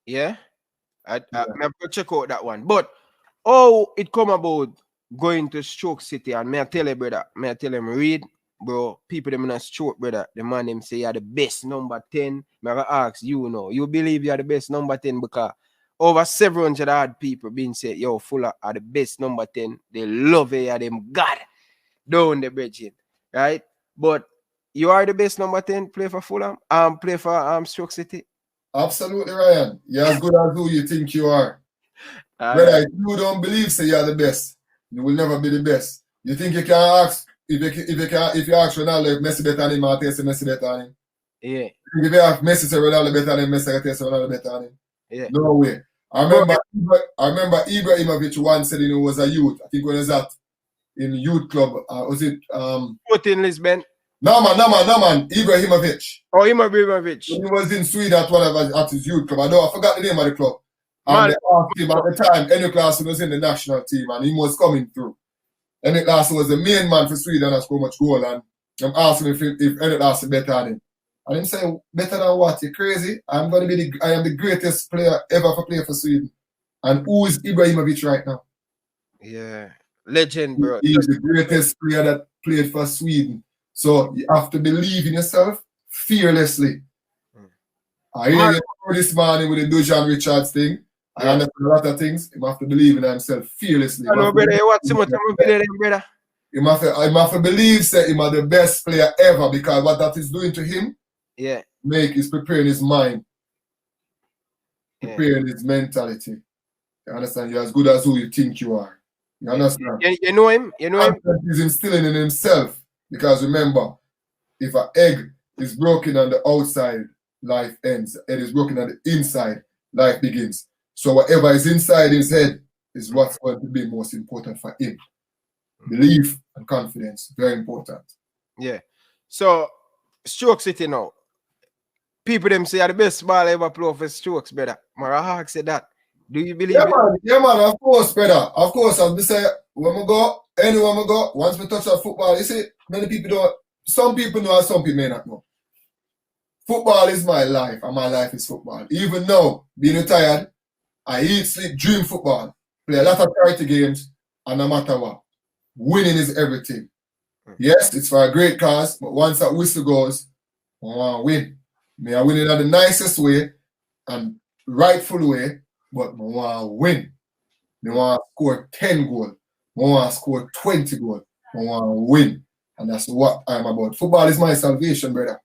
Yeah. I have to check out that one. But it come about going to Stoke City, and may I tell you, brother, may I tell him, read, bro, people them in a Stoke, brother, the man them say you're the best number 10. May I ask you believe you're the best number 10 because over 700 odd people been said, yo, Fuller are the best number 10. They love you, them God down the bridge, right? But you are the best number 10, play for Fulham, play for Stoke City. Absolutely, Ryan. You're as good as who you think you are. Brother, if you don't believe say you're the best, you will never be the best. You think you can ask if you ask Ronaldo if Messi better than him, I'll tell you Messi better than him. Yeah. If you have Messi say Ronaldo better than him, Messi will tell you Ronaldo better than him. Yeah. No way. I remember Ibrahimovic once said he was a youth. I think when he was in youth club, was it 14 Lisbon? No man. Ibrahimovic. Oh, Ibrahimovic. When he was in Sweden at his youth club. I forgot the name of the club. And they asked him at the time, Exclsuive was in the national team and he was coming through. Exclsuive was the main man for Sweden and scored much goal. And I'm asking if Exclsuive better than him. And him say, better than what? You crazy? I am the greatest player ever to play for Sweden. And who is Ibrahimovic right now? Yeah. Legend, bro. He is the greatest player that played for Sweden. So you have to believe in yourself fearlessly. I hear you this morning with the Dujuan Richards thing. I understand a lot of things. You have to believe in himself fearlessly. I know, brother. What's so much I'm brother? You have to believe that he's the best player ever because what that is doing to him, is preparing his mind, preparing his mentality. You understand? You're as good as who you think you are. You understand? You know him? You know him? He's instilling in himself. Because remember, if an egg is broken on the outside, life ends. It is broken on the inside, life begins. So whatever is inside his head is what's going to be most important for him. Belief and confidence, very important. Yeah. So, Stoke City now. People them say are the best ball ever play for Stokes, brother. Mara Hawk said that. Do you believe it? Yeah, man, of course, brother. Of course, as we say, when we go, anywhere we go, once we touch on football, you see, many people don't, some people know and some people may not know. Football is my life, and my life is football. Even now, being retired, I eat, sleep, dream football. Play a lot of charity games, and no matter what, winning is everything. Yes, it's for a great cause, but once that whistle goes, I want to win. May I win it in the nicest way and rightful way, but I want to win. I want to score 10 goals. I want to score 20 goals. I want to win. And that's what I'm about. Football is my salvation, brother.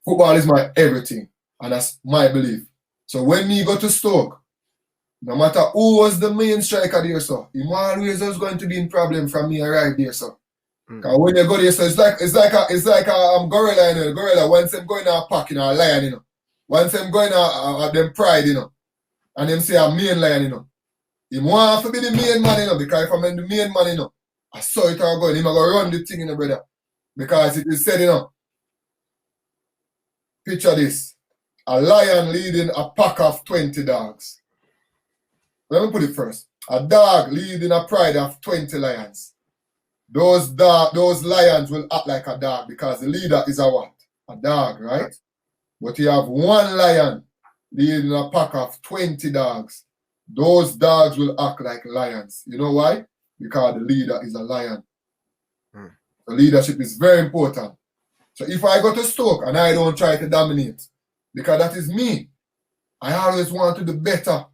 Football is my everything. And that's my belief. So when me go to Stoke, no matter who was the main striker there, so he always was going to be in problem from me arrive there, so. Because when you go there, so it's like a gorilla, you know. Gorilla, once them going to pack, you know, a lion, you know. Once them going to them pride, you know. And them say a main lion, you know. He want to be the main man, you know, because if I'm the main man, you know, I saw it all going. He going to run the thing, you know, brother. Because it is said, you know, picture this. A lion leading a pack of 20 dogs. Let me put it first. A dog leading a pride of 20 lions. Those lions will act like a dog because the leader is a what? A dog, right? But you have one lion leading a pack of 20 dogs. Those dogs will act like lions. You know why? Because the leader is a lion. The leadership is very important. So if I go to Stoke and I don't try to dominate, because that is me, I always want to do better.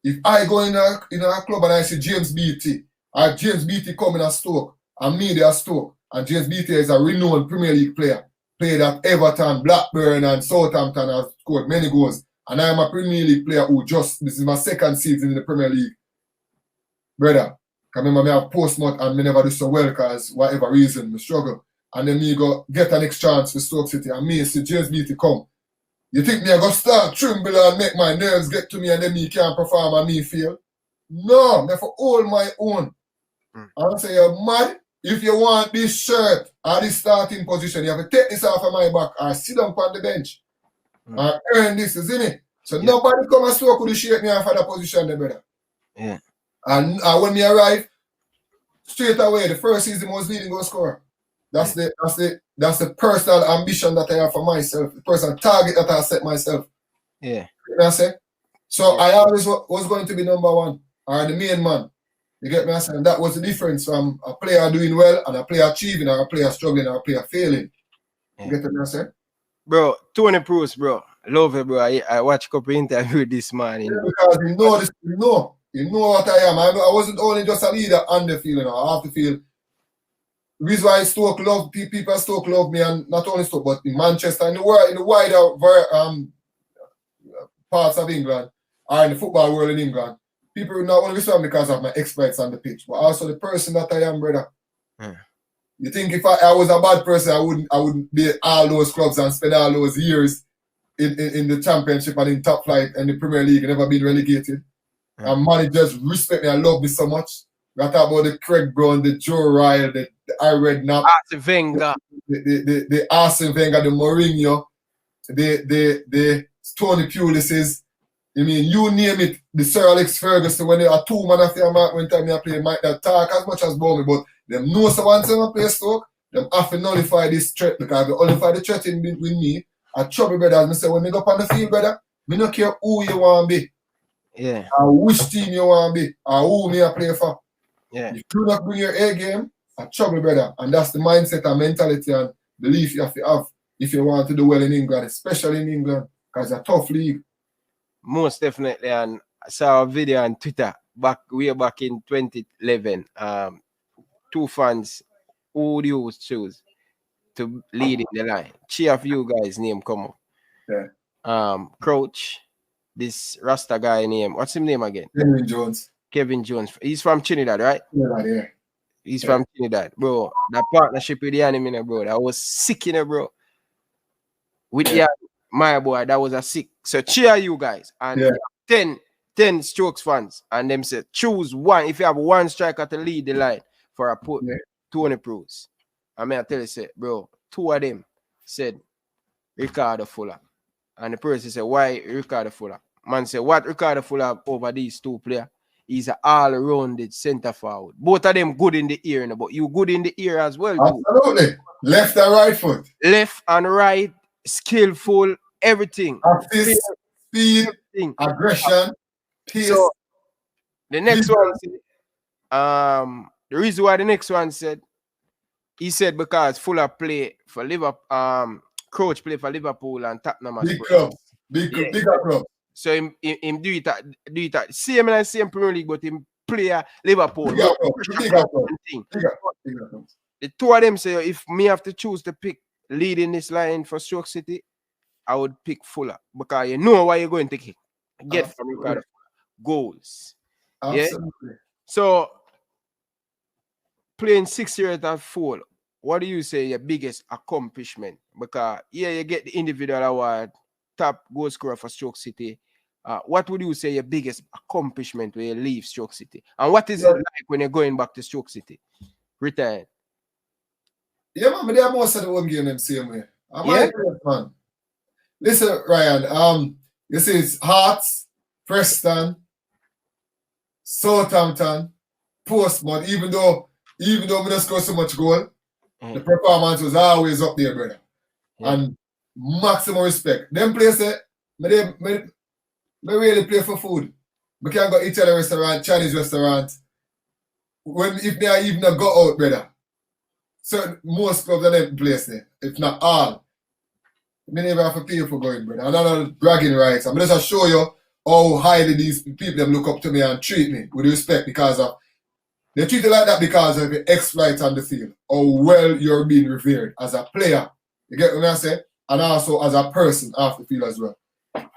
if I go in a club and I see James Beattie, or James Beattie coming at Stoke, and me there at Stoke, and James Beattie is a renowned Premier League player, played at Everton, Blackburn, and Southampton, has scored many goals, and I am a Premier League player who this is my second season in the Premier League. Brother, remember me have Portsmouth and me never do so well because whatever reason, me struggle. And then me go get an next chance for Stoke City and me see James Beattie come. You think me I go start tremble and make my nerves get to me and then me can't perform and me fail? No, me for all my own. I say you're mad. If you want this shirt or this starting position, you have to take this off of my back or sit down on the bench and earn this, isn't it? So nobody come and Stoke could shake me off of that position there, brother. Yeah. And when me arrive, straight away, the first season was leading goal scorer. That's the personal ambition that I have for myself, the personal target that I set myself. Yeah. You know what I say? So I always was going to be number one or the main man. You get me? I say? And that was the difference from a player doing well and a player achieving or a player struggling or a player failing. You get me? I say? Bro, Tony Bruce, bro. Love it, bro. I watched a couple interviews this morning. Yeah, because you know what I am. I wasn't only just a leader on the field, you know. I have to feel. The reason why Stoke love people at Stoke love me, and not only Stoke, but in Manchester, in the wider parts of England, or in the football world in England, people not only respect me because of my exploits on the pitch, but also the person that I am, brother. You think if I was a bad person, I wouldn't be at all those clubs and spend all those years in the championship and in top flight and the Premier League and never been relegated. And managers respect me and love me so much. We talk about the Craig Brown, the Joe Ryle, the Ired Knapp, Arsene Wenger, the Arsene Wenger, the Mourinho, the Tony Pulises. I mean, you name it, the Sir Alex Ferguson, when they are two man of them, when time I play, might not talk as much as about me, but them know so once I play Stoke, them have to nullify this threat because they nullify the threat with me. I trouble brothers, I say, when me go up on the field, brother, me don't care who you want to be. Yeah. Or which team you want to be, or who me I play for. Yeah. If you not bring your A game, I trouble, brother. And that's the mindset and mentality and belief you have to have if you want to do well in England, especially in England, because it's a tough league. Most definitely. And I saw a video on Twitter way back in 2011. Two fans, who do you choose to lead in the line? Three of you guys' name come up. Yeah. Crouch, this Rasta guy name. What's his name again? Kevin Jones. He's from Trinidad, right? Yeah. He's from Trinidad, bro. That partnership with the anime, bro, that was sick, bro. With my boy, that was a sick. So cheer you guys. And 10 Strokes fans. And them said, choose one. If you have one striker to lead the line for a put 20 pros. I mean, I tell you, say, bro, two of them said Ricardo Fuller. And the person said, why Ricardo Fuller? Man said, what Ricardo Fuller over these two players? He's an all-rounded centre forward. Both of them good in the ear, but you good in the ear as well. Absolutely. Too. Left and right foot. Left and right, skillful, everything. Assist, speed, everything. Aggression, pace. So, the next one said, the reason why the next one said, he said because Fuller play for Liverpool, Crouch play for Liverpool and Tottenham. Big clubs. Bigger clubs. So him do it at same Premier League, but him play Liverpool. Bigger. The two of them say if me have to choose to pick leading this line for Stoke City, I would pick Fuller because you know why you're going to get from Ricardo goals. Absolutely. Yeah? So playing 6 years at full, what do you say your biggest accomplishment? Because you get the individual award, top goal scorer for Stoke City. What would you say your biggest accomplishment when you leave Stoke City? And what is it like when you're going back to Stoke City? Retired. Yeah, man, but they are most of the home game them same way. Man. Listen, Ryan, you see it's Hearts, Preston, Southampton, Portsmouth, even though we don't score so much goal, the performance was always up there, brother. And maximum respect. Them places, me really play for food. We can go eat at a restaurant, Chinese restaurant. If they are even a go out, brother. So most clubs are them places, if not all. We never have to pay for going, brother. I'm not bragging rights. I'm just show you how highly these people them look up to me and treat me with respect because of they treat you like that because of your exploits on the field. How well you're being revered as a player. You get what I say? And also as a person off the field as well.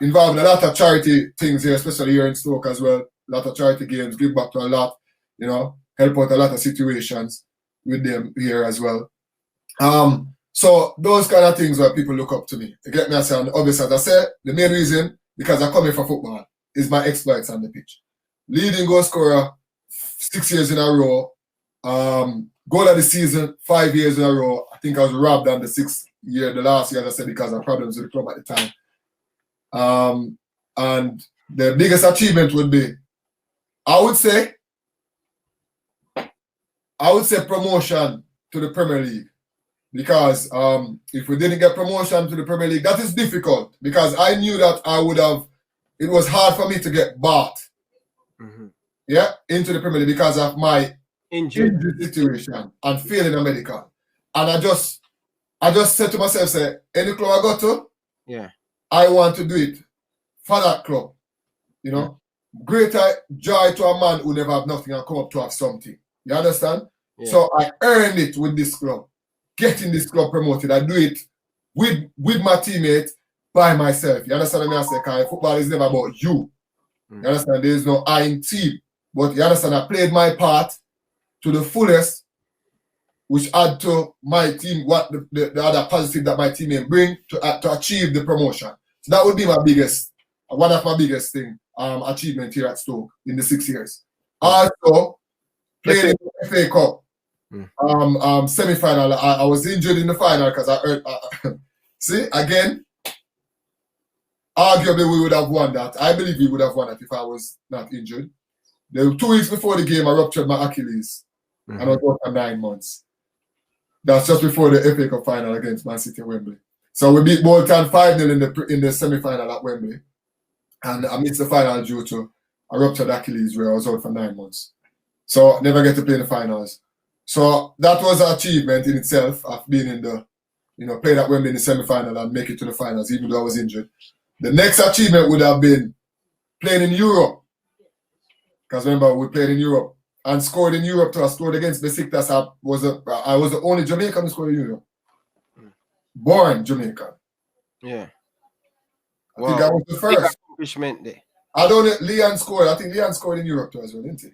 Involved in a lot of charity things here, especially here in Stoke as well. A lot of charity games, give back to a lot, you know, help out a lot of situations with them here as well. So those kind of things where people look up to me. You get me? I say, and obviously, as I said, the main reason, because I come here for football, is my exploits on the pitch. Leading goal scorer 6 years in a row. Goal of the season 5 years in a row. I think I was robbed on the 6th year, the last year, as I said, because of problems with the club at the time. And the biggest achievement would be, I would say promotion to the Premier League. Because if we didn't get promotion to the Premier League, that is difficult. Because I knew that it was hard for me to get bought. Yeah, into the Premier League because of my injury situation and failing a medical. And I just said to myself, say, any club I go to, yeah, I want to do it for that club. You know, greater joy to a man who never have nothing and come up to have something. You understand? Yeah. So I earned it with this club, getting this club promoted. I do it with my teammates by myself. You understand what I say? Because football is never about you. You understand? There is no I in team. But you understand, I played my part to the fullest, which add to my team what the other positive that my team bring to achieve the promotion. So that would be my biggest, one of my biggest achievement here at Stoke in the 6 years. Also, played in the FA Cup semi-final. I was injured in the final because I hurt. See, again, arguably we would have won that. I believe we would have won it if I was not injured. 2 weeks before the game, I ruptured my Achilles and I was out for 9 months. That's just before the FA Cup final against Man City at Wembley. So we beat Bolton 5-0 in the semi-final at Wembley. And I missed the final due to a ruptured Achilles where I was out for 9 months. So never get to play in the finals. So that was an achievement in itself of being in the, played at Wembley in the semi-final and make it to the finals, even though I was injured. The next achievement would have been playing in Europe. Because remember, we played in Europe and scored in Europe too. I scored against Besiktas. I was the only Jamaican who scored in Europe. Born Jamaican. Yeah. I think I was the first. Accomplishment there. I don't know, Leon scored. I think Leon scored in Europe too as well, didn't he?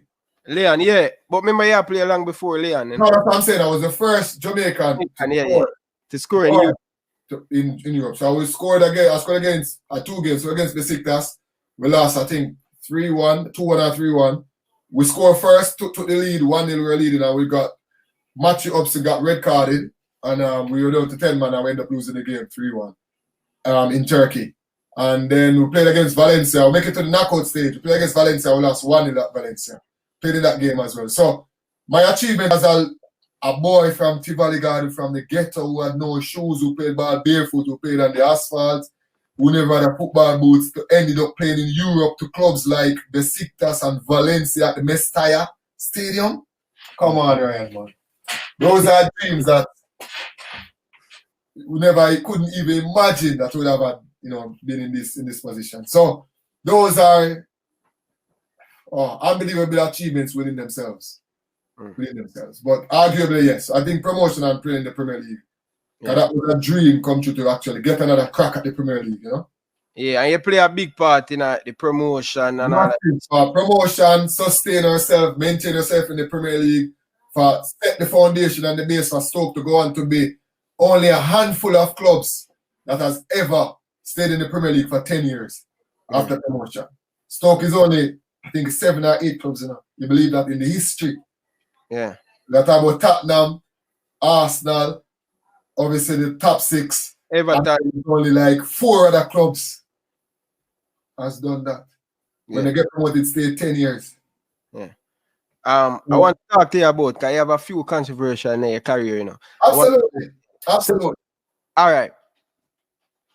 Leon, yeah. But remember, you played long before Leon. No, that's what I'm saying. I was the first Jamaican to score in Europe. In Europe. So I scored against 2 games. So against Besiktas, we lost, I think, 3-1, 2-1 and 3-1. We scored first, took the lead, 1-0 we were leading, and we got Matthew Upson got red carded, and we were down to 10 man and we ended up losing the game 3-1 in Turkey. And then we played against Valencia. We make it to the knockout stage. We played against Valencia, we lost 1-0 at Valencia. Played in that game as well. So my achievement as a boy from Tivoli Gardens, from the ghetto who had no shoes, who played ball barefoot, who played on the asphalt, who never had a football boots, ended up playing in Europe to clubs like Besiktas and Valencia at the Mestalla Stadium. Come on, Ryan, man. Those are dreams that we couldn't even imagine that we would have had, been in this position. So those are unbelievable achievements within themselves. But arguably, yes, I think promotion and playing in the Premier League. Yeah. That was a dream come true to actually get another crack at the Premier League, Yeah, and you play a big part in the promotion and all that. Promotion, sustain ourselves, maintain yourself in the Premier League, for set the foundation and the base for Stoke to go on to be only a handful of clubs that has ever stayed in the Premier League for 10 years after promotion. Stoke is only, I think, 7 or 8 clubs, You believe that in the history? Yeah. That about Tottenham, Arsenal, obviously the top 6. Everton. Only like 4 other clubs has done that. When they get promoted, stay 10 years. Yeah. I want to talk to you about, because you have a few controversies in your career, Absolutely. Absolutely. All right.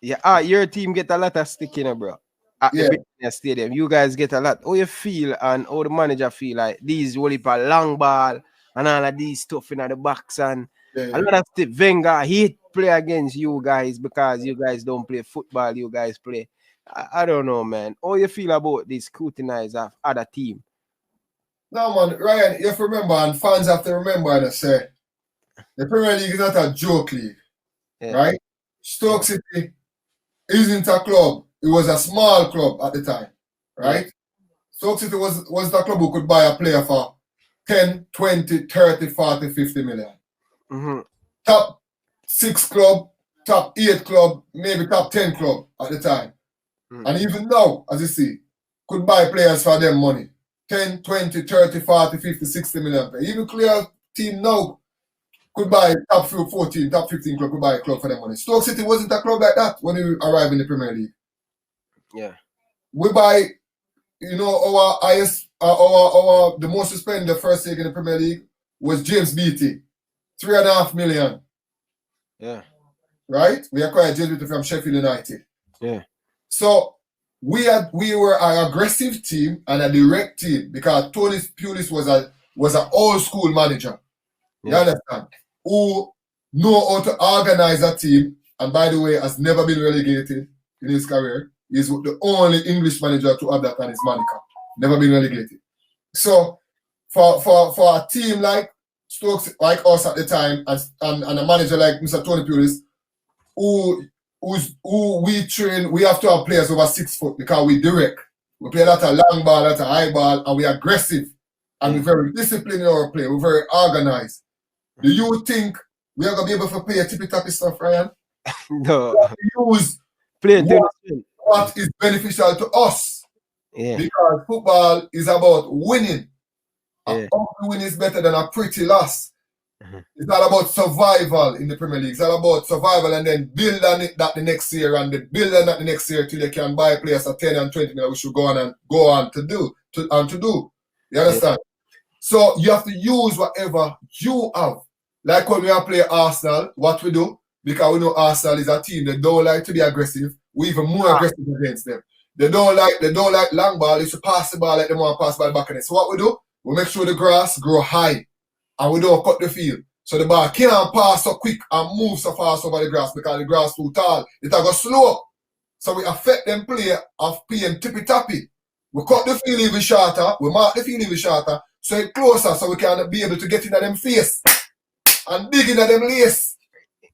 Yeah, your team get a lot of stick, bro. At the stadium. You guys get a lot. How you feel and how the manager feel like these whole heap of long ball and all of these stuff in the box and a lot of stuff. Wenger hate play against you guys because you guys don't play football, you guys play I don't know, man. How you feel about this scrutinize of other team? No, man, Ryan, you have to remember, and fans have to remember, and say, the Premier League is not a joke league, right? Stoke City isn't a club. It was a small club at the time, right? Stoke City was the club who could buy a player for 10, 20, 30, 40, 50 million. Mm-hmm. Top 6 club, top 8 club, maybe top 10 club at the time. Mm-hmm. And even now, as you see, could buy players for them money. 10, 20, 30, 40, 50, 60 million. Even clear team now could buy top 14, top 15 club, could buy a club for them money. Stoke City wasn't a club like that when we arrived in the Premier League. Yeah. We buy, you know, our highest, the most we spent the first league in the Premier League was James Beattie. 3.5 million. Yeah. Right? We acquired James Beattie from Sheffield United. Yeah. So we were an aggressive team and a direct team because Tony Pulis was an old school manager. You understand? Who know how to organize a team, and by the way, has never been relegated in his career. He's the only English manager to have that on his moniker. Never been relegated. So for a team like Stokes, like us at the time, and a manager like Mr. Tony Pulis, who we train, we have to have players over 6 foot because we direct. We play a lot of long ball, a lot of high ball, and we're aggressive. And we're very disciplined in our play. We're very organized. Do you think we are going to be able to play a tippy-tappy stuff, Ryan? No. Use what is beneficial to us. Yeah. Because football is about winning. Yeah. A win is better than a pretty loss. It's all about survival in the Premier League. It's all about survival and then build on it that the next year and then build on that the next year till you can buy players at 10 and 20 million, which you go on to do. You understand? So you have to use whatever you have. Like when we are playing Arsenal, what we do, because we know Arsenal is a team that don't like to be aggressive, we're even more aggressive against them. They don't like long ball, it's to pass the ball like they want to pass the ball back in it. So what we do, we make sure the grass grow high and we don't cut the field. So the ball can't pass so quick and move so fast over the grass because the grass too tall. It'll go slow. So we affect them play of playing tippy-tappy. We cut the field even shorter, we mark the field even shorter, so it's closer so we can be able to get into them face and dig into them lace.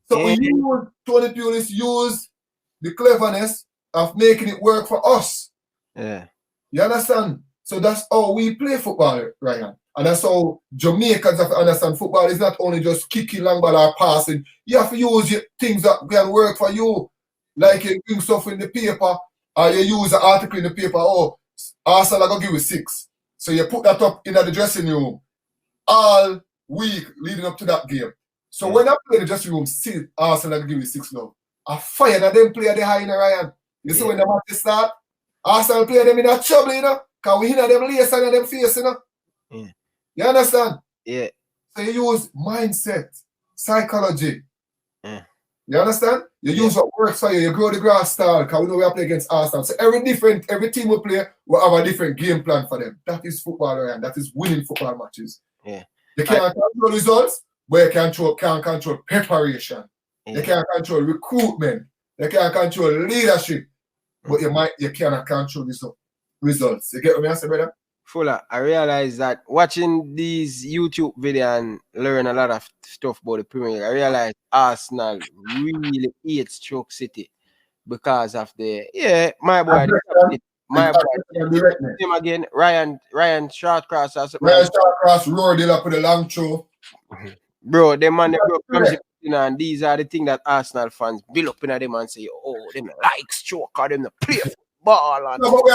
So we use, Tony Pulis use the cleverness of making it work for us. Yeah. You understand? So that's how we play football, Ryan. And that's how Jamaicans have to understand football is not only just kicking long ball or passing. You have to use things that can work for you. Like you bring stuff in the paper or you use an article in the paper. Oh, Arsenal are going to give you 6. So you put that up in the dressing room all week leading up to that game. So when I play the dressing room, see Arsenal are going to give you 6 now. I fire that them play the high in the Ryan. You see when the match start, Arsenal play them in a trouble, you know? Because we hit them lace and them face, you know? Yeah. You understand? Yeah. So you use mindset, psychology. Yeah. You understand? You use what works for you. You grow the grass style because we know we are playing against Arsenal. So every team we play will have a different game plan for them. That is football, Ryan. That is winning football matches. Yeah. You can't control results, but you can control preparation. Yeah. You can't control recruitment. You can't control leadership. But you cannot control results. You get what I say, brother? Fuller, I realize that watching these YouTube videos and learn a lot of stuff about the Premier League, I realize Arsenal really hates Stoke City because of my boy, him again, Ryan Shortcross or something. Ryan Shortcross, Rory up with a long throw. Bro, them man, and these are the things that Arsenal fans build up in them and say, oh, them like Stoke or them play ball. And no, but we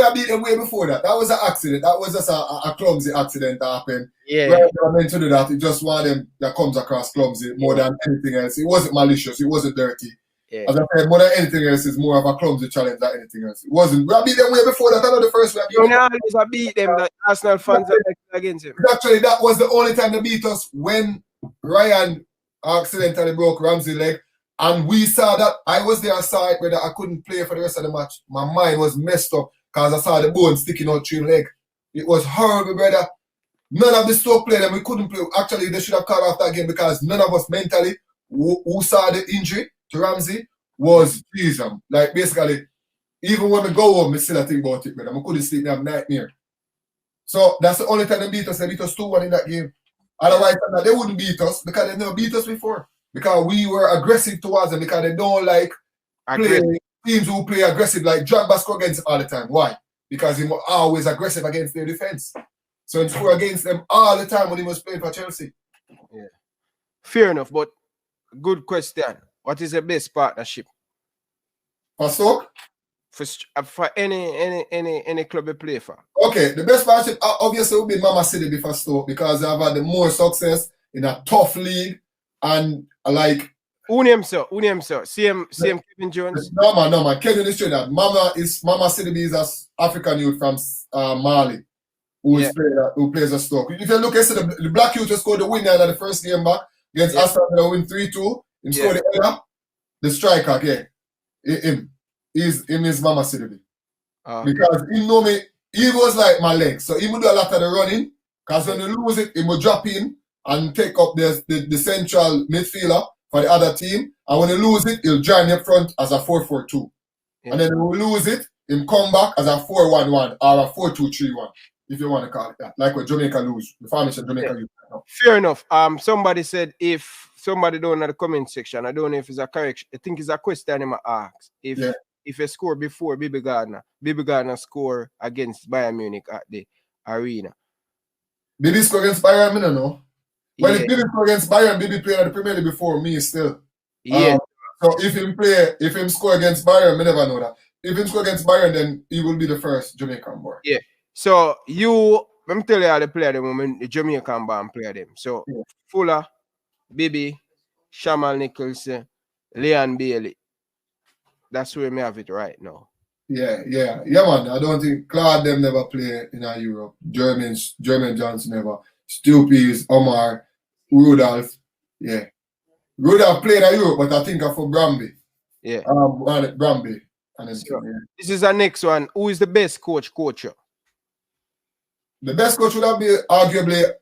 have beat them way before that. That was an accident. That was just a clumsy accident that happened. Yeah. We were meant to do that. It just one of them that comes across clumsy more than anything else. It wasn't malicious. It wasn't dirty. Yeah. As I said, more than anything else, it's more of a clumsy challenge than anything else. It wasn't. We have beat them way before that. I know the first we have beat them. The Arsenal fans are against him. Actually, that was the only time they beat us when Ryan accidentally broke Ramsey's leg. And we saw that. I was there aside where I couldn't play for the rest of the match. My mind was messed up because I saw the bone sticking out through the leg. It was horrible, brother. None of the Stoke played and we couldn't play. Actually, they should have called off that game because none of us mentally who saw the injury to Ramsey was Jesus. Like basically, even when we go home, I still think about it, man. I couldn't sleep, I have nightmare. So that's the only time they beat us. They beat us 2-1 in that game. Otherwise, they wouldn't beat us because they never beat us before. Because we were aggressive towards them because they don't like playing teams who play aggressive, like Drogba score against all the time. Why? Because he was always aggressive against their defense. So he scored against them all the time when he was playing for Chelsea. Yeah. Fair enough, but good question. What is the best partnership? For Stoke? For any club you play for? Okay, the best partnership obviously would be Mama City before Stoke because they've had the more success in a tough league and like. Who name sir? Same Kevin Jones? No man. Kevin is straight that. Mama City is an African youth from Mali who plays a Stoke. If you look at the black youth just scored the winner in the first game back against Aston Villa, win 3-2. He scored the header. The striker, him is Mama City. Because he know me, he was like my leg. So he would do a lot of the running. Because when you lose it, he would drop in and take up the central midfielder for the other team. And when you lose it, he'll join up front as a 4-4-2. Yeah. And then when you lose it, he'll come back as a 4-1-1 or a 4-2-3-1, if you want to call it that. Like what Jamaica lose. The formation Jamaica lose. Fair enough. Somebody said if somebody don't know the comment section, I don't know if it's a correction. I think it's a question him asked. If you score before Bibi Gardner score against Bayern Munich at the arena. Bibi score against Bayern, I don't know. Well, if Bibi score against Bayern, Bibi played at the Premier League before me still. Yeah. So if him score against Bayern, I never know that. If him score against Bayern, then he will be the first Jamaican boy. Yeah. So let me tell you how they play at the moment, the Jamaican band play them. So Fuller, Bibi, Shamal Nicholson, Leon Bailey. That's where we have it right now. Yeah, man. I don't think Claude them never play in Europe. German Johnson never. Stupies, Omar, Rudolph. Yeah. Rudolph played in Europe, but I think I'm for Bramby. Yeah. Bramby. This is our next one. Who is the best coach? The best coach would have been arguably.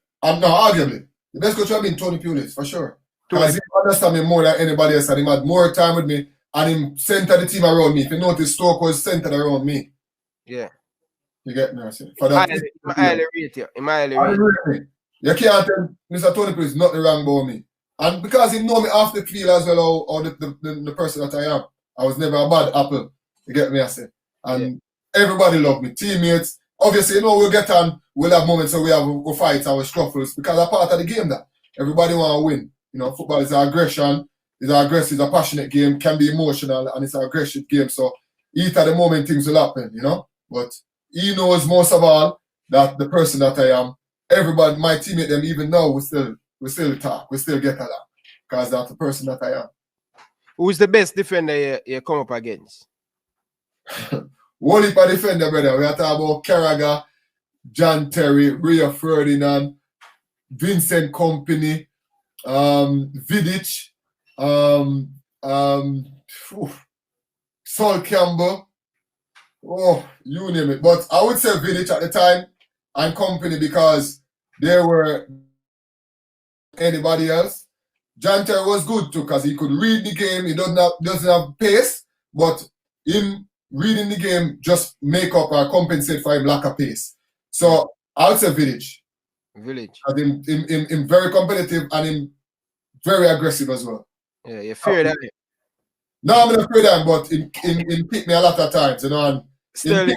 The best coach would have been Tony Pulis, for sure. Because he understands me more than anybody else, and he had more time with me, and he centered the team around me. If you notice, Stoke was centered around me. Yeah. You get me? For that, I highly rate you. You can't tell Mr. Tony Pulis nothing wrong about me. And because he know me off the field as well, or the person that I am, I was never a bad apple. You get me? I say. And everybody loved me. Teammates. Obviously, we'll get on. We'll have moments where we'll fight our scuffles because that's part of the game that everybody want to win. Football is an aggression. It's aggressive, it's a passionate game, can be emotional, and it's an aggressive game. So each at the moment things will happen, But he knows most of all that the person that I am, everybody, my teammate, them even now, we still talk, we still get along. Because that's the person that I am. Who's the best defender you come up against? One heap of defender, brother. We are talking about Carragher, John Terry, Rio Ferdinand, Vincent Kompany, Vidic, Sol Campbell. Oh, you name it. But I would say Vidic at the time and Kompany because they were anybody else. John Terry was good too because he could read the game. He doesn't have pace, but him reading the game just make up or compensate for him lack of pace. So I would say Village. Him very competitive and him very aggressive as well. Yeah, you fear that. No, I'm not afraid of him, but him pick me a lot of times, and still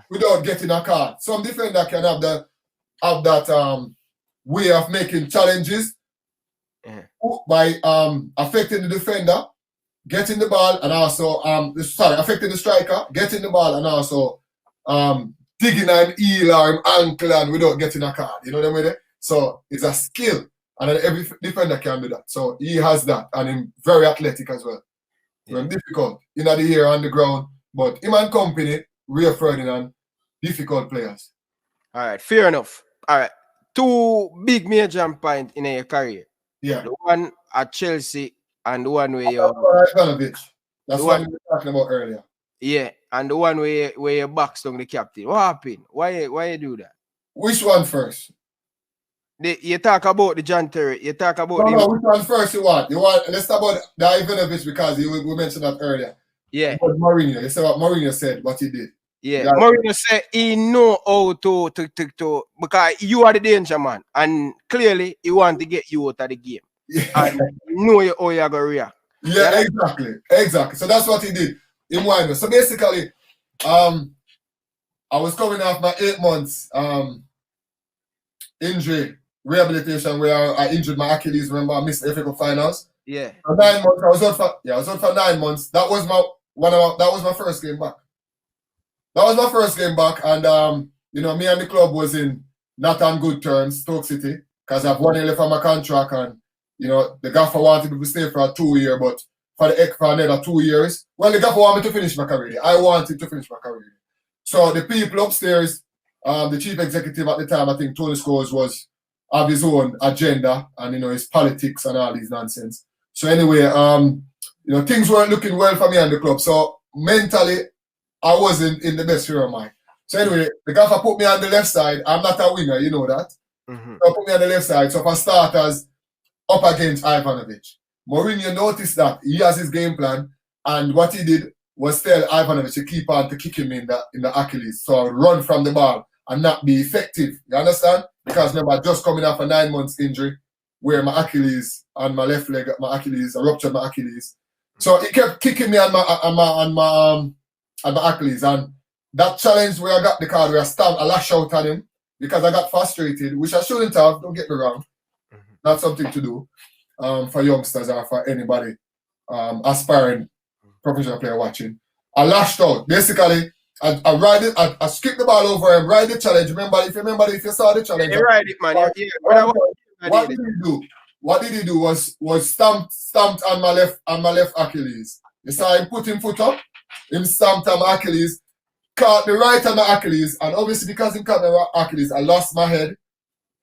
without getting a card. Some defender can have that way of making challenges by affecting the defender, getting the ball, and also affecting the striker, getting the ball, and also digging an heel or an ankle and without getting a card. You know what I mean? So it's a skill, and every defender can do that. So he has that, and he's very athletic as well. Yeah. Difficult in the air, on the ground, but him and Kompany, Rio Ferdinand, difficult players. All right, fair enough. All right, 2 big major points in your career. Yeah. The one at Chelsea and the one where That's what we were talking about earlier. Yeah, and the one where you boxed on the captain. What happened? Why you do that? Which one first? You talk about the John Terry. You talk about which one first you want? Let's talk about the Ivanovic because we mentioned that earlier. Yeah. It was Mourinho. You said what Mourinho said, what he did. Yeah. Mourinho said he know how to because you are the danger man. And clearly he want to get you out of the game. Yeah. And you know how you're gonna react. Yeah, exactly. So that's what he did in Wino. So basically, I was coming off my 8 months injury rehabilitation where I injured my Achilles. Remember, I missed the FA Cup finals. Yeah. For 9 months, I was out for 9 months. That was my first game back. And you know, me and the club was in not on good terms, Stoke City, because I've 1 year left on my contract, and you know, the gaffer wanted me to stay for a 2 year, but for another 2 years. Well, the gaffer wanted me to finish my career. I wanted to finish my career. So the people upstairs, the chief executive at the time, I think Tony Scholes, was of his own agenda and you know his politics and all these nonsense. So anyway, you know, things weren't looking well for me and the club. So mentally, I wasn't in the best frame of mind. So anyway, the gaffer put me on the left side. I'm not a winger, you know that. So put me on the left side. So for starters, up against Ivanovic. Mourinho noticed that he has his game plan, and what he did was tell Ivanovic to keep on to kick him in the Achilles. So run from the ball and not be effective. You understand? Because remember, just coming off a 9 months injury where my Achilles on my left leg, I ruptured my Achilles. So he kept kicking me on my Achilles, and that challenge where I got the card where I lashed out on him because I got frustrated, which I shouldn't have. Don't get me wrong. Not something to do for youngsters or for anybody aspiring professional player watching. I lashed out. Basically, I skipped the ball over him, ride the challenge. If you saw the challenge. You ride it, man. What did he do? What did he do was stamped on my left Achilles. You saw him put him foot up, him stamped on my Achilles, caught the right on my Achilles, and obviously because he caught my Achilles, I lost my head.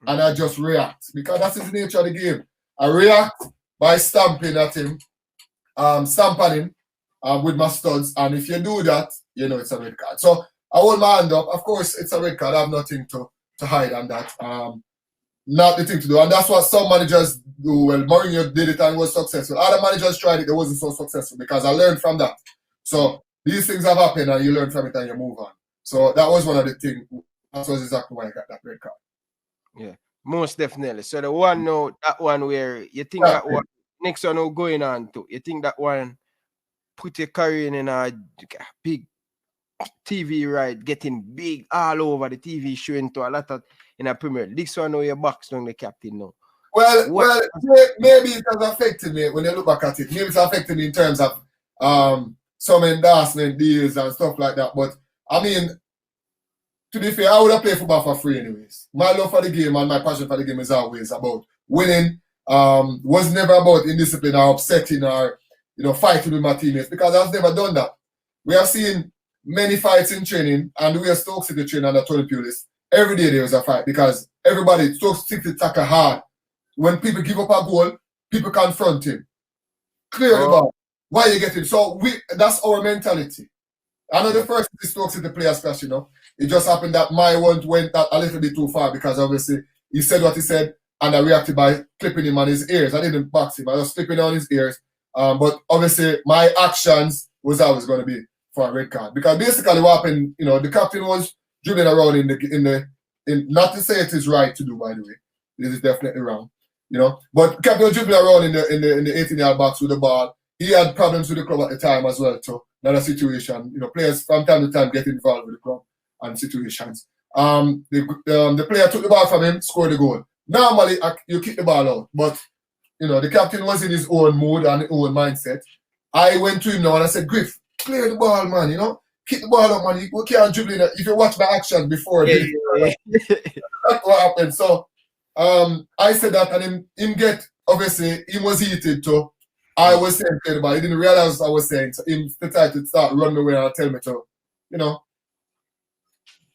And I just react because that's the nature of the game. I react by stamping at him, stamp on him with my studs. And if you do that, you know it's a red card. So I hold my hand up. Of course, it's a red card. I have nothing to hide on that. Not the thing to do. And that's what some managers do. Well, Mourinho did it and was successful. Other managers tried it. They wasn't so successful because I learned from that. So these things have happened and you learn from it and you move on. So that was one of the things. That was exactly why I got that red card. Yeah, most definitely. So the one now, that one where you think that one next one now going on to, you think that one put your career in a big TV right, getting big all over the TV show into a lot of in a Premier League. This one now your box down the captain now. Well, maybe it has affected me when you look back at it. Maybe it's affected me in terms of some endorsement deals and stuff like that. But I mean, to be fair, I would have played football for free anyways. My love for the game and my passion for the game is always about winning. Was never about indiscipline or upsetting or fighting with my teammates because I've never done that. We have seen many fights in training, and we are Stoke City training under Tony Pulis. Every day there was a fight because everybody Stoke City tackle hard. When people give up a goal, people confront him. Clear the ball. Why you get him? So that's our mentality. I know the first Stoke City players clash, it just happened that my one went that a little bit too far because obviously he said what he said and I reacted by clipping him on his ears. I didn't box him, I was clipping on his ears. But obviously my actions was always going to be for a red card. Because basically what happened, the captain was dribbling around in not to say it is right to do, by the way. This is definitely wrong. But captain was dribbling around in the 18-yard box with the ball. He had problems with the club at the time as well, so another situation. Players from time to time get involved with the club and situations. The player took the ball from him, scored the goal. Normally, you kick the ball out, but the captain was in his own mood and his own mindset. I went to him now and I said, Griff, clear the ball, man. Kick the ball up, man. You can't dribble it. If you watch my actions before, that's what happened. So I said that, and him get obviously he was heated too. I was saying clear the ball. He didn't realize what I was saying. So him decided to start running away and tell me to,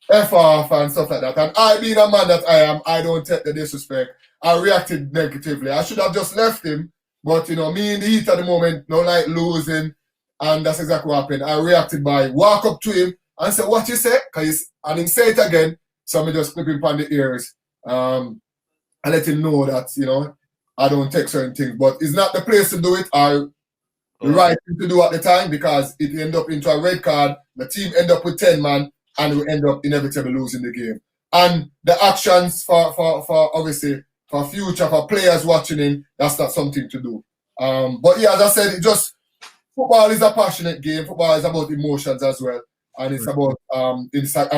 F off and stuff like that. And I, being a man that I am, I don't take the disrespect. I reacted negatively. I should have just left him, but me in the heat at the moment, no like losing, and that's exactly what happened. I reacted by walk up to him and say, "What you say?" And him say it again. So I just clip him on the ears, and let him know that I don't take certain things. But it's not the place to do it. the right thing to do at the time because it ended up into a red card. The team end up with 10 man and we end up inevitably losing the game. And the actions for obviously for future, for players watching in, that's not something to do. But yeah, as I said, football is a passionate game. Football is about emotions as well. And it's about, and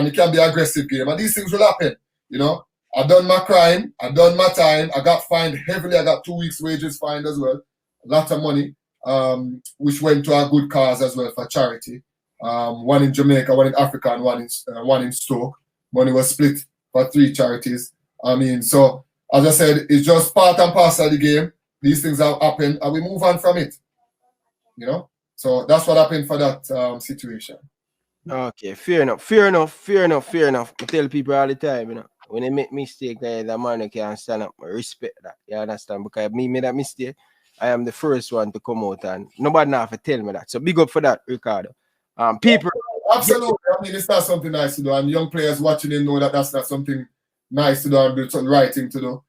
it can be an aggressive game. And these things will happen, you know. I done my crime. I done my time. I got fined heavily. I got 2 weeks wages fined as well. A lot of money, which went to a good cause as well for charity. One in Jamaica, one in Africa, and one in Stoke. Money was split for 3 charities. I mean, so as I said, it's just part and parcel of the game. These things have happened, and we move on from it. You know, so that's what happened for that situation. Okay, fair enough. I tell people all the time, you know, when they make mistake, the man can't stand up. I respect that. You understand? Because me made that mistake, I am the first one to come out, and nobody now have to tell me that. So big up for that, Ricardo. People. Absolutely. I mean, it's not something nice to do, and young players watching it know that that's not something nice to do and do something right thing to do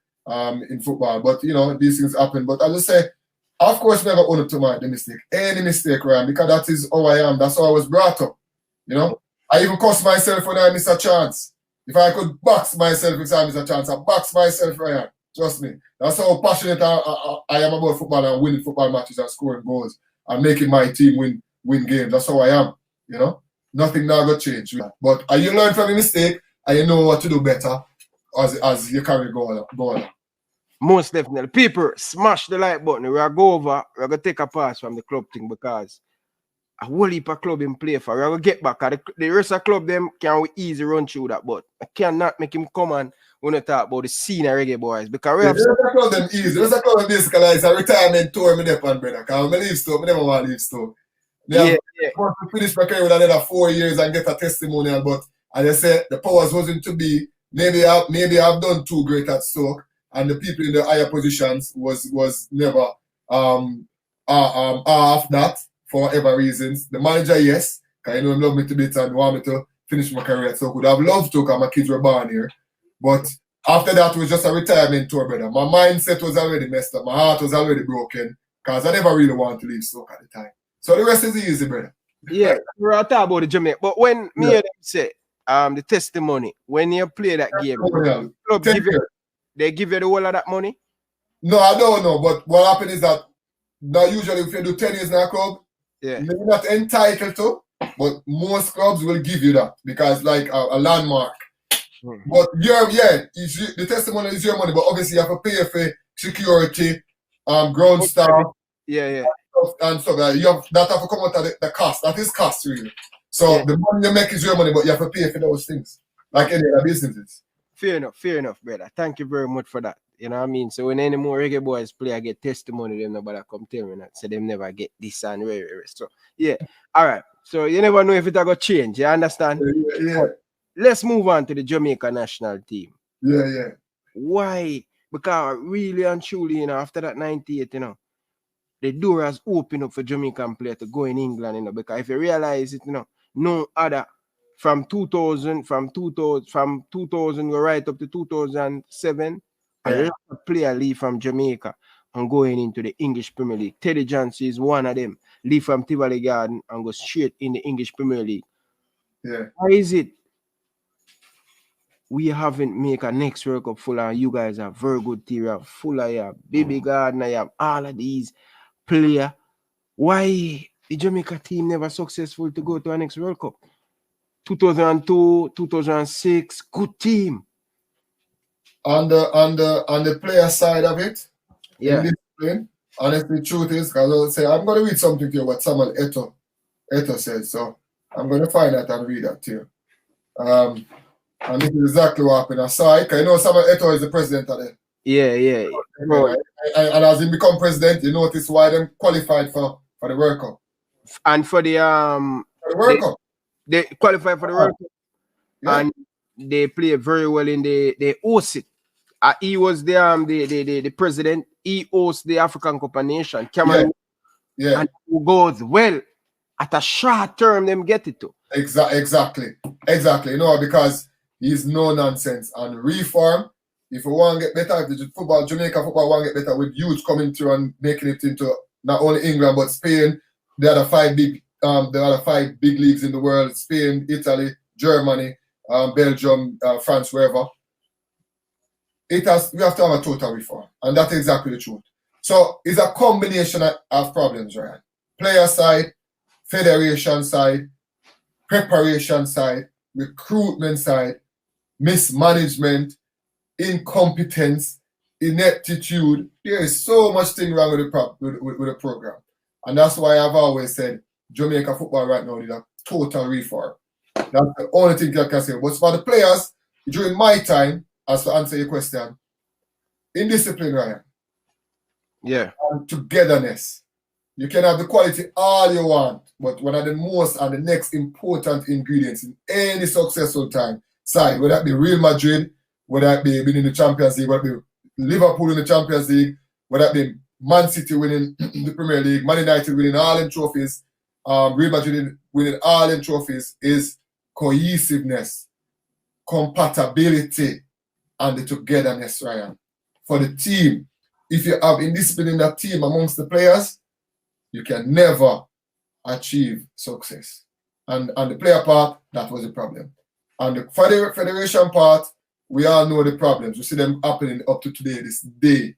in football. But you know, these things happen. But as I say, of course, never own up to the mistake. Any mistake, Ryan, because that is how I am. That's how I was brought up. You know, I even cuss myself when I miss a chance. If I could box myself if I miss a chance, I box myself, Ryan. Trust me. That's how passionate I am about football and winning football matches and scoring goals and making my team win games. That's how I am. You know, nothing now got changed. But you learn from your mistake and you know what to do better as you carry go on. Most definitely. People, smash the like button. We're going to go over. We're going to take a pass from the club thing because a whole heap of club in play for. We're going to get back. The rest of the club, them can easy run through that. But I cannot make him come and when I talk about the scene of Reggae Boyz. Because we have... The rest of the club, them easy. The rest of the club, them basically it's a retirement tour, me depend, brother. Because I leave Stoke, I never want to leave Stoke. I want to finish my career with another 4 years and get a testimonial. But as I said, the powers wasn't to be. Maybe I've done too great at Stoke. And the people in the higher positions was never off that for whatever reasons. The manager, yes, because you know love me to bits and want me to finish my career. So I could have loved to because my kids were born here. But after that, it was just a retirement tour, brother. My mindset was already messed up. My heart was already broken because I never really wanted to leave Stoke at the time. So the rest is easy, brother. Yeah, we're talking about the Jamaica. But when me and them say the testimony, when you play that game, they give you the whole of that money? No, I don't know. But what happened is that now usually if you do 10 years in a club, you're not entitled to, but most clubs will give you that because like a landmark. But the testimony is your money, but obviously you have to pay for security, ground staff, and stuff like that. You have that have to come out of the cost. That is cost really. So the money you make is your money, but you have to pay for those things, like any other businesses. Fair enough, brother. Thank you very much for that. You know what I mean? So when any more Reggae Boyz play, I get testimony, them nobody come tell me that. So them never get this and very. So yeah. All right. So you never know if it going to change. You understand? Yeah. Let's move on to the Jamaica national team. Yeah. Why? Because really and truly, you know, after that 98, you know, the door has opened up for Jamaican player to go in England, you know, because if you realize it, you know, no other from 2000 go right up to 2007, a lot of players leave from Jamaica and going into the English Premier League. Teddy Johnson is one of them. Leave from Tivoli Gardens and go straight in the English Premier League. Yeah. Why is it we haven't make a next World Cup full and you guys are very good team? You have Fuller, you have Baby Gardner, you have all of these players. Why the Jamaica team never successful to go to our next World Cup? 2002, 2006, good team. On the player side of it, discipline, honestly, the truth is, because I will say, I'm going to read something to you what Samuel Eto'o said. So I'm going to find that and read that to you. And this is exactly what happened. I saw it, because you know Samuel Eto'o is the president of it. Yeah. Right. And as he become president, you notice why them qualified for the World Cup. And for the World Cup. They qualified for the World Cup. Yeah. And they play very well in the host it. He was the president. He hosts the African Cup of Nations. Cameroon. Yeah. And who goes well at a short term, them get it to. Exactly. You know, because he's no nonsense. And reform, if we want to get better, if the Jamaica football want to get better with youth coming through and making it into not only England but Spain, the other five big leagues in the world: Spain, Italy, Germany, Belgium, France, wherever. We have to have a total reform, and that's exactly the truth. So it's a combination of problems, right? Player side, federation side, preparation side, recruitment side, mismanagement, incompetence, ineptitude. There is so much thing wrong with the program. And that's why I've always said Jamaica football right now needs a total reform. That's the only thing I can say. But for the players, during my time, as to answer your question, indiscipline, Ryan. Yeah. And togetherness. You can have the quality all you want, but one of the most and the next important ingredients in any successful side, whether it be Real Madrid, whether it be winning the Champions League, whether it be Liverpool in the Champions League, whether it be Man City winning the Premier League, Man United winning all them trophies, Real Madrid winning all them trophies, is cohesiveness, compatibility, and the togetherness, Ryan. For the team, if you have indiscipline in that team amongst the players, you can never achieve success. And the player part, that was the problem. And the federation part, we all know the problems. We see them happening up to today, this day.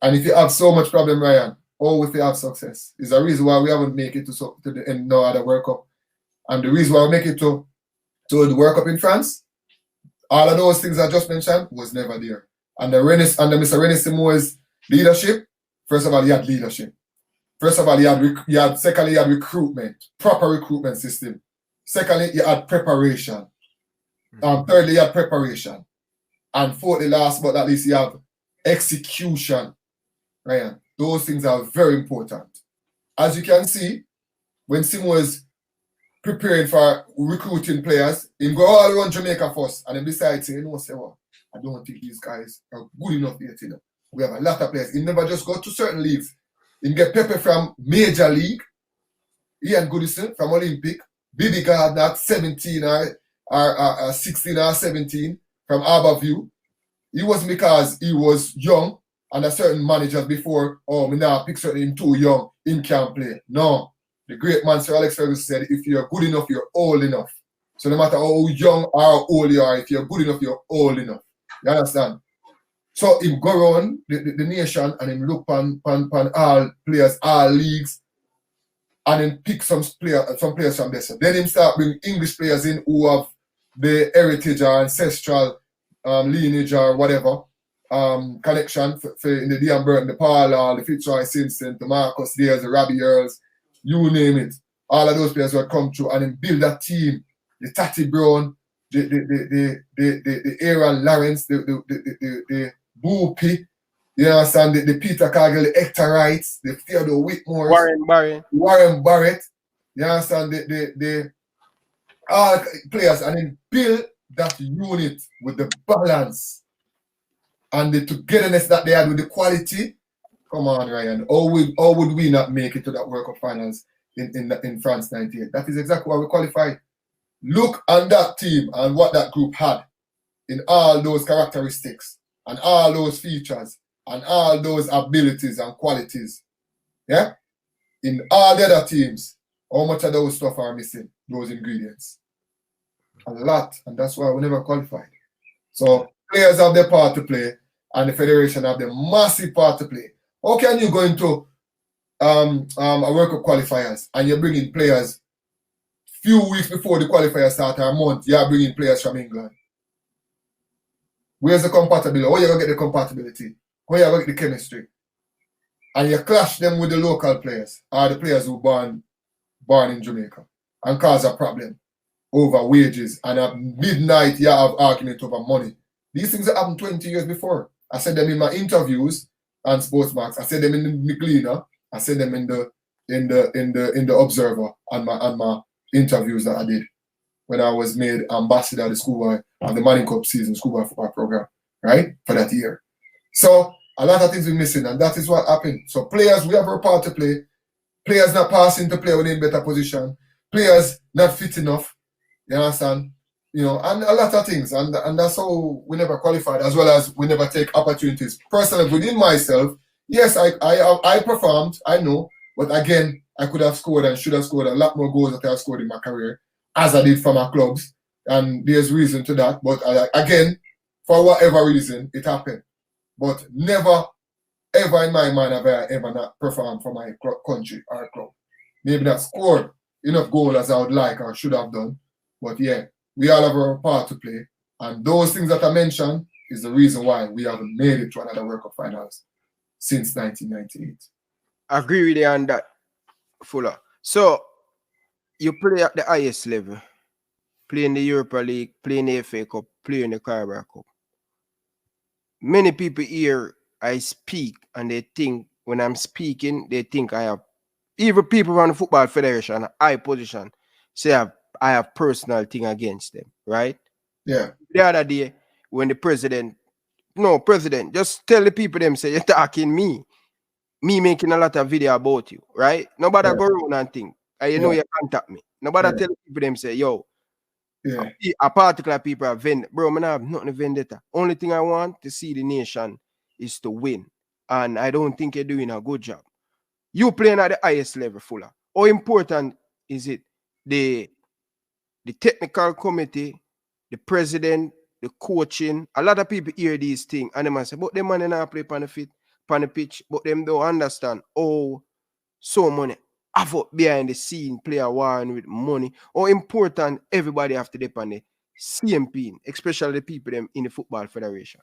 And if you have so much problem, Ryan, or if you have success, is the reason why we haven't made it to the end no other World Cup. And the reason why we make it to the World Cup in France, all of those things I just mentioned was never there. And the Mr. René Simo's leadership, first of all, he had leadership. First of all, secondly, he had recruitment, proper recruitment system. Secondly, he had preparation. Thirdly, he had preparation. And fourthly, last but not least, he had execution. Ryan, those things are very important. As you can see, when Simo was preparing for recruiting players, he go all around Jamaica first, and then decide, say, what? I don't think these guys are good enough yet. We have a lot of players. He never just go to certain leagues. He get Pepe from Major League, Ian Goodison from Olympic, Bibi Gardner at 17 or 16 or 17 from Harbourview. It wasn't because he was young and a certain manager before, me now pick certain him too young, him can't play. No. The great man Sir Alex Ferguson said, if you're good enough, you're old enough. So no matter how young or how old you are, if you're good enough, you're old enough. You understand? So him go around the nation and him look pan all players, all leagues, and then pick some players from there. So then him start bring English players in who have the heritage or ancestral lineage or whatever connection for in the Dean Burton, the Paul, the Fitzroy Simpson, the Marcus Dares, the Robbie Earls, you name it. All of those players will come through and then build that team. The Tatty Brown, the Aaron Lawrence, the Boopy, you understand, the Peter Cargill, the Hector Wrights, the Theodore Whitmore, Warren Barrett, you understand, the all players, and then build that unit with the balance and the togetherness that they had with the quality. Come on, Ryan. How would we not make it to that World Cup finals in France 98? That is exactly why we qualified. Look on that team and what that group had in all those characteristics and all those features and all those abilities and qualities. Yeah? In all the other teams, how much of those stuff are missing, those ingredients? A lot. And that's why we never qualified. So players have their part to play and the federation have their massive part to play. How can you go into a World Cup qualifiers and you're bringing players few weeks before the qualifiers start, or a month, you're bringing players from England? Where's the compatibility? How are you going to get the compatibility? How are you going to get the chemistry? And you clash them with the local players, or the players who born in Jamaica, and cause a problem over wages. And at midnight, you have argument over money. These things have happened 20 years before. I said them in my interviews on Sportsmax. I said them in the McLeaner. I said them in the Observer and my interviews that I did when I was made ambassador of the schoolboy of the Manning Cup season schoolboy football program, right, for that year. So a lot of things we're missing, and that is what happened. So players, we have our part to play. Players not passing to play when in better position. Players not fit enough. You understand? You know, and a lot of things, and that's how we never qualified, as well as we never take opportunities. Personally, within myself, Yes, I performed, I know, but again, I could have scored and should have scored a lot more goals that I have scored in my career, as I did for my clubs, and there's reason to that. But again, for whatever reason, it happened. But never, ever in my mind have I ever not performed for my country or club. Maybe not scored enough goals as I would like or should have done, but yeah, we all have our part to play, and those things that I mentioned is the reason why we haven't made it to another World Cup finals since 1998. I agree with you on that, Fuller. So, you play at the highest level, play in the Europa League, play in the FA Cup, play in the Carabao Cup. Many people here, I speak, and they think, when I'm speaking, they think I have, even people from the Football Federation, high position, say I have personal thing against them, right? Yeah. The other day, when the president, just tell the people them, say, you're talking me making a lot of video about you, right? Nobody go around and think, and you know you contact me. Nobody tell people them, say, yo, a particular people have vendetta. Bro, I have nothing to vendetta. Only thing I want to see the nation is to win. And I don't think you're doing a good job. You playing at the highest level, Fuller. How important is it the technical committee, the president, the coaching? A lot of people hear these things and they might say, but them man not play on the pitch, but them don't understand how so money have up behind the scene, play a war with money. How important everybody have to depend on the CMP, especially the people them in the Football Federation.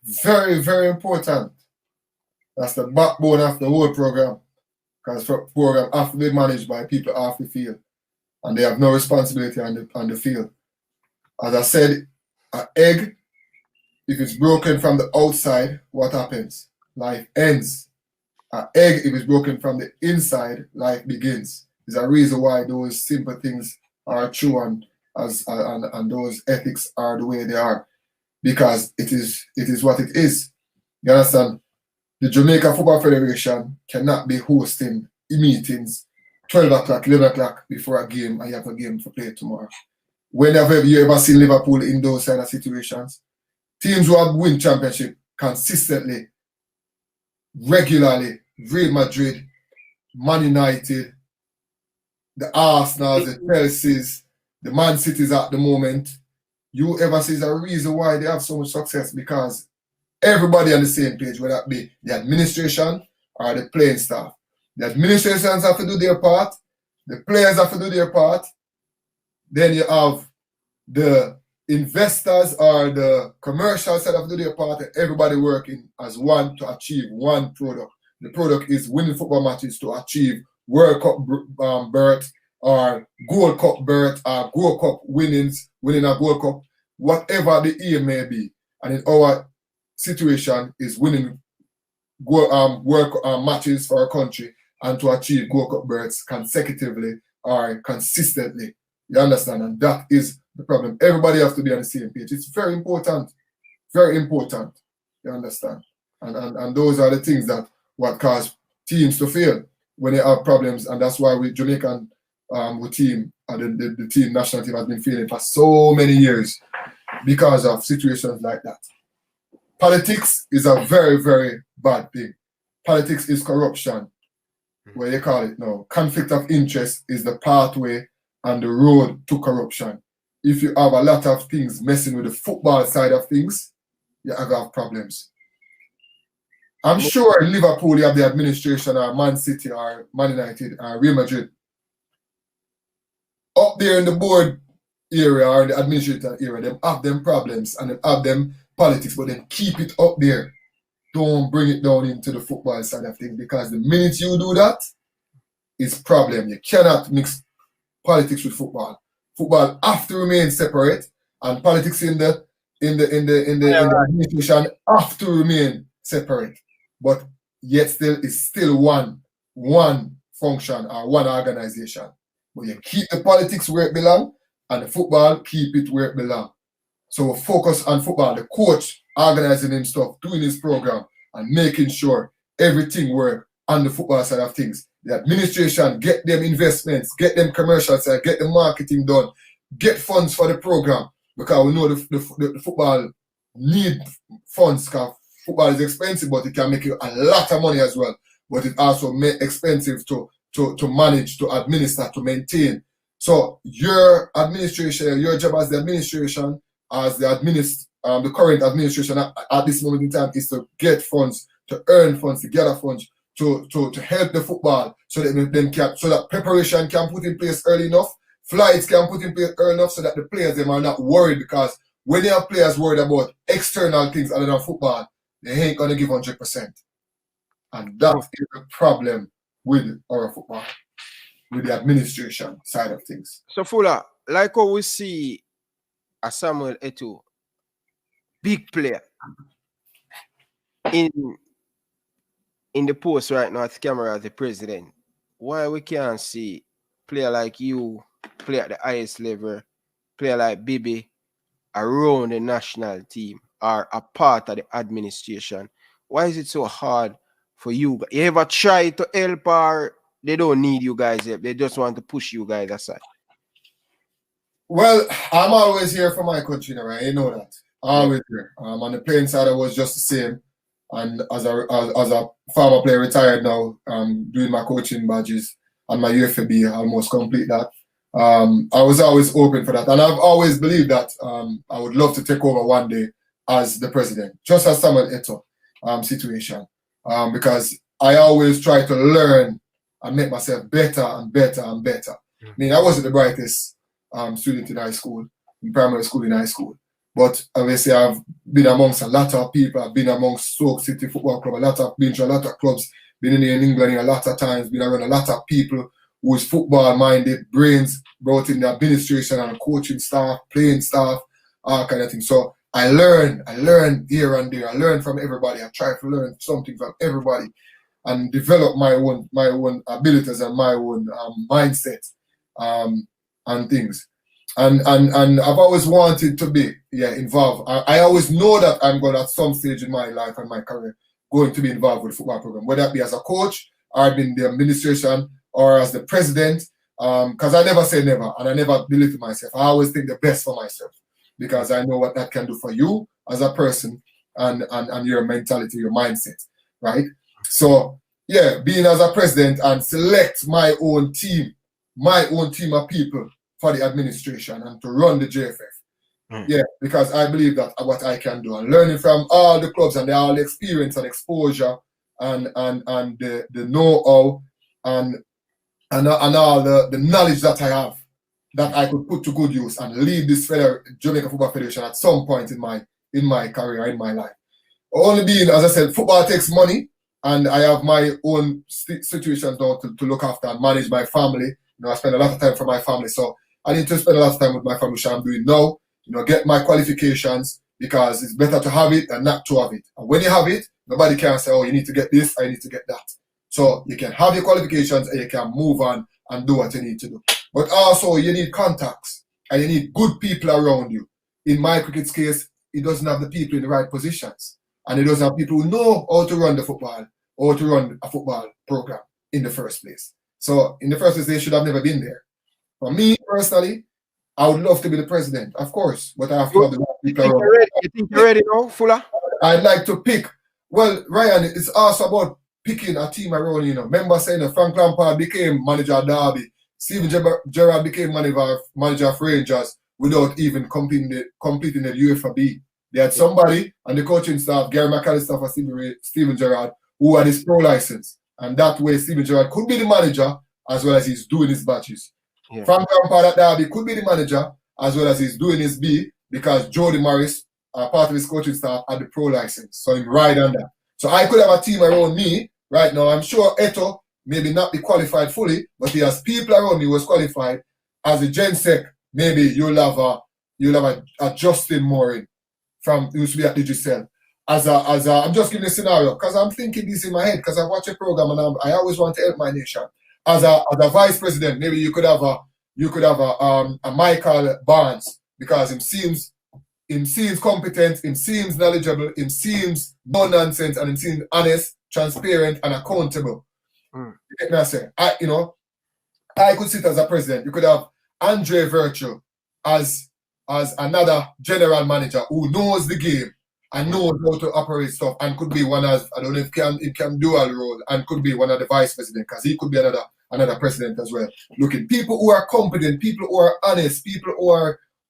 Very, very important. That's the backbone of the whole program. Because the program have to be managed by people off the field. And they have no responsibility on the field. As I said, an egg, if it's broken from the outside, what happens? Life ends. An egg, if it's broken from the inside, life begins. There's a reason why those simple things are true and those ethics are the way they are. Because it is what it is. You understand? The Jamaica Football Federation cannot be hosting meetings 12 o'clock, 11 o'clock before a game, and you have a game to play tomorrow. Whenever you ever see Liverpool in those kind of situations, teams who have win championship consistently, regularly, Real Madrid, Man United, the Arsenals, the Chelseas, the Man Cities at the moment, you ever see a reason why they have so much success, because everybody on the same page, whether it be the administration or the playing staff. The administrations have to do their part, the players have to do their part, then you have the investors or the commercial side have to do their part, and everybody working as one to achieve one product. The product is winning football matches to achieve World Cup berth or Gold Cup berth or Gold Cup winning a Gold Cup, whatever the aim may be. And in our situation is winning World matches for our country and to achieve Gold Cup berths consecutively or consistently. You understand? And that is the problem. Everybody has to be on the same page. It's very important. Very important. You understand? And those are the things that what cause teams to fail when they have problems. And that's why we Jamaican team and the team national team has been failing for so many years because of situations like that. Politics is a very, very bad thing. Politics is corruption. What you call it now. Conflict of interest is the pathway and the road to corruption. If you have a lot of things messing with the football side of things, you have problems. I'm sure in Liverpool you have the administration or Man City or Man United or Real Madrid. Up there in the board area or the administrator area, they have them problems and they have them politics, but then keep it up there. Don't bring it down into the football side of things, because the minute you do that, it's problem. You cannot mix politics with football. Football have to remain separate, and politics in the administration have to remain separate. But yet still it's still one function or one organization. But you keep the politics where it belongs, and the football keep it where it belongs. So we focus on football. The coach organizing his stuff, doing his program, and making sure everything works on the football side of things. The administration get them investments, get them commercial side, get the marketing done, get funds for the program, because we know the football need funds, because football is expensive, but it can make you a lot of money as well. But it also expensive to manage, to administer, to maintain. So your administration, your job as the administration, as the current administration at this moment in time is to get funds, to earn funds, to gather funds, to help the football so that so that preparation can put in place early enough, flights can put in place early enough so that the players them are not worried, because when you have players worried about external things other than football, they ain't gonna give 100%. And that is the problem with our football, with the administration side of things. So Fuller, like how we see a Samuel Eto'o, big player in the post right now at the camera as the president, why we can't see player like you play at the highest level, player like Bibi around the national team or a part of the administration? Why is it so hard for you? You ever try to help, or they don't need you guys help, they just want to push you guys aside? Well, I'm always here for my country, right? You know that. Always here. On the playing side, I was just the same. And as a former player retired now, doing my coaching badges and my UFB, almost complete that. I was always open for that. And I've always believed that I would love to take over one day as the president, just as Samuel Eto'o situation. Because I always try to learn and make myself better and better and better. I mean, I wasn't the brightest student in high school, in primary school, in high school. But obviously, I've been amongst a lot of people. I've been amongst Stoke City Football Club, been to a lot of clubs, been in England a lot of times, been around a lot of people who's football-minded, brains, brought in the administration and coaching staff, playing staff, all kind of things. So I learn here and there. I learn from everybody. I try to learn something from everybody and develop my own abilities and my own mindset and things. And I've always wanted to be involved. I always know that I'm going at some stage in my life and my career going to be involved with the football program, whether it be as a coach or in the administration or as the president. Because I never say never, and I never belittle myself. I always think the best for myself because I know what that can do for you as a person and your mentality, your mindset, right? So yeah, being as a president and select my own team of people for the administration and to run the JFF. Yeah, because I believe that what I can do and learning from all the clubs and all the experience and exposure and the know-how and all the knowledge that I have that I could put to good use and lead this Jamaica Football Federation at some point in my career, in my life. Only being, as I said, football takes money, and I have my own situations now to look after and manage my family. You know, I spend a lot of time for my family, so I need to spend a lot of time with my family, which I'm doing now. You know, get my qualifications, because it's better to have it than not to have it. And when you have it, nobody can say, oh, you need to get this, I need to get that. So you can have your qualifications and you can move on and do what you need to do. But also you need contacts and you need good people around you. In my Cricket's case, it doesn't have the people in the right positions. And it doesn't have people who know how to run the football or to run a football program in the first place. So in the first place, they should have never been there. For me personally, I would love to be the president, of course, but I have to have the right people around. You think you're ready now, Fuller? I'd like to pick. Well, Ryan, it's also about picking a team around, you know. Remember saying that Frank Lampard became manager of Derby, Steven Gerrard became manager of Rangers without even completing the UFB. They had somebody on the coaching staff, Gary McAllister for Steven Gerrard, who had his pro license. And that way Steven Gerrard could be the manager as well as he's doing his batches. Yeah. Frank Lampard at Derby could be the manager as well as he's doing his B, because Jody Morris, part of his coaching staff, had the pro license. So he ride on that. So I could have a team around me right now. I'm sure Eto'o maybe not be qualified fully, but he has people around me who was qualified. As a Gensec, maybe you'll have a Justin Mooring from who used to be at Digicel. I'm just giving a scenario because I'm thinking this in my head because I watch a program and I always want to help my nation. As a vice president, maybe you could have a Michael Barnes, because him seems competent, him seems knowledgeable, him seems no nonsense, and him seems honest, transparent, and accountable. You get me? I say, I could sit as a president. You could have Andre Virtue as another general manager who knows the game and knows how to operate stuff, and could be one as, I don't know if it can dual role, and could be one of the vice president, because he could be another president as well. Looking people who are competent, people who are honest, people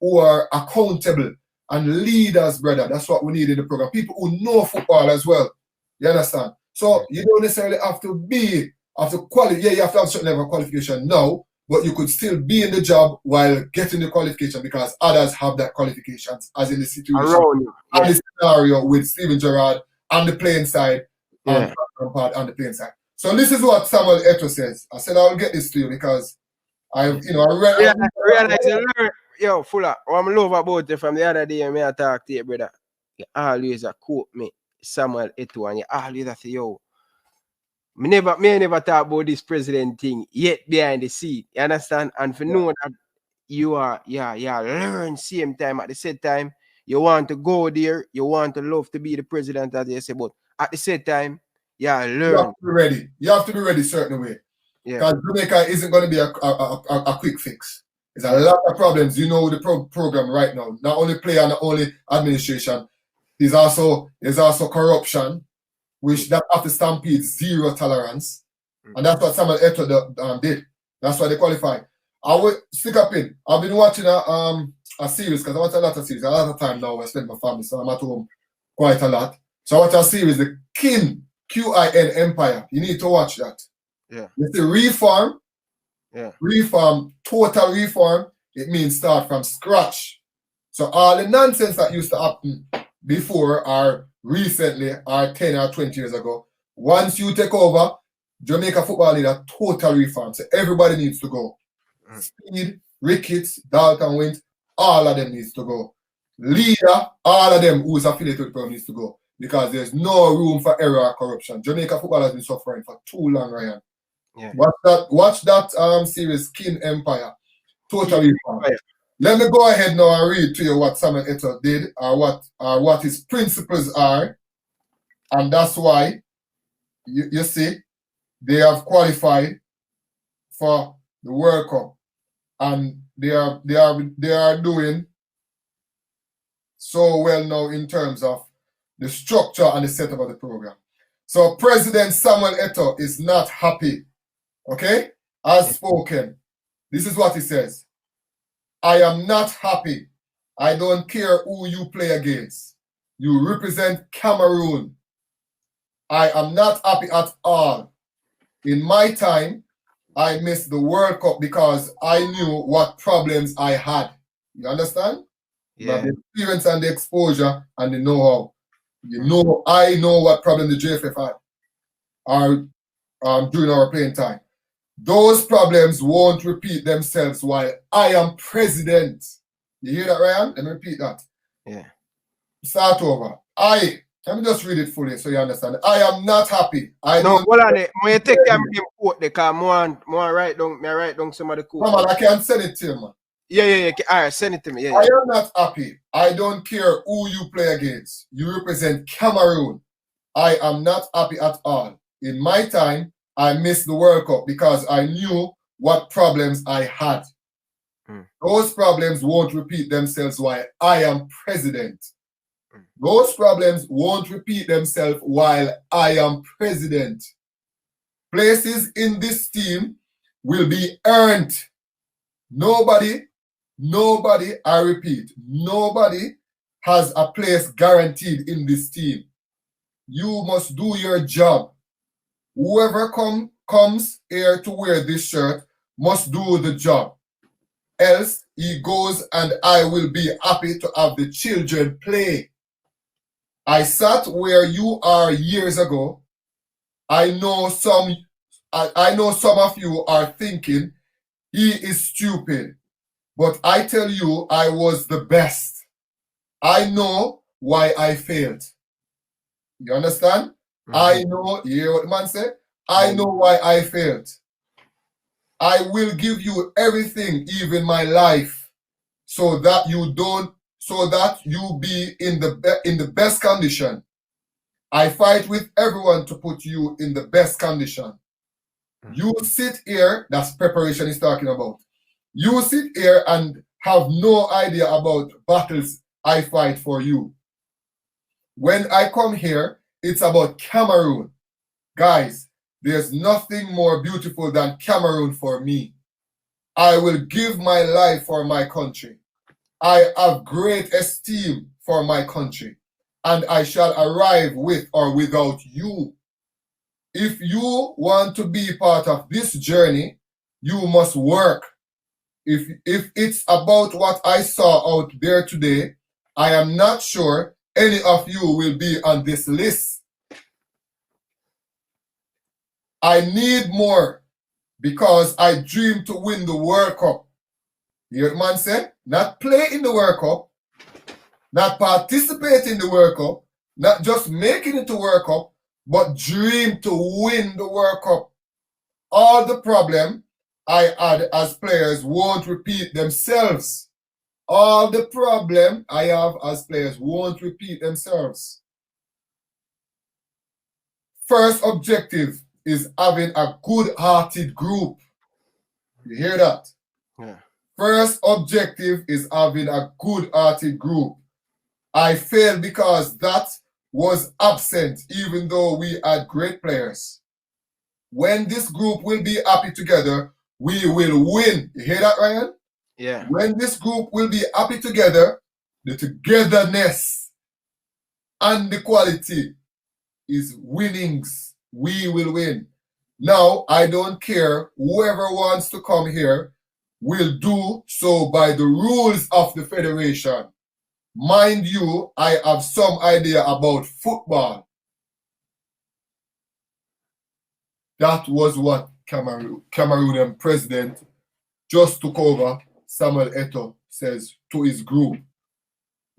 who are accountable and leaders, brother. That's what we need in the program. People who know football as well. You understand? So you don't necessarily have to qualify. Yeah, you have to have a certain level of qualification now, but you could still be in the job while getting the qualification, because others have that qualifications, as in the situation and the scenario with Steven Gerrard on the playing side and on the playing side. So this is what Samuel Eto'o says. I said I will get this to you because I read. Yo, Fuller, what I love about you from the other day, I talk to you, brother. You always quote me, Samuel Eto'o, and you always say, yo, me never talk about this president thing yet behind the scene. You understand? And for know that you learn same time at the same time. You want to go there, you want to love to be the president, as you say, but at the same time, learn. You have to be ready. You have to be ready certain way. Because Jamaica isn't going to be a quick fix. There's a lot of problems. You know the program right now. Not only player, not only administration. There's also corruption, which that after Stampede, zero tolerance. And that's what Samuel Eto'o did. That's why they qualified. I will stick up in. I've been watching a series, because I watch a lot of series. A lot of time now I spend with my family, so I'm at home quite a lot. So I watch a series, the Kin, Q-I-N Empire. You need to watch that. Yeah. It's a reform. Yeah. Reform, total reform. It means start from scratch. So all the nonsense that used to happen before or recently or 10 or 20 years ago, once you take over, Jamaica football need a total reform. So everybody needs to go. Speid, Ricketts, Dalton Wint, all of them needs to go. Leader, all of them who's affiliated with the program needs to go. Because there's no room for error or corruption. Jamaica football has been suffering for too long, Ryan. Yeah. Watch that series, Kin Empire. Totally reform. Let me go ahead now and read to you what Samuel Eto'o did, or what his principles are. And that's why you see they have qualified for the World Cup. And they are doing so well now in terms of the structure and the setup of the program. So President Samuel Eto'o is not happy. Okay? As spoken. This is what he says. I am not happy. I don't care who you play against. You represent Cameroon. I am not happy at all. In my time, I missed the World Cup because I knew what problems I had. You understand? Yeah. The experience and the exposure and the know-how. I know what problem the JFF had during our playing time. Those problems won't repeat themselves while I am president. You hear that, Ryan? Let me repeat that. Yeah. Start over. Let me just read it fully so you understand. I am not happy. Hold on. When you take time to quote, because more write down some of the quotes. Come on, I can send it to you, man. Yeah. All right, send it to me. Yeah. I am not happy. I don't care who you play against. You represent Cameroon. I am not happy at all. In my time, I missed the World Cup because I knew what problems I had. Those problems won't repeat themselves while I am president. Those problems won't repeat themselves while I am president. Places in this team will be earned. Nobody, I repeat, nobody has a place guaranteed in this team. You must do your job. Whoever comes here to wear this shirt must do the job. Else he goes and I will be happy to have the children play. I sat where you are years ago. I know some of you are thinking he is stupid. But I tell you, I was the best. I know why I failed. You understand? I know, you hear what the man said? I know why I failed. I will give you everything, even my life, so that you be in the best condition. I fight with everyone to put you in the best condition. You sit here, that's preparation he's talking about. You sit here and have no idea about battles I fight for you. When I come here, it's about Cameroon. Guys, there's nothing more beautiful than Cameroon for me. I will give my life for my country. I have great esteem for my country, and I shall arrive with or without you. If you want to be part of this journey, you must work. If it's about what I saw out there today, I am not sure any of you will be on this list. I need more because I dream to win the World Cup. You hear what man said? Not play in the World Cup, not participate in the World Cup, not just making it to World Cup, but dream to win the World Cup. All the problem I had as players won't repeat themselves. All the problem I have as players won't repeat themselves. First objective is having a good-hearted group. You hear that? Yeah. First objective is having a good-hearted group. I failed because that was absent, even though we had great players. When this group will be happy together, we will win. You hear that, Ryan? Yeah. When this group will be happy together, the togetherness and the quality is winnings. We will win. Now, I don't care. Whoever wants to come here will do so by the rules of the federation. Mind you, I have some idea about football. That was what Cameroonian president just took over, Samuel Eto'o, says to his group.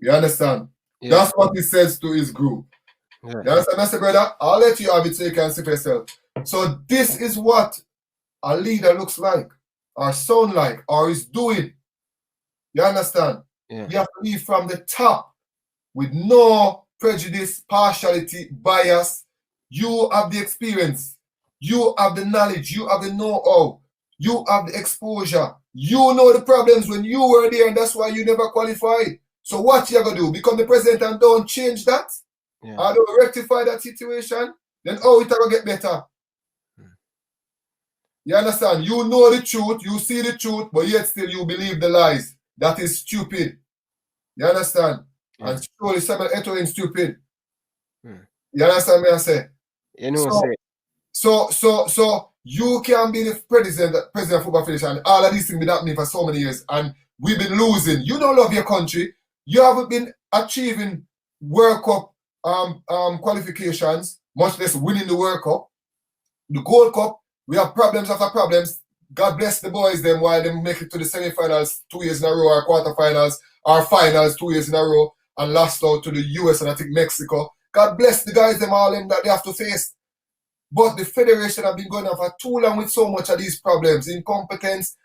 You understand? Yeah. That's what he says to his group. Yeah. You understand, Mr. Brother? I'll let you have it so you can see for yourself. So this is what a leader looks like, or sound like, or is doing. You understand? Yeah. You have to lead from the top with no prejudice, partiality, bias. You have the experience. You have the knowledge. You have the know-how. You have the exposure. You know the problems when you were there, and that's why you never qualified. So what you going to do? Become the president and don't change that? Yeah. Or don't rectify that situation? Then how it going to get better? You understand? You know the truth. You see the truth, but yet still you believe the lies. That is stupid. You understand? Yeah. And surely Samuel Eto'o ain't stupid. Hmm. You understand me I say? You know what I'm So you can be the president of Football Federation, and all of these things been happening for so many years, and we've been losing. You don't love your country. You haven't been achieving World Cup qualifications, much less winning the World Cup. The Gold Cup, we have problems after problems. God bless the boys them while they make it to the semi-finals 2 years in a row, or quarterfinals, or finals 2 years in a row, and lost out to the US and I think Mexico. God bless the guys them all them that they have to face. But the federation have been going on for too long with so much of these problems, incompetence,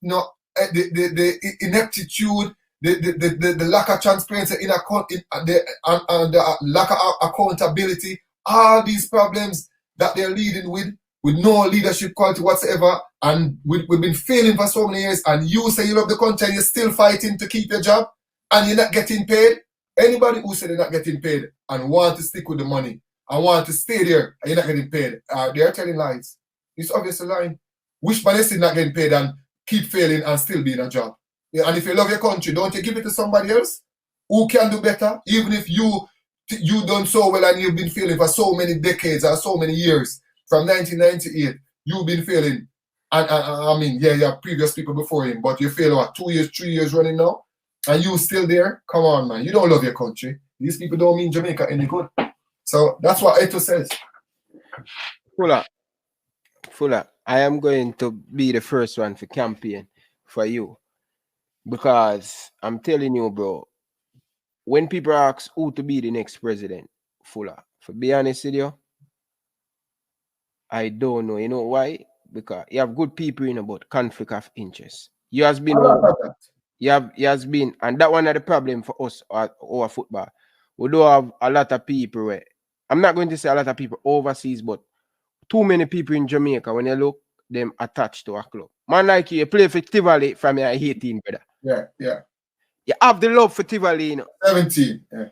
you know, the ineptitude, the lack of transparency and the lack of accountability. All these problems that they're leading with no leadership quality whatsoever, and we've been failing for so many years. And you say you love the country and you're still fighting to keep your job, and you're not getting paid. Anybody who said they're not getting paid and want to stick with the money, I want to stay there and you're not getting paid, they're telling lies. It's obviously lying. Which man is not getting paid and keep failing and still be in a job? Yeah, and if you love your country, don't you give it to somebody else who can do better? Even if you done so well and you've been failing for so many decades or so many years, from 1998, you've been failing. And I mean, yeah, you have previous people before him, but you fail what, 2 years, 3 years running now? And you still there? Come on, man. You don't love your country. These people don't mean Jamaica any good. So that's what Eto'o says. Fuller, I am going to be the first one for campaign for you. Because I'm telling you, bro, when people ask who to be the next president, Fuller, for be honest with you, I don't know. You know why? Because you have good people in about conflict of interest. You has been and that one of the problem for us or football. We do have a lot of people where, I'm not going to say a lot of people overseas, but too many people in Jamaica, when you look, them attached to a club. Man like you play for Tivoli from your 18, brother. Yeah. You have the love for Tivoli, you know. 17, yeah.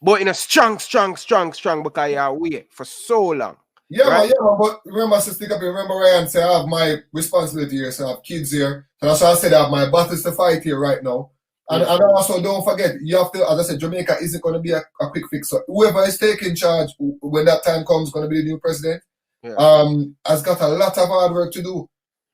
But in a strong because you're away for so long. Yeah, right? man, but remember, remember Ryan said I have my responsibility here, so I have kids here. So that's why I said I have my battles to fight here right now. And, and also don't forget, you have to, as I said, Jamaica isn't going to be a quick fix. So whoever is taking charge when that time comes, going to be the new president, has got a lot of hard work to do.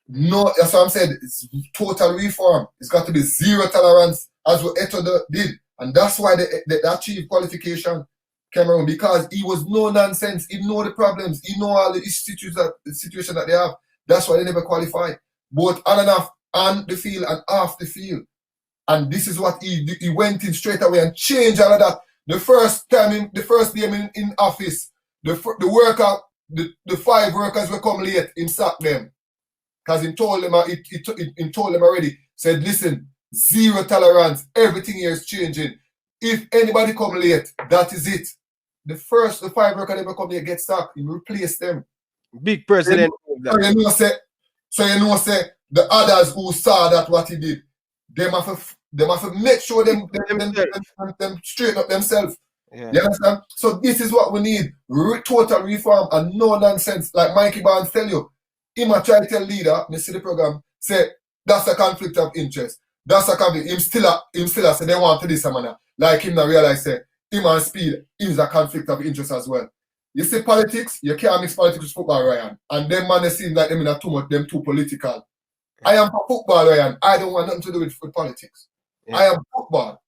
No, that's what I'm saying. It's total reform. It's got to be zero tolerance, as what Eto did. And that's why they achieved qualification, Cameroon, because he was no nonsense. He know the problems. He know all the situation that they have. That's why they never qualified. Both on and off, on the field and off the field. And this is what he went in straight away and changed all of that. The first time, the first day in office, the 5 workers were come late, him sacked them. Because he told them already, said, listen, zero tolerance, everything here is changing. If anybody come late, that is it. The 5 workers never come late, get sacked, he replace them. Big president. So you know, say the others who saw that what he did, them have to make sure them straighten up themselves. Yeah. You understand? So this is what we need. Total reform and no nonsense. Like Mikey Barnes tell you, he might try to tell leader, me see the program, say that's a conflict of interest. That's a conflict. Him still say they want to this manner. Like him not realize say him and Speid is a conflict of interest as well. You see politics, you can't mix politics with football, Ryan. And them man they seem like them not too much, them too political. I am for football, Ryan. I don't want nothing to do with politics. Yeah. I am football.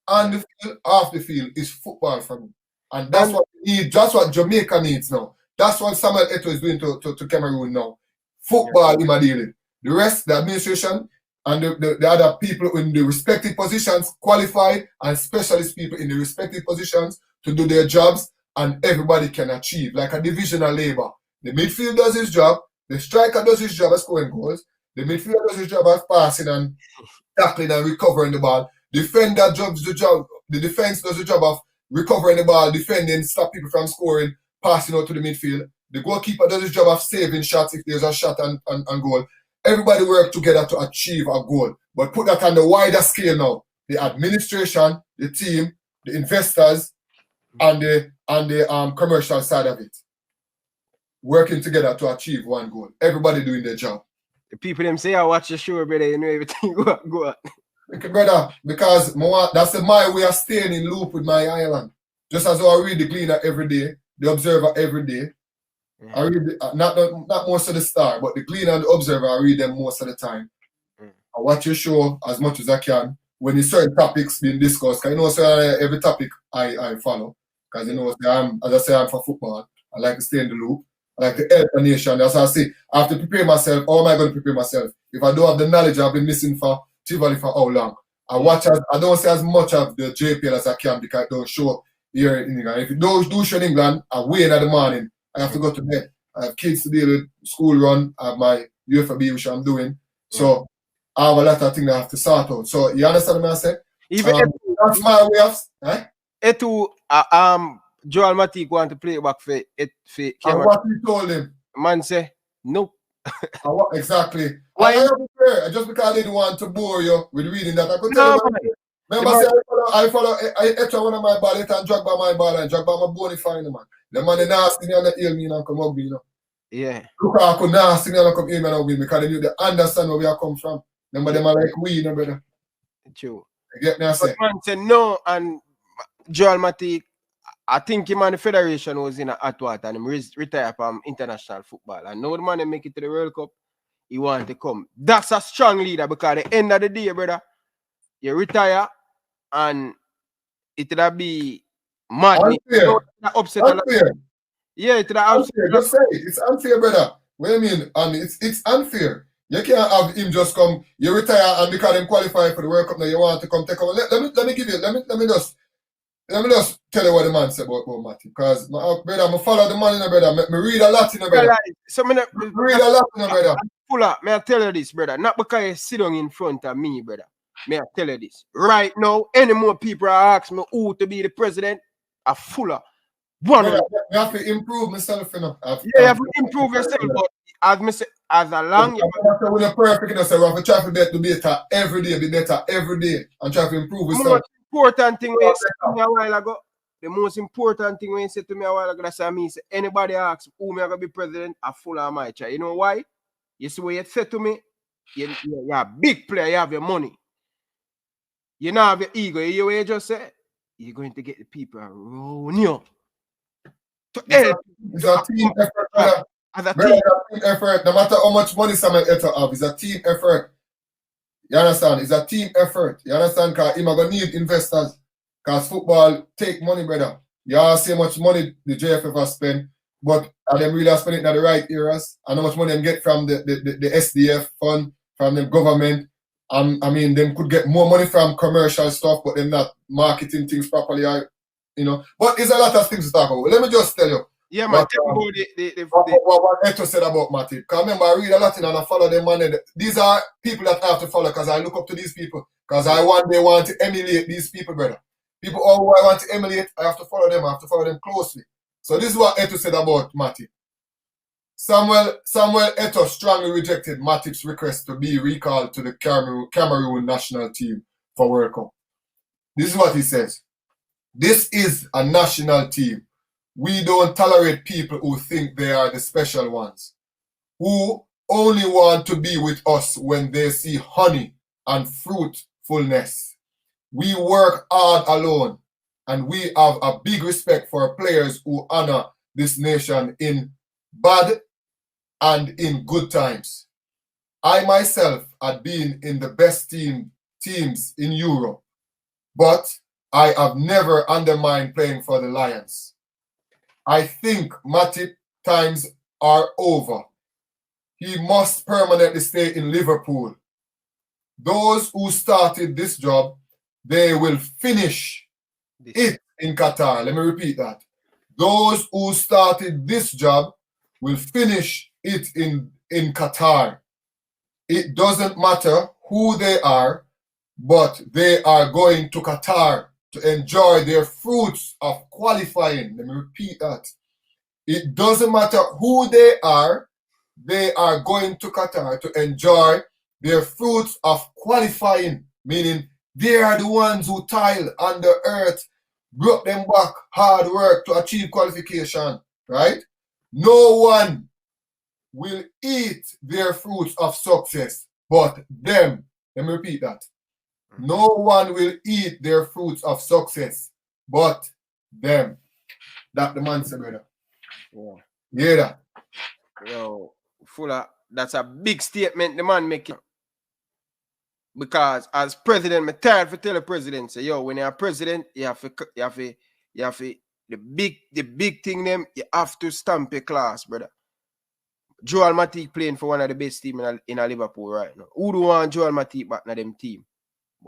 On the field, off the field is football for me. And that's what we need. That's what Jamaica needs now. That's what Samuel Eto'o is doing to Cameroon now. Football, him dealing. The rest, the administration and the other people in the respective positions, qualified and specialist people in the respective positions to do their jobs, and everybody can achieve, like a divisional labor. The midfield does his job, the striker does his job as scoring goals, the midfielder does his job as passing and tackling and recovering the ball. Defender does the job. The defense does the job of recovering the ball, defending, stop people from scoring, passing out to the midfield. The goalkeeper does his job of saving shots if there's a shot and goal. Everybody work together to achieve a goal. But put that on the wider scale now. The administration, the team, the investors, and the commercial side of it. Working together to achieve one goal. Everybody doing their job. The people them say, I watch your show, brother, you know everything go on. Okay, brother, because that's my way of staying in loop with my island. Just as I read the Gleaner every day, the Observer every day. I read not most of the Star, but the Gleaner and the Observer, I read them most of the time. I watch your show as much as I can when there's certain topics being discussed. Because you know, so every topic I follow. Because you know, as I say, I'm for football. I like to stay in the loop. I like to help the nation. That's why I say, I have to prepare myself. How am I going to prepare myself? If I don't have the knowledge I've been missing for Tivoli for how long? I don't say as much of the JPL as I can because I don't show here in England. If you don't do show in England, I'm waiting at the morning. I have to go to bed. I have kids to deal with, school run, I have my UFB, which I'm doing. So I have a lot of things I have to sort out. So you understand what I say? Even that's my way of Joel Matip want to play back for and what he told him? Man say, nope. Exactly. Why? Just because I didn't want to bore you with reading that. I could tell you. Remember, I follow one of my ball, and drag by my ball and drag by my bony fine, man. The man they nasty and they ill me and come up, you know. Yeah. Look, I could nasty and come ill me and up because they knew they understand where we are come from. Remember, them are like we, you know, brother. True. You get me, I say? Man said no, and Joel Matip, I think him and the federation was in a hot water and him retire from international football. And now the man they make it to the World Cup, he want to come. That's a strong leader because at the end of the day, brother, you retire and it'll be mad. Unfair. Unfair. Yeah, it'll unfair. Just say it. It's unfair, brother. What do you mean? It's unfair. You can't have him just come, you retire and because him qualify for the World Cup now you want to come take over. Let me give you, let me just tell you what the man said about Matty. Because, brother, I follow the man, brother. I read a lot, brother. So, I read a lot, brother. Fuller, may I tell you this, brother? Not because you sit down in front of me, brother. May I tell you this? Right now, any more people are asking me who to be the president, a Fuller. One brother, you have to improve myself, you know. You have to improve yourself, but as a long... When you're perfect, you know, so we have to try to be better every day, and try to improve yourself. Important thing we said a while ago, the most important thing when you said to me a while ago, that's what I mean. Say, anybody asks who me gonna be president, I full of my child. You know why? You see what you said to me? You're a big player, you have your money. You don't have your ego. You hear what you just said? You're going to get the people around you. To help. It's a team effort, brother. As a Brother, team. it's a team effort. No matter how much money someone Eto have, it's a team effort. You understand? It's a team effort. You understand? Because you're going to need investors. Because football take money, brother. You all see how much money the JFF has spent, but are them really spending it in the right areas? And how much money they get from the SDF fund, from the government. I mean, them could get more money from commercial stuff, but they're not marketing things properly, you know. But there's a lot of things to talk about. Let me just tell you. Yeah, man. What Eto said about Matip. Because remember, I read a lot and I follow them, man. These are people that I have to follow because I look up to these people. Because I want to emulate these people, brother. People who I want to emulate, I have to follow them. I have to follow them closely. So this is what Eto said about Matip. Samuel Eto strongly rejected Matip's request to be recalled to the Cameroon national team for World Cup. This is what he says. This is a national team. We don't tolerate people who think they are the special ones, who only want to be with us when they see honey and fruitfulness. We work hard alone, and we have a big respect for players who honor this nation in bad and in good times. I myself had been in the best teams in Europe, but I have never undermined playing for the Lions. I think Matip times are over. He must permanently stay in Liverpool. Those who started this job, they will finish it in Qatar. Let me repeat that. Those who started this job will finish it in Qatar. It doesn't matter who they are, but they are going to Qatar to enjoy their fruits of qualifying. Let me repeat that. It doesn't matter who they are going to Qatar to enjoy their fruits of qualifying, meaning they are the ones who toil on the earth, broke them back, hard work to achieve qualification, right? No one will eat their fruits of success but them. Let me repeat that. No one will eat their fruits of success but them. That the man said, brother. Yeah. Hear that? Yo, Fuller, that's a big statement the man making. Because as president, I'm tired to tell the president, say, yo, when you're a president, you have to the big thing them, you have to stamp a class, brother. Joel Matip playing for one of the best teams in Liverpool right now. Who do want Joel Matip back in them team?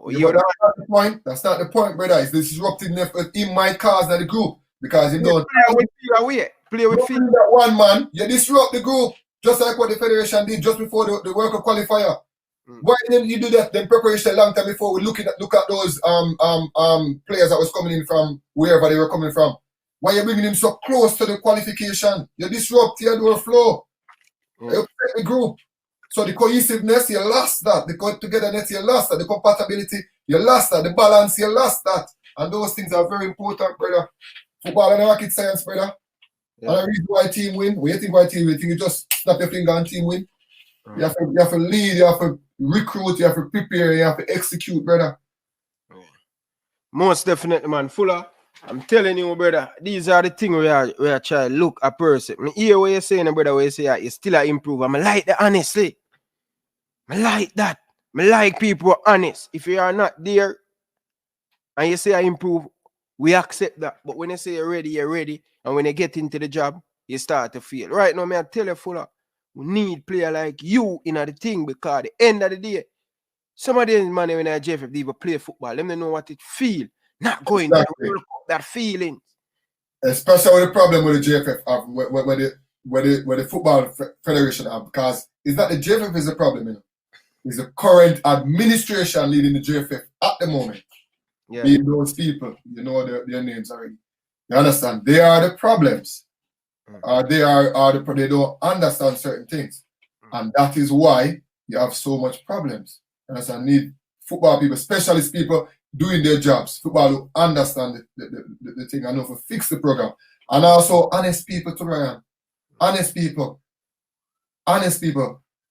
Yeah, that's not the point. That's not the point, brother. It's the disruptiveness in my cause of the group. Because you don't play with that one man, you disrupt the group. Just like what the Federation did just before the World Cup qualifier. Why didn't you do that? Then preparation a long time before we look at those players that was coming in from wherever they were coming from. Why you bringing them so close to the qualification? You disrupt your flow. You upset the group. So the cohesiveness, you lost that. The togetherness, you lost that. The compatibility, you lost that. The balance, you lost that. And those things are very important, brother. Football and rocket science, brother. Yeah. And the reason why team win, when you think why team win, you think you just snap your finger and team win. You have to lead, you have to recruit, you have to prepare, you have to execute, brother. Most definitely, man. Fuller, I'm telling you, brother, these are the things we are trying to look a person. I hear what you're saying, brother, where you say you still improve. I like that, honestly. I like that. I like people honest. If you are not there and you say I improve, we accept that. But when you say you're ready. And when you get into the job, you start to feel. Right now, I tell you, Fuller, we need player like you in the thing because at the end of the day, some of these man when I JFF they even play football, let them know what it feel. Not going to that feeling. Especially with the problem with the JFF where the football federation have, because it's not the JFF is the problem, you know. It's the current administration leading the JFF at the moment. Yeah. Being those people, you know their names already. You understand? They are the problems. They don't understand certain things. And that is why you have so much problems. You understand? Need football people, specialist people doing their jobs, football who understand the thing and know to fix the program. And also honest people to Ryan. Honest people,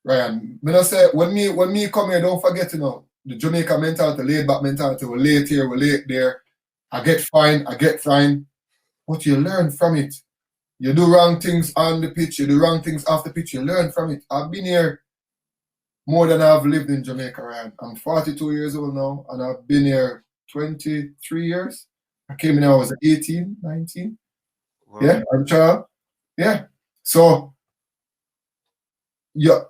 Ryan. When I say when me come here, don't forget, you know, the Jamaica mentality, laid back mentality, we're late here, we're late there. I get fined, but you learn from it. You do wrong things on the pitch, you do wrong things off the pitch, you learn from it. I've been here more than I've lived in Jamaica, Ryan. I'm 42 years old now, and I've been here 23 years. I came in when I was 18, 19. Wow. Yeah, I'm a child. Yeah. So,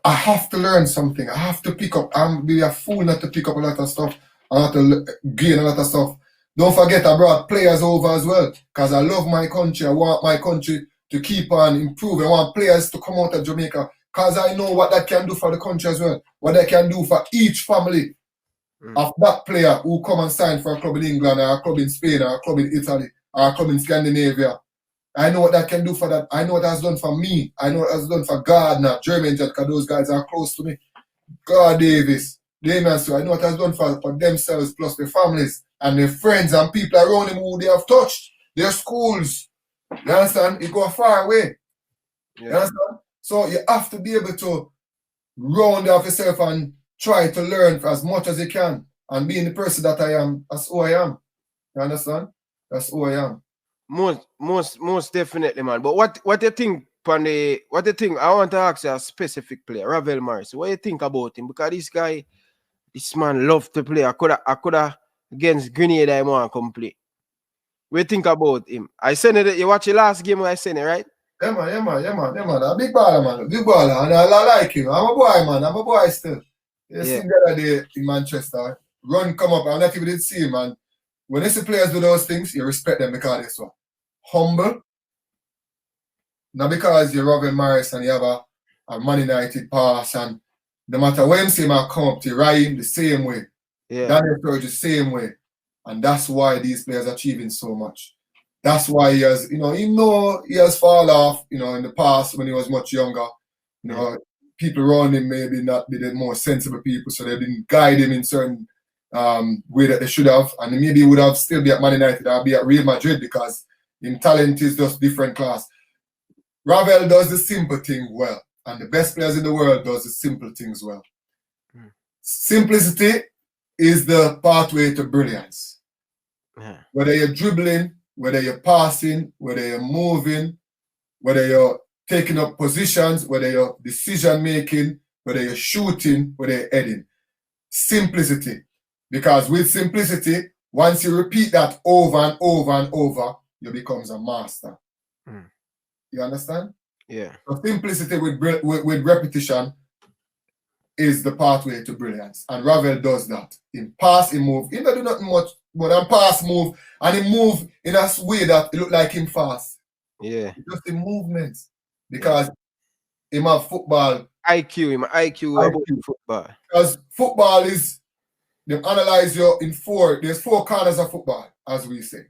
I have to learn something. I have to pick up. I'm be a fool not to pick up a lot of stuff. I have to gain a lot of stuff. Don't forget, I brought players over as well, because I love my country. I want my country to keep on improving. I want players to come out of Jamaica, because I know what that can do for the country as well. What that can do for each family of that player who come and sign for a club in England, or a club in Spain, or a club in Italy, or a club in Scandinavia. I know what that can do for that. I know what that's done for me. I know what that's done for Gardner, German, because those guys are close to me. God Davis, Damien, so I know what that's done for themselves, plus their families and their friends and people around them who they have touched, their schools. You understand? It go far away. Yeah. You understand? So you have to be able to round off yourself and try to learn for as much as you can. And being the person that I am, that's who I am. You understand? That's who I am. Most definitely, man. But what you think, Pandy? What you think? I want to ask you a specific player, Ravel Morris. What you think about him? Because this man love to play. I coulda against Grenada I want to come play. What you think about him? I sent it. You watch the last game where I sent it, right? Yeah, man. A big baller, man. Big baller. And I like him. I'm a boy, man. I'm a boy still. You see the other day in Manchester. Run come up. I'm not even see him, man. When you see players do those things, you respect them because they're so humble. Not because you're Robin Morris and you have a Man United pass, and no matter when you see him come up to you, ride him the same way. Yeah. Daniel Sturridge the same way. And that's why these players are achieving so much. That's why he has, he has fallen off, in the past when he was much younger. People around him maybe not be the more sensible people, so they didn't guide him in certain way that they should have, and maybe he would have still be at Man United or be at Real Madrid, because in talent is just different class. Ravel does the simple thing well, and the best players in the world does the simple things well. Simplicity is the pathway to brilliance. Whether you're dribbling, whether you're passing, whether you're moving, whether you're taking up positions, whether you're decision making, whether you're shooting, whether you're heading. Simplicity. Because with simplicity, once you repeat that over and over and over, you becomes a master. You understand? Yeah. So simplicity with repetition is the pathway to brilliance. And Ravel does that. In pass, he move. He don't do nothing much more than pass, move. And he move in a way that it look like him fast. Yeah. It's just the movements. Because he have football. IQ about football. Because football is, they analyze you in there's four corners of football, as we say,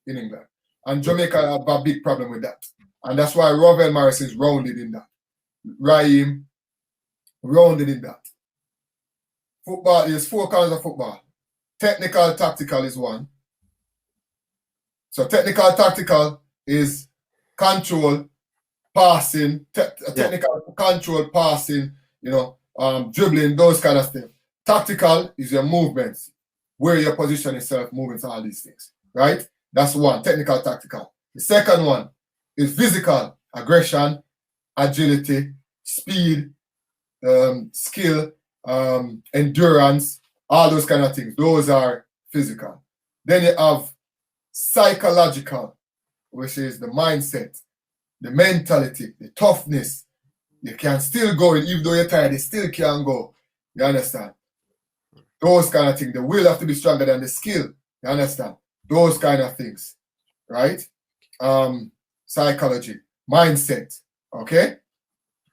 in England. And Jamaica have a big problem with that. And that's why Ravel Morris is rounded in that. Raheem, rounded in that. Football, there's four corners of football. Technical, tactical is one. So technical, tactical is control, passing, technical control, passing, dribbling, those kind of things. Tactical is your movements, where you position yourself, moving to all these things, right? That's one, technical, tactical. The second one is physical, aggression, agility, speed, skill, endurance, all those kind of things. Those are physical. Then you have psychological, which is the mindset, the mentality, the toughness. You can still go, even though you're tired, you still can go. You understand? Those kind of things. The will have to be stronger than the skill. You understand? Those kind of things. Right? Psychology. Mindset. Okay?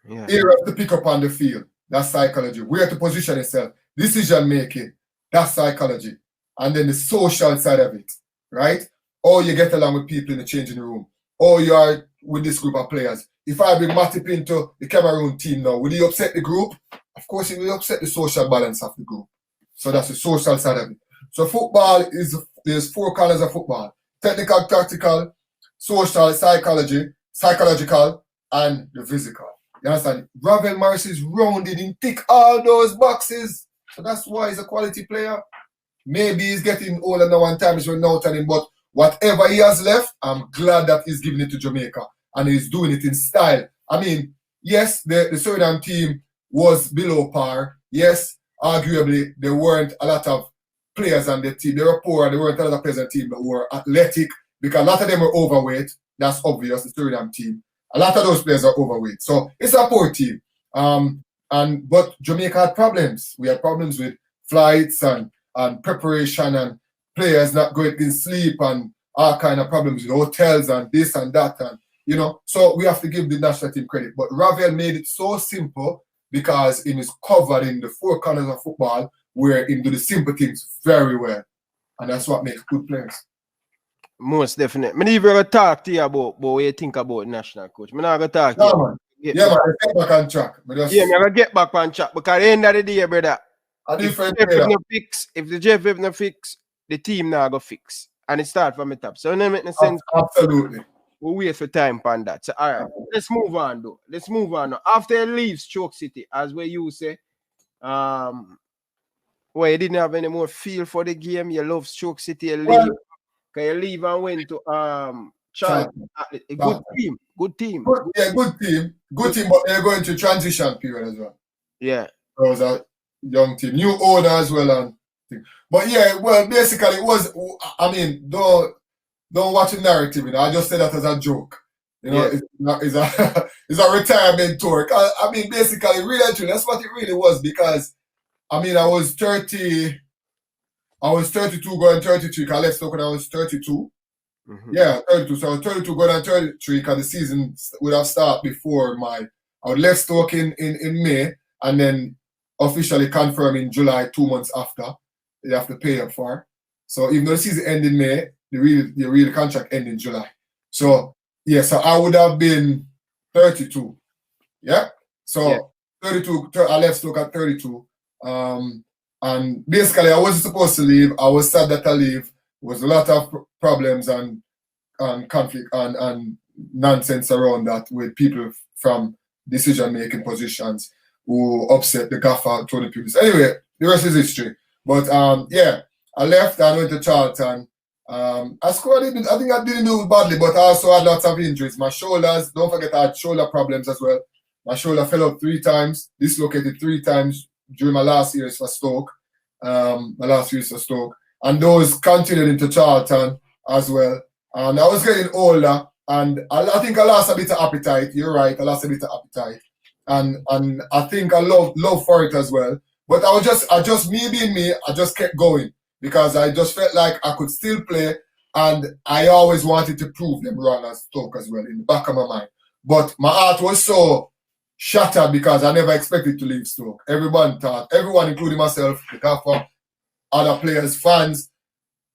Yeah. Area to pick up on the field. That's psychology. Where to position yourself. Decision making. That's psychology. And then the social side of it. Right? Or you get along with people in the changing room. Or you are with this group of players. If I bring Matip into the Cameroon team now, will he upset the group? Of course, he will upset the social balance of the group. So that's the social side of it. So football there's 4 colors of football: technical, tactical, social, psychological, and the physical. You understand? Ravel Morris is rounded in, tick all those boxes. So that's why he's a quality player. Maybe he's getting older now and time is running out on him, but whatever he has left, I'm glad that he's giving it to Jamaica and he's doing it in style. I mean, yes, the Suriname team was below par. Yes, arguably there weren't a lot of players on the team. They were poor and there weren't a lot of players on the team that were athletic because a lot of them were overweight. That's obvious, the Suriname team. A lot of those players are overweight. So it's a poor team. But Jamaica had problems. We had problems with flights and preparation and players not going to sleep and all kind of problems with hotels and this and that, and you know. So we have to give the national team credit. But Ravel made it so simple because he is covered in the 4 corners of football where he do the simple things very well, and that's what makes good players. Most definitely. Me never gonna talk to you about what you think about national coach. Me not gonna talk to you. Man. Man, get back on track. I'm gonna get back on track because at the end of the day, brother, if the JFF no fix, the team now go fix. And it start from the top. So it doesn't make no sense. Absolutely. We'll wait for time on that. So all right, let's move on though. After he leaves Stoke City, as where you say, well, you didn't have any more feel for the game. You love Stoke City, you leave. You leave and went to Charlton. Good team. Good team, but they're going to transition period as well. Yeah. It was a young team, new owner as well, and but yeah, well, basically it was. I mean, don't watch the narrative. You know, I just said that as a joke. You know, it's a retirement tour. I mean, basically, really, that's what it really was. Because I mean, I was 32 going 33. I left Stoke when I was 32. Mm-hmm. Yeah, 32. So I was 32 going on 33 because the season would have started before I would left Stoke in May and then officially confirmed in July, 2 months after. They have to pay up for. So even though the season ended in May, the real contract ended in July. So yeah, so I would have been 32. Yeah. So 32. I left Stoke at 32. And basically, I wasn't supposed to leave. I was sad that I leave. There was a lot of problems and conflict and nonsense around that with people from decision-making positions who upset the gaffer to the people. Anyway, the rest is history. But yeah, I left and went to Charlton. I scored. I think I didn't do badly, but I also had lots of injuries. My shoulders, don't forget, I had shoulder problems as well. My shoulder fell out 3 times, dislocated 3 times during my last years for Stoke. And those continued into Charlton as well. And I was getting older, and I think I lost a bit of appetite. You're right, I lost a bit of appetite, and I think I love for it as well. But I just me being me, I just kept going because I just felt like I could still play, and I always wanted to prove them wrong as Stoke as well in the back of my mind. But my heart was so shattered because I never expected to leave Stoke. Everyone, including myself, the gaffer, other players, fans,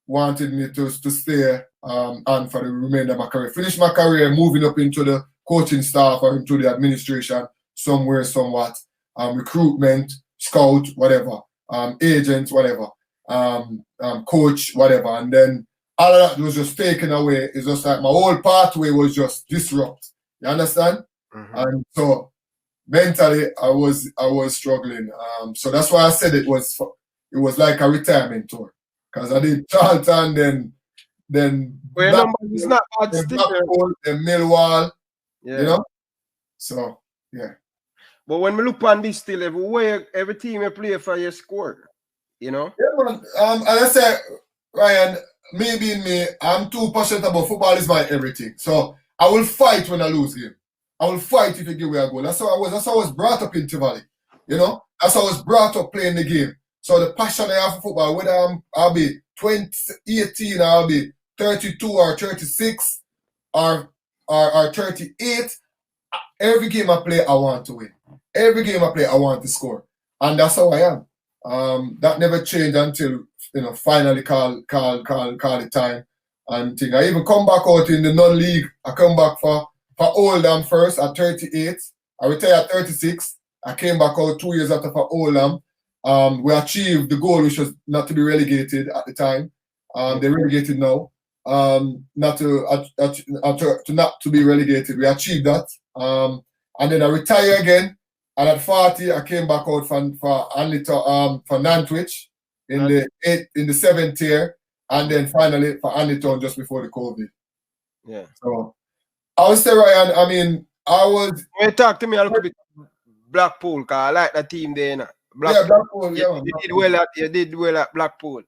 wanted me to stay and for the remainder of my career. Finish my career moving up into the coaching staff or into the administration somewhere, somewhat. Recruitment, scout, whatever. Agents, whatever. Coach, whatever. And then all of that was just taken away. It's just like my whole pathway was just disrupted. You understand? Mm-hmm. And so mentally, I was struggling. So that's why I said it was like a retirement tour. Because I did Charlton, then it's not bad Blackpool, then Millwall, you know? So, yeah. But when we look on this still, every team you play for your score, you know? Yeah, man. And I say, Ryan, me being me, I'm too passionate about football is my everything. So I will fight when I lose game. I will fight if you give me a goal. That's how I was brought up in Tivoli. You know? That's how I was brought up playing the game. So the passion I have for football, whether I'll be 18 or I'll be 32 or 36 or 38, every game I play, I want to win. Every game I play, I want to score. And that's how I am. That never changed until, finally call the time and thing. I even come back out in the non-league. I come back for Oldham first at 38. I retired at 36. I came back out 2 years after for Oldham. We achieved the goal, which was not to be relegated at the time. They're relegated now. Not to be relegated. We achieved that. And then I retired again. And at 40, I came back out for Nantwich in the 7th tier, and then finally for Anliton just before the COVID. Yeah. So I would say, Ryan, I mean, When you talk to me a little bit Blackpool, because I like the team there. You know? Blackpool, You did well at Blackpool.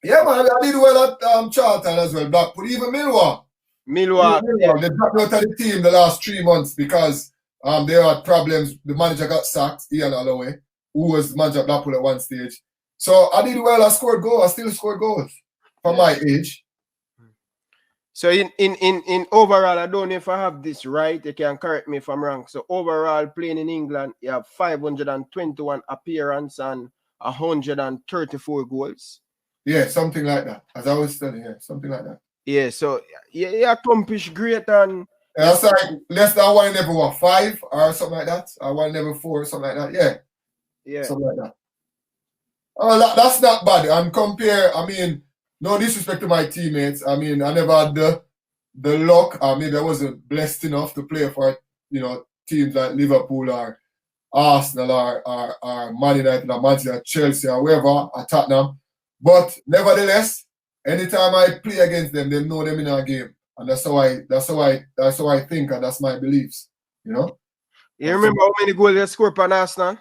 Yeah, man, I did well at Charlton as well. Blackpool, even Millwall. They dropped out of the team the last 3 months because they had problems. The manager got sacked, Ian Holloway, who was manager at Blackpool at one stage. So I did well. I scored goals. I still scored goals for my age. So in overall, I don't know if I have this right. You can correct me if I'm wrong. So overall, playing in England, you have 521 appearances and 134 goals. Yeah, something like that. As I was studying, yeah, something like that. Yeah, so you accomplished great and that's like less than one in every 5 or something like that. Or one in every 4 or something like that. Yeah. Something like that. Oh, that's not bad. And compare, I mean, no disrespect to my teammates. I mean, I never had the luck, or maybe I wasn't blessed enough to play for, teams like Liverpool or Arsenal or Man United or Manchester, Chelsea or wherever, or Tottenham. But nevertheless, anytime I play against them, they know them in a game. And that's how I think, and that's my beliefs. You remember how many goals you scored for Arsenal?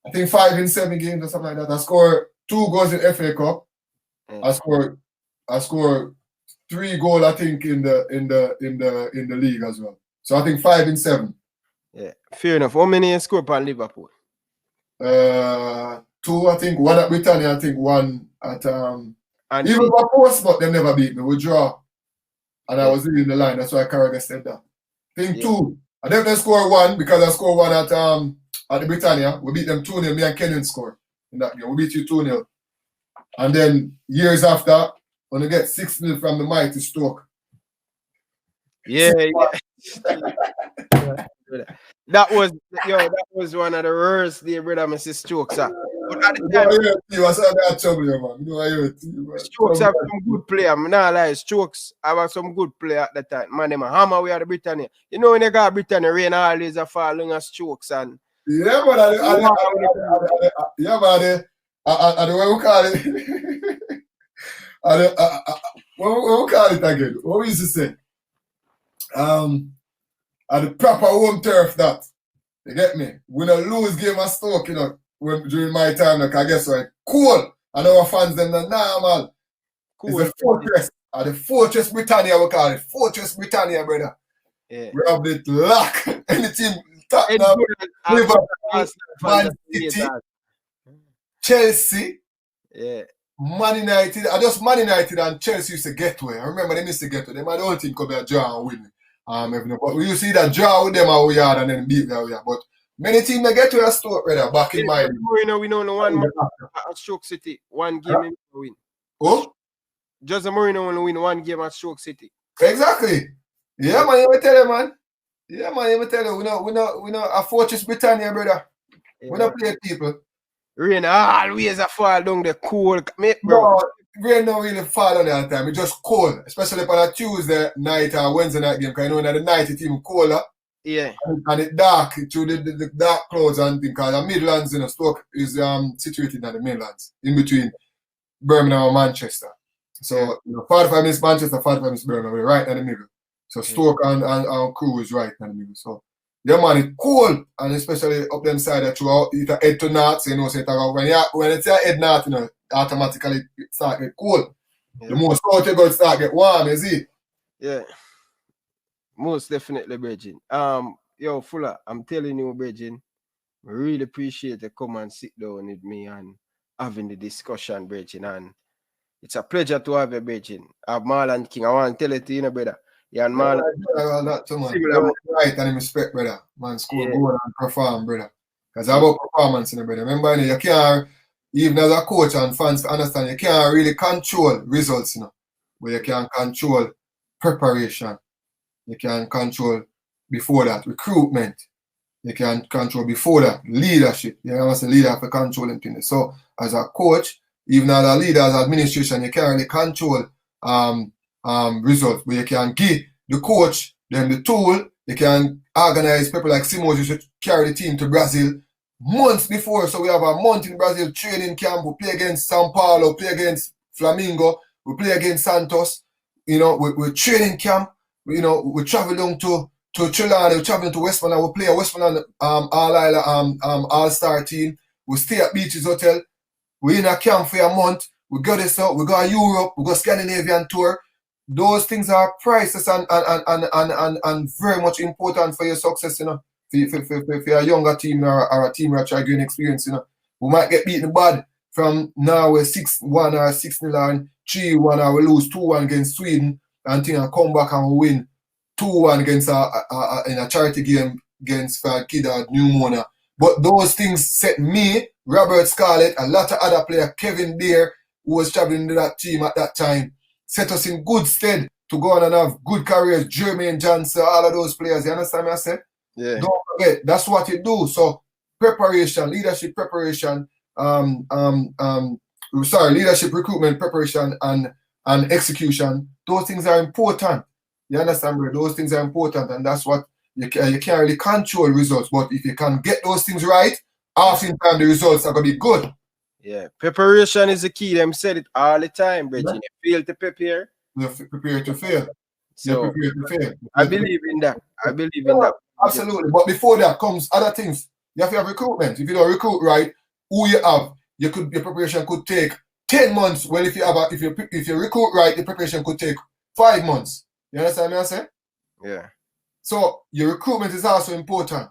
I think 5 in 7 games or something like that. I scored 2 goals in FA Cup. I scored 3 goals, I think, in the league as well. So I think 5 in 7. Yeah, fair enough. How many you scored for Liverpool? 2, I think. 1 at Britannia, I think 1 at even for Portsmouth, they never beat me. We draw. And I was leading the line. That's why Carragher said that. I think 2. I definitely scored 1 because I scored 1 at the Britannia. We beat them 2-0. Me and Kenyon scored in that game. We beat you 2-0. And then years after, when we get 6-0 from the mighty Stoke. Yeah. That was one of the worst day, brother, Mrs. Stoke, sir. But at the time, Stokes have some good player. I'm not lie. Stokes have some good player at the time. Man, them hammer we are the Britannia. You know when they got Britannia, rain always a falling as Stokes and yeah, but I don't know what we call it. What we call it again? What we used to say? At the proper home turf that. You get me? We don't lose game of Stoke, during my time, I guess right. Cool. And our fans them the normal. Cool. It's a fortress. The Fortress Britannia, we call it. Fortress Britannia, brother. Yeah. We have it lock. Any team Tottenham, Liverpool, Man City, Chelsea, Man United. I just Man United and Chelsea used to get to it. I remember they used to get to it. They might all think come here draw and win. But we used to see that draw with them out yard and then beat them out yard. But many teams they get to a Stoke, brother, back in my we know no one at Stoke City. 1 game in win. Oh? Jose Mourinho only win 1 game at Stoke City. Exactly. Yeah, man, you tell you, man. Yeah, man, you tell you, we know a Fortress Britannia, brother. Yeah. We don't play people. Rain always a fall down the cold. Bro. No, rain don't really fall on that time. It's just cold, especially on a Tuesday night or Wednesday night game. Because you know that the night it's even colder. Yeah. And it's dark through the dark clouds and things. Because the Midlands, Stoke is situated in the Midlands, in between Birmingham and Manchester. So 45 minutes Manchester, 45 minutes Birmingham, we're right in the middle. So Stoke and Crew is right in the middle. So yeah, man, it's cool, and especially up them side that you head to north, so when it's head north, automatically it start get cool. Yeah. The more south you go, it start get warm, you see? Yeah. Most definitely, Bridging. Yo, Fuller, I'm telling you, Bridging, I really appreciate you come and sit down with me and having the discussion, Bridging, and it's a pleasure to have you, Bridging. I have Marlon King. I want to tell it to you, brother. Yeah, and Marlon. Right and respect, brother. Man, score goal and perform, brother. Because it's about performance, brother. Remember, you can't, even as a coach and fans understand, you can't really control results, but you can control preparation. You can control before that recruitment. you can control before that. Leadership. You know, as a leader for controlling things. So as a coach, even as a leader, as administration, you can't really control results, but you can give the coach then the tool. You can organize people like Simons. You should carry the team to Brazil months before. So we have a month in Brazil training camp. We play against Sao Paulo, play against Flamengo, we play against Santos. You know, we're training camp. You know, we travel down to Trinidad, we travel to Westmoreland. We play a Westmoreland all-star team. We stay at Beaches Hotel. We're in a camp for a month. We go this out. We go to Europe. We go Scandinavian tour. Those things are priceless and very much important for your success, you know. For a younger team or a team that try to gain experience, you know. We might get beaten bad from now we're 6-1 or 6-0 and 3-1 or we lose 2-1 against Sweden and then I come back and we win 2-1 against in a charity game against a kid at New Mona. But those things set me, Robert Scarlett, a lot of other players, Kevin Deere, who was traveling to that team at that time, set us in good stead to go on and have good careers. Jermaine Johnson, all of those players. You understand what I said? Yeah. Don't forget, that's what you do. So preparation, leadership preparation, leadership recruitment preparation and execution. Those things are important. You understand, bro? Those things are important, and that's what you can't really control results. But if you can get those things right, oftentimes the results are gonna be good. Yeah, preparation is the key. Them said it all the time, Bridget. Yeah. You fail to prepare. You're prepared to fail. So You're prepared to fail. I believe in that. I believe in that. Absolutely. But before that comes other things. You have to have recruitment. If you don't recruit right, who you have, your preparation could take 10 months. Well, if you recruit right, the preparation could take 5 months. You understand what I'm saying? Yeah. So your recruitment is also important.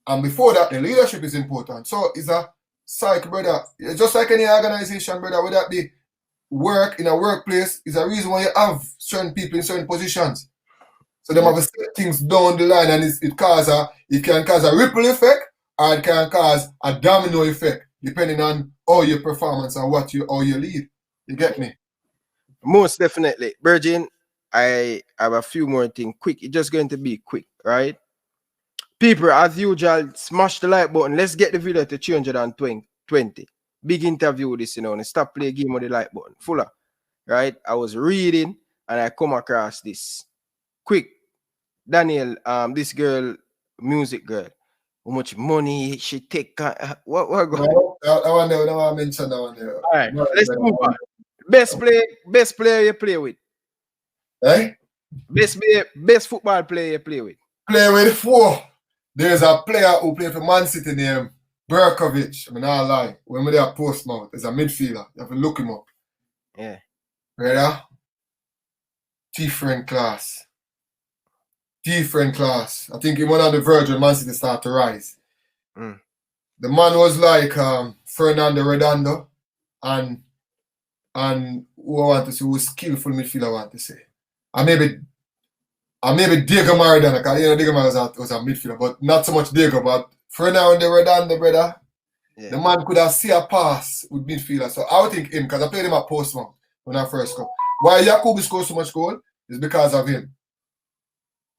And before that, the leadership is important. So it's a cycle, brother. Just like any organization, brother, whether that be work in a workplace, is a reason why you have certain people in certain positions. So them have to set things down the line, and it can cause a ripple effect, or it can cause a domino effect, depending on how your performance and how you lead. You get me? Most definitely. Virgin, I have a few more things quick. It's just going to be quick, right? People, as usual, smash the like button. Let's get the video to 320. Big interview this, you know, and stop playing game with the like button. Fuller, right? I was reading and I come across this. Quick, Daniel, this girl, music girl, how much money she take? What go? No, I want to mention that one there. All right, let's move on. Best player you play with. Eh? Best football player you play with. Play with 4. There's a player who played for Man City named Berkovic. I mean, I lie. When we there at Portsmouth, there's a midfielder. You have to look him up. Yeah. Brother? Different class. I think he went on the verge when Man City started to rise. Mm. The man was like Fernando Redondo and who I want to say was skillful midfielder, I want to say. And maybe Diego Maradona, because you know Diego Maradona was a midfielder, but not so much Diego, but Fernando Redondo, brother. Yeah. The man could have seen a pass with midfielder. So I would think him, because I played him at Portsmouth when I first come. Why Yakubu scored so much goal is because of him.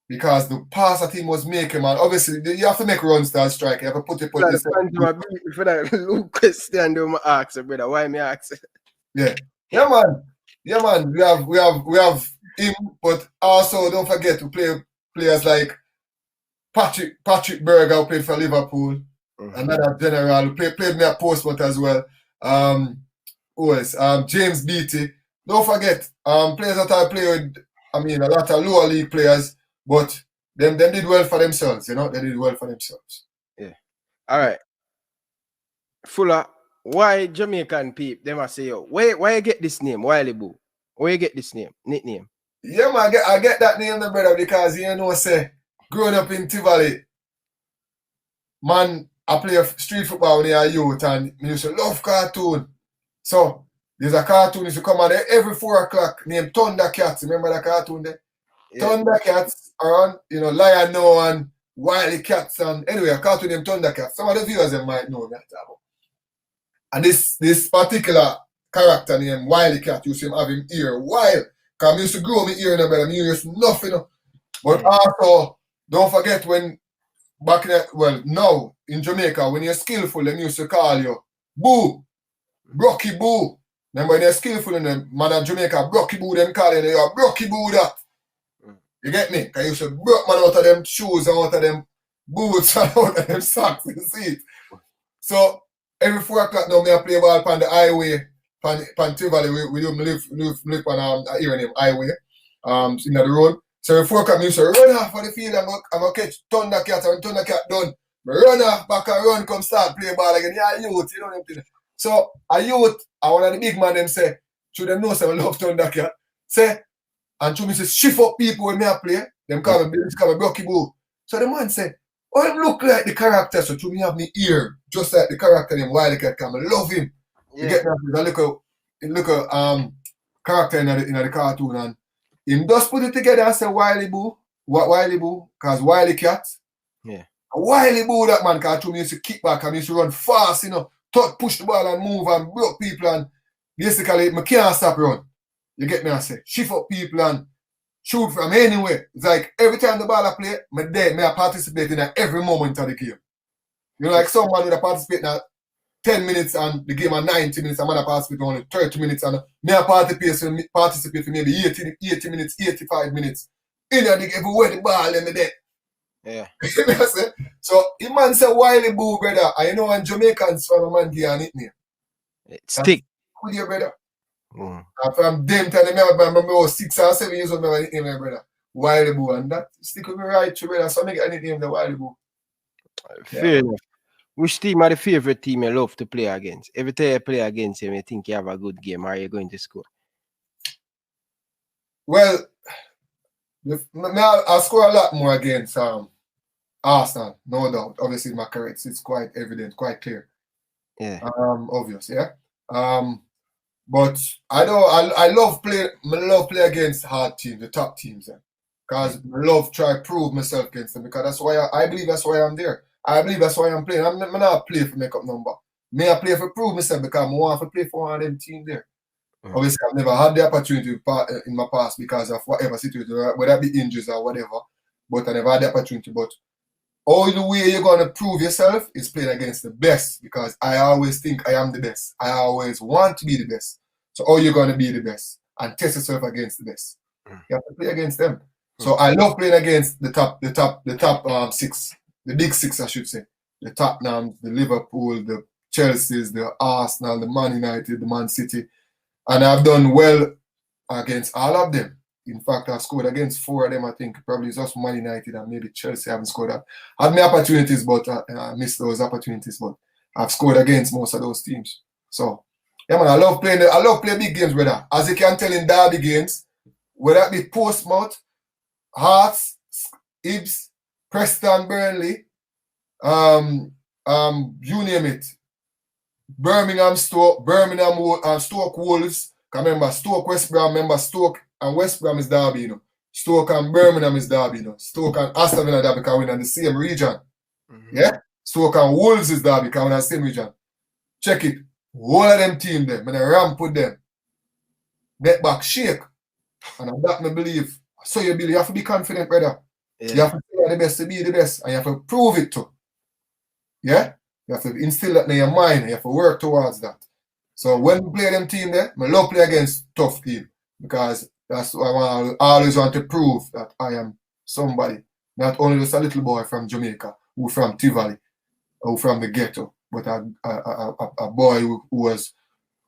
Because the pass that he was making, man, obviously you have to make runs to strike. You have to put it. For that little question, do my ask, brother. Why me ask? Yeah, man. We have him, but also don't forget to play players like Patrick Berger, who played for Liverpool, another general who played me at Portsmouth as well. Who else? James Beattie. Don't forget players that I play with. I mean, a lot of lower league players. But them did well for themselves, you know. They did well for themselves. Yeah. All right. Fuller, why Jamaican people? They must say, yo, why you get this name, Wiley Boo? Where you get this nickname? Yeah, man, I get that name, brother, because you know, say, growing up in Tivoli, man, I play street football when I was youth, and I used to love cartoon. So there's a cartoon used to come on there every 4 o'clock named Thundercats. Remember that cartoon there? Yeah. Thundercats are on, you know, Lion No and Wily Cats, and anyway, a cartoon named Thundercats. Some of the viewers them might know that about. And this particular character named Wily Cat used to have him ear wild. Because I used to grow my ear in the bed, I used nothing. But also, don't forget when back in now in Jamaica, when you're skillful, they used to call you Boo, Brocky Boo. Remember when you're skillful in the man of Jamaica, Brocky Boo, them calling you Brocky Boo that. You get me? Because you should broke man out of them shoes and out of them boots and out of them socks, you see it. So every 4 o'clock now, I play ball on the highway, on Tivoli, we do live on here name highway, in the road. So every 4 o'clock, I used to run off for the field and go catch Thundercat, and Thundercat done. I run off back and run, come start play ball again. Yeah, youth, you know what I'm saying? So a youth, and one of the big man them say, should them know say I love Thundercat, say, and to me say, shift up people when I play, them call me Brocky Boo. So the man say, oh, him look like the character, so to me have me ear, just like the character in Wiley Cat come. I love him. You get that? Look at character in the cartoon, and him just put it together and say Wiley Boo, because Wiley Cat. Yeah. Wiley Boo that man, because to me used to kick back and used to run fast, you know, push the ball and move and block people, and basically I can't stop run. You get me? I say shift up people and shoot from anywhere. It's like every time the ball I play, I participate in every moment of the game. You know, like someone would participate in 10 minutes and the game at 90 minutes, I'm gonna participate only 30 minutes, and I participate for maybe 80 minutes, 85 minutes. In the everywhere the ball in the day. Yeah. So the man say Wiley Boo, brother. I know and Jamaicans from a man give a nickname. Stick. With your brother. And from them time, I remember 6 or 7 years old, I nickname my brother. Wiley Boo, and that stick with me right to brother. So I get a nickname the Wiley Boo. Fair enough. Which team are the favorite team you love to play against? Every time you play against him, you think you have a good game, are you going to score? Well, I score a lot more against Arsenal, no doubt. Obviously, my career, it's quite evident, quite clear. Yeah. Obvious, yeah. But I love play against hard teams, the top teams, because I love try prove myself against them, because that's why I believe that's why I'm there. I believe that's why I'm playing. I'm not play for make up number. I play for prove myself because I want to play for one of them teams there. Obviously, I've never had the opportunity in my past because of whatever situation, whether it be injuries or whatever. But I never had the opportunity. But all the way you're going to prove yourself is playing against the best, because I always think I am the best. I always want to be the best. So all you're going to be the best and test yourself against the best. You have to play against them. So I love playing against the top 6, the big 6, I should say. The Tottenham, the Liverpool, the Chelsea's, the Arsenal, the Man United, the Man City. And I've done well against all of them. In fact, I've scored against 4 of them, I think. Probably just Man United and maybe Chelsea. I haven't scored that. I had my opportunities, but I missed those opportunities. But I've scored against most of those teams. So, yeah, man, I love playing big games, brother. As you can tell in derby games, whether it be Portsmouth, Hearts, Ibs, Preston, Burnley, you name it. Birmingham, Stoke, Stoke Wolves. Remember, Stoke, West Brom. Remember, Stoke and West Brom is derby, you know. Stoke and Birmingham is derby, you know. Stoke and Aston Villa derby because we're in the same region. Yeah? Stoke and Wolves is derby because we're in the same region. Check it. All of them team there, when I ramp with them, net back shake. And that me believe. So you have to be confident, brother. Yeah. You have to play the best to be the best. And you have to prove it too. Yeah? You have to instill that in your mind. You have to work towards that. So when we play them team there, I love play against tough team, because that's what I always want to prove, that I am somebody. Not only just a little boy from Jamaica, who from Tivoli, who from the ghetto, but a boy who has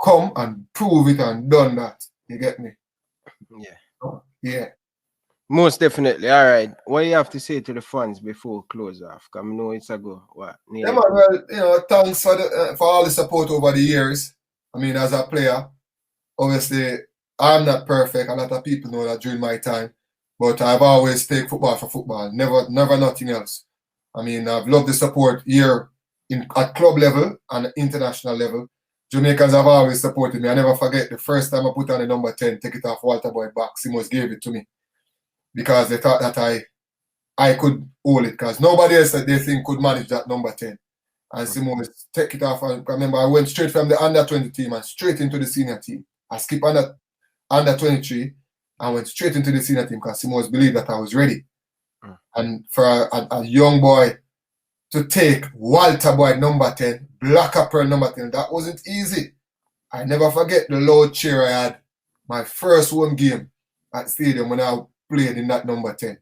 come and prove it and done that. You get me? Yeah. Yeah. Most definitely. All right. What do you have to say to the fans before we close off? Because I know it's a go. What? Yeah, man, well, you know, thanks for all the support over the years. I mean, as a player, obviously, I'm not perfect. A lot of people know that during my time. But I've always taken football for football. Never nothing else. I mean, I've loved the support here at club level and international level. Jamaicans have always supported me. I never forget the first time I put on the number 10, take it off Walter Boy back. Simos gave it to me, because they thought that I could hold it, because nobody else that they think could manage that number 10. And Simos take it off. And I remember I went straight from the under 20 team and straight into the senior team. I skipped under 23 and went straight into the senior team because Simos believed that I was ready. And for a young boy to take Walter Boyd number 10, Blacker Pearl number 10. That wasn't easy. I never forget the loud cheer I had my first home game at stadium when I played in that number 10.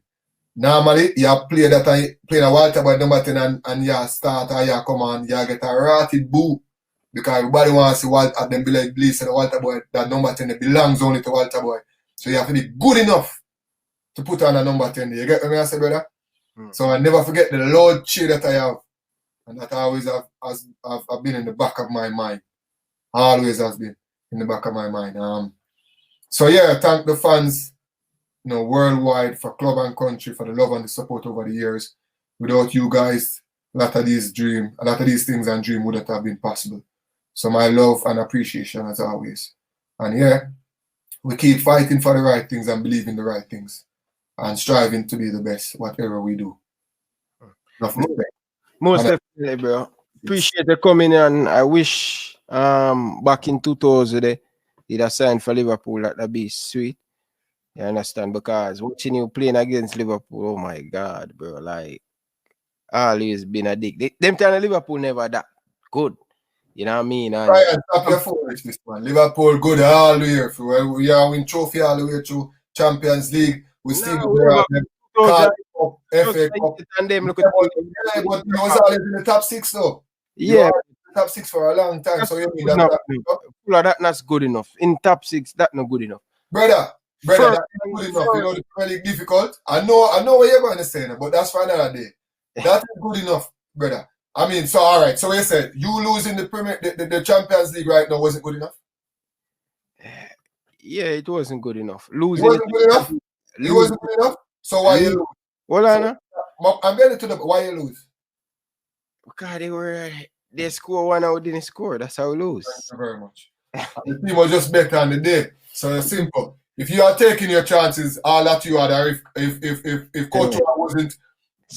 Normally, you play a Walter Boyd number 10 and you start or you come on, you get a rotted boo. Because everybody wants to see Walter, them be like, please, and Walter Boyd, that number 10, it belongs only to Walter Boyd. So you have to be good enough to put on a number 10. You get what I say, brother? So I never forget the loud cheer that I have. And that always have been in the back of my mind. Always has been in the back of my mind. So yeah, thank the fans, worldwide, for club and country, for the love and the support over the years. Without you guys, a lot of these things and dream wouldn't have been possible. So my love and appreciation as always. And yeah, we keep fighting for the right things and believe in the right things and striving to be the best, whatever we do. Most definitely, bro. Appreciate you coming in. I wish back in 2000 you'd have signed for Liverpool. That'd be sweet. You understand? Because watching you playing against Liverpool, oh my God, bro. Like, always been a dick. Them time Liverpool never that good. You know what I mean? And right, stop your foolishness, man. Liverpool good all the year. We are win trophy all the way through Champions League. We still FA Cup. And them look but it was always in the top 6 though. Yeah. Top 6 for a long time. So you mean that's good enough. In top 6, that's not good enough. Brother, that's not good enough. You know, it's really difficult. I know what you're going to say, but that's for another day. That is good enough, brother. I mean, so all right. So you said you losing the Champions League right now wasn't good enough? Yeah, it wasn't good enough. It wasn't good enough? It wasn't good enough? So why you lose? Well, Anna? I'm getting to why you lose? Because they score one out, didn't score. That's how we lose. Thank you very much. The team was just better on the day. So it's simple. If you are taking your chances, all that you are, if Coach wasn't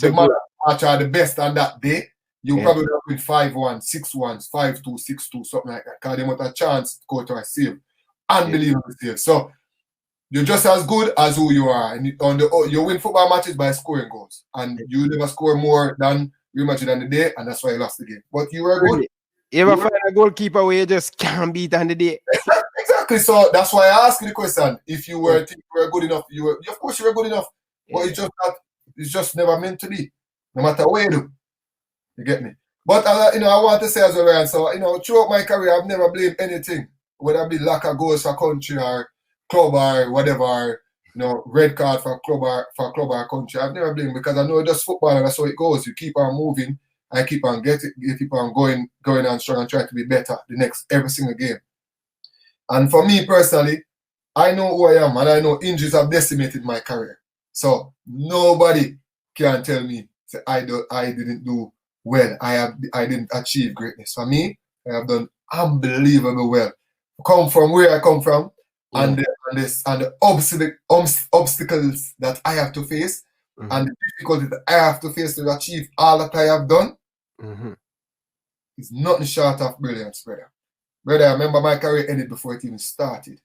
the man or the best on that day, you probably would have been 5-1, 6-1, 5-2, 6-2, something like that. Because they want a chance to go to a save. Unbelievable save. So you're just as good as who you are. And you win football matches by scoring goals. And you never score more than Real Madrid on the day, and that's why you lost the game. But you were good. You ever find a goalkeeper where you just can't beat on the day? Exactly. So that's why I asked you the question. If you were good enough, of course you were good enough. But it's just never meant to be. No matter what you do. You get me? But I want to say as well, Ryan, so throughout my career I've never blamed anything. Whether it be lack of goals for country or club or whatever, red card for club or country. I've never blamed because I know just football and that's how it goes. You keep on moving and keep on keep on going on strong and trying to be better every single game. And for me personally, I know who I am and I know injuries have decimated my career. So nobody can tell me that I didn't do well. I didn't achieve greatness. For me, I have done unbelievable well. Come from where I come from, and the obstacles that I have to face, and the difficulties that I have to face to achieve all that I have done, is nothing short of brilliance, brother. Brother, I remember my career ended before it even started.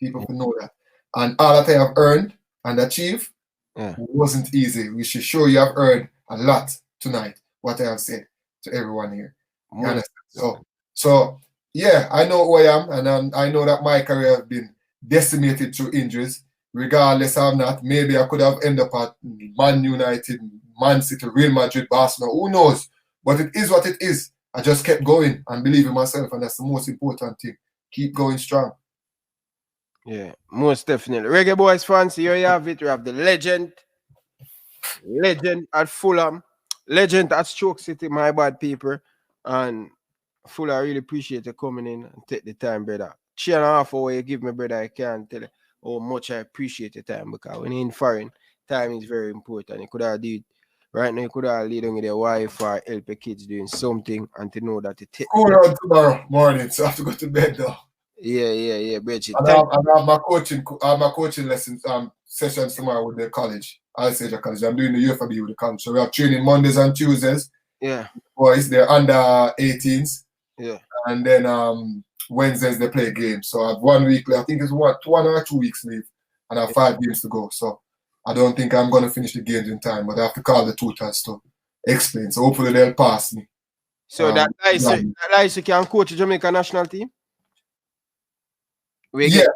People can know that. And all that I have earned and achieved wasn't easy. We should show you have earned a lot tonight, what I have said to everyone here. You understand? So yeah, I know who I am, and I know that my career has been decimated through injuries. Regardless of that, maybe I could have ended up at Man United, Man City, Real Madrid, Barcelona, who knows? But it is what it is. I just kept going and believing myself, and that's the most important thing. Keep going strong. Yeah, most definitely. Reggae Boyz fans, here you have it. We have the legend at Fulham, legend at Stoke City, my bad people. And Full, I really appreciate you coming in and take the time, brother. 3.5 hours you give me, brother, I can't tell you how much I appreciate your time, because when you're in foreign, time is very important. You could have did right now, you could have lead on with your wife or help your kids doing something and to know that it takes. On tomorrow morning, so I have to go to bed though. Yeah, Bridget. I have my coaching lessons sessions tomorrow with the college. Alsager College. I'm doing the UFAB with the college. So we have training Mondays and Tuesdays. Yeah. Boys, they're under 18s. Yeah. And then Wednesdays they play games. So I have 1 week, I think it's 1 or 2 weeks leave. And I have 5 games to go. So I don't think I'm gonna finish the games in time, but I have to call the tutors to explain. So hopefully they'll pass me. So that Lycée can coach the Jamaica national team? Yeah,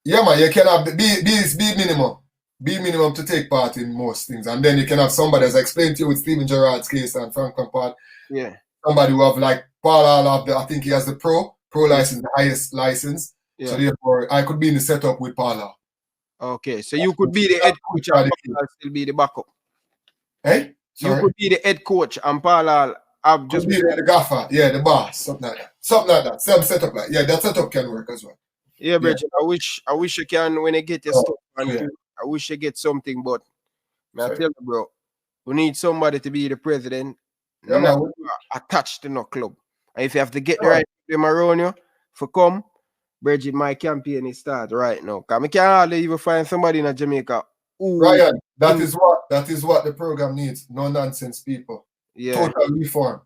man, you can have be minimum. Be minimum to take part in most things. And then you can have somebody, as I explained to you with Steven Gerrard's case and Frank Lampard. Yeah. Somebody who have like Paul Hall, I think he has the pro license, the highest license. Yeah. So therefore I could be in the setup with Paul Hall. Okay, so you could be the head coach and Paul Hall still be the backup. Hey? Sorry? You could be the head coach and Paul Hall have just be the gaffer, yeah, the boss, something like that. Something like that. Same setup like that setup can work as well. Yeah, Bridget, I wish you can when you get your stuff and I wish you get something, but I tell you, bro, we need somebody to be the president, not attached to no club. And if you have to get the right them around you for come, Bridget, my campaign is start right now. Because I can't hardly even find somebody in Jamaica. Ryan, that is what the program needs. No nonsense people. Yeah. Total reform.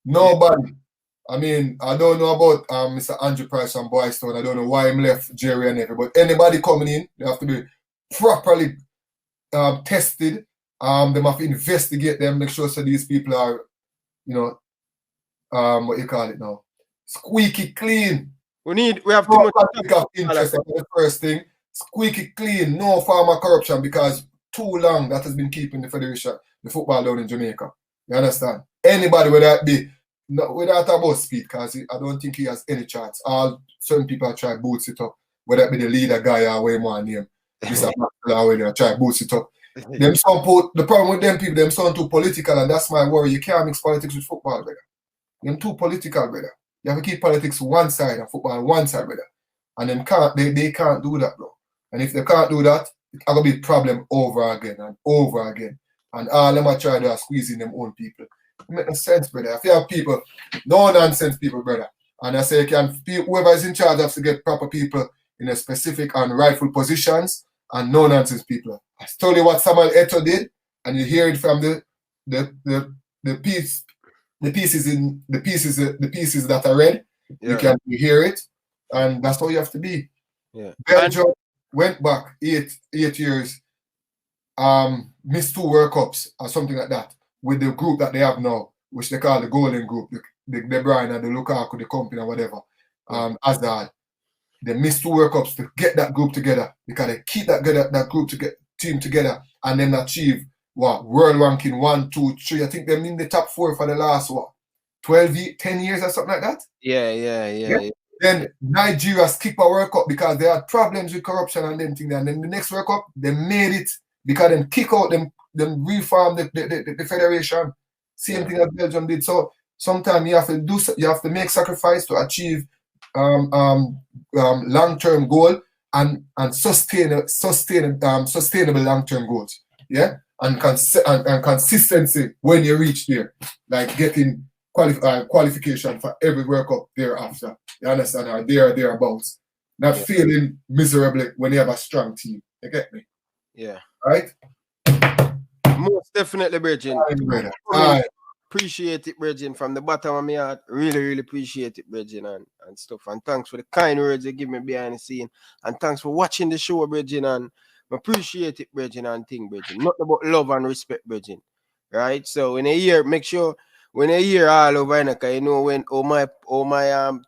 Nobody. I mean, I don't know about Mr. Andrew Price from Boystone. I don't know why him left Jerry and everybody. But anybody coming in, they have to be properly tested. They have to investigate them, make sure so these people are, you know, what you call it now, squeaky clean. We have too much interest. The first thing, squeaky clean, no form of corruption, because too long that has been keeping the federation, the football down in Jamaica. You understand? Anybody, whether it be, without about Speid, because I don't think he has any chance. Certain people try boots it up, whether it be the leader guy or way more name. Mr. Butler, try boots it up. The problem with them people, them sound too political, and that's my worry. You can't mix politics with football, brother. Them too political, brother. You have to keep politics one side and football on one side, brother. And them they can't do that, bro. And if they can't do that, it's gonna be a problem over again and over again. And all them are trying to squeeze in them own people. It makes no sense, brother. If you have people, no nonsense people, brother. And I say whoever is in charge has to get proper people in a specific and rightful positions and no nonsense people. I told you what Samuel Eto'o did, and you hear it from the pieces that I read. Yeah. You hear it, and that's how you have to be. Yeah. Belgium went back 8 years, missed 2 World Cups or something like that with the group that they have now, which they call the Golden Group, the De Bruyne and the Lukaku, the company or whatever. Hazard. They missed 2 World Cups to get that group together, because they keep that group team together and then achieve world ranking 1, 2, 3. I think they're in the top 4 for the last 10 years or something like that. Yeah. Then Nigeria skip a World Cup because they had problems with corruption and them things. And then the next World Cup, they made it because them kick out them reform the federation. Same thing that Belgium did. So sometimes you have to make sacrifice to achieve long-term goal and sustainable long-term goals. Yeah, and consistency when you reach there, like getting qualification for every World Cup thereafter. You understand? Or thereabouts. Not feeling miserably when you have a strong team. You get me? Yeah. Right? Most definitely, Bridget. Appreciate it, Bridget, from the bottom of my heart. Really, really appreciate it, Bridget, and stuff. And thanks for the kind words you give me behind the scene. And thanks for watching the show, Bridget. And I appreciate it, Bridget, and thing, Bridget. Not about love and respect, Bridget. Right? So when you hear, make sure when you hear all over, you know when all my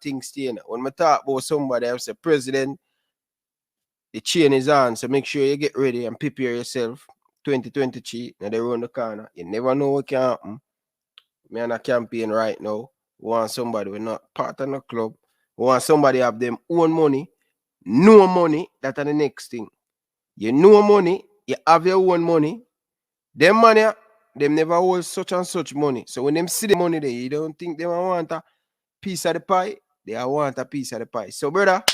things stay. When I talk about somebody, I say president, the chain is on. So make sure you get ready and prepare yourself. 2023, now they run the corner. You never know what can happen. Me on a campaign right now. We want somebody we're not part of the club. We want somebody have them own money. No money, that are the next thing. You know money, you have your own money. Them money, them never hold such and such money. So when them see the money there, you don't think they want a piece of the pie. They want a piece of the pie. So brother.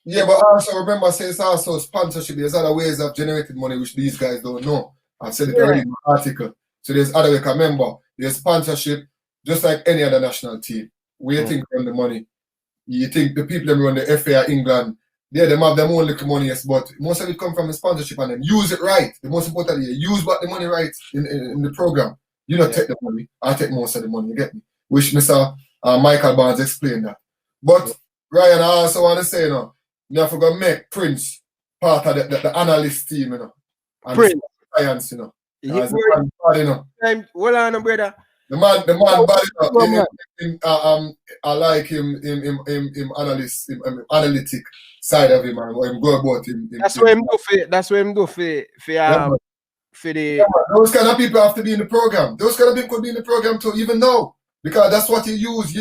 Yeah, but also remember, say it's also sponsorship. There's other ways of generating money which these guys don't know. I've said it already in my article. So there's other ways. Remember, there's sponsorship, just like any other national team. Where you think run the money? You think the people that run the FA England, they have their own little money, yes, but most of it come from the sponsorship, and then use it right. The most important is use the money right in the program. You not take the money, I take most of the money, you get me? Which Mr. Michael Barnes explained that. But Ryan, I also want to say, you have to make Prince part of the analyst team, and Prince. Science, Well on, brother. The man bad man. I like him analytic side of him and what him go about him. That's what him do for the Those kind of people have to be in the program. Those kind of people could be in the program too, even now. Because that's what you use.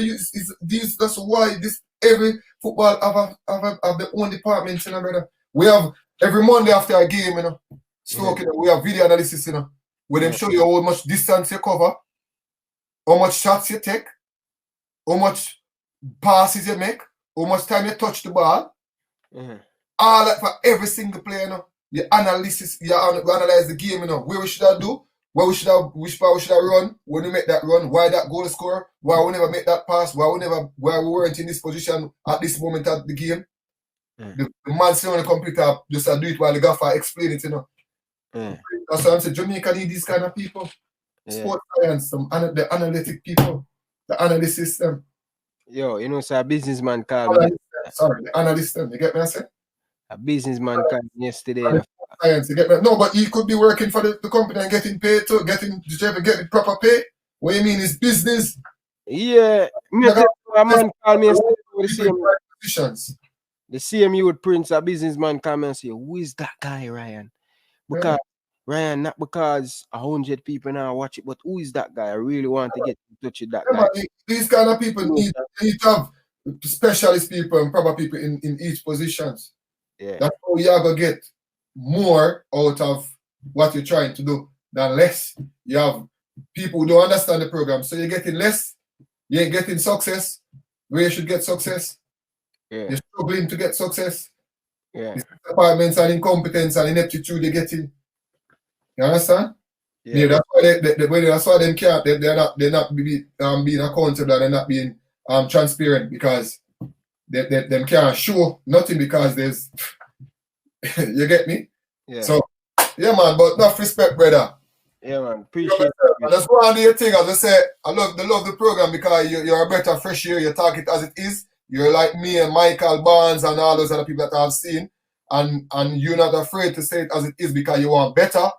These that's why every football have their own departments, you know, brother. We have every Monday after a game, you know, Stoke, you know, we have video analysis, you know, where they show you how much distance you cover, how much shots you take, how much passes you make, how much time you touch the ball. All that for every single player, you know. You analyze the game, you know, where we should have do, which part we should have run, when we make that run, why that goal score, why we never make that pass, why we weren't in this position at this moment of the game. The man sitting on the computer just do it while the gaffer explain it, you know. That's why I'm saying Jamaica need these kind of people. Sports science, the analytic people, the analyst system. Yo, you know, so a businessman called me. Sorry, the analyst system. You get me I say? A businessman called me yesterday. Science, you get me? No, but he could be working for the company and getting paid too, getting proper pay. What you mean is business. Yeah. A man called me yesterday the same youth prince, a businessman come and say, who is that guy, Ryan? Because Ryan, not because 100 people now watch it, but who is that guy? I really want to get in touch with that guy. Man, these kind of people need to have specialist people and proper people in each positions. Yeah. That's how you are going to get more out of what you're trying to do than less. You have people who don't understand the program, so you're getting less, you ain't getting success where you should get success. Yeah. You're struggling to get success. Yeah. Departments and incompetence and ineptitude you're getting. You understand? Yeah. That's why them can't. They're not being accountable. They're not being transparent because them can't show nothing because there's. You get me? Yeah. So yeah, man. But enough respect, brother. Yeah, man. Appreciate it. That's one of your thing. As I say, I love the program because you're a better fresh air. You talk it as it is. You're like me and Michael Barnes and all those other people that I've seen, and you're not afraid to say it as it is because you want better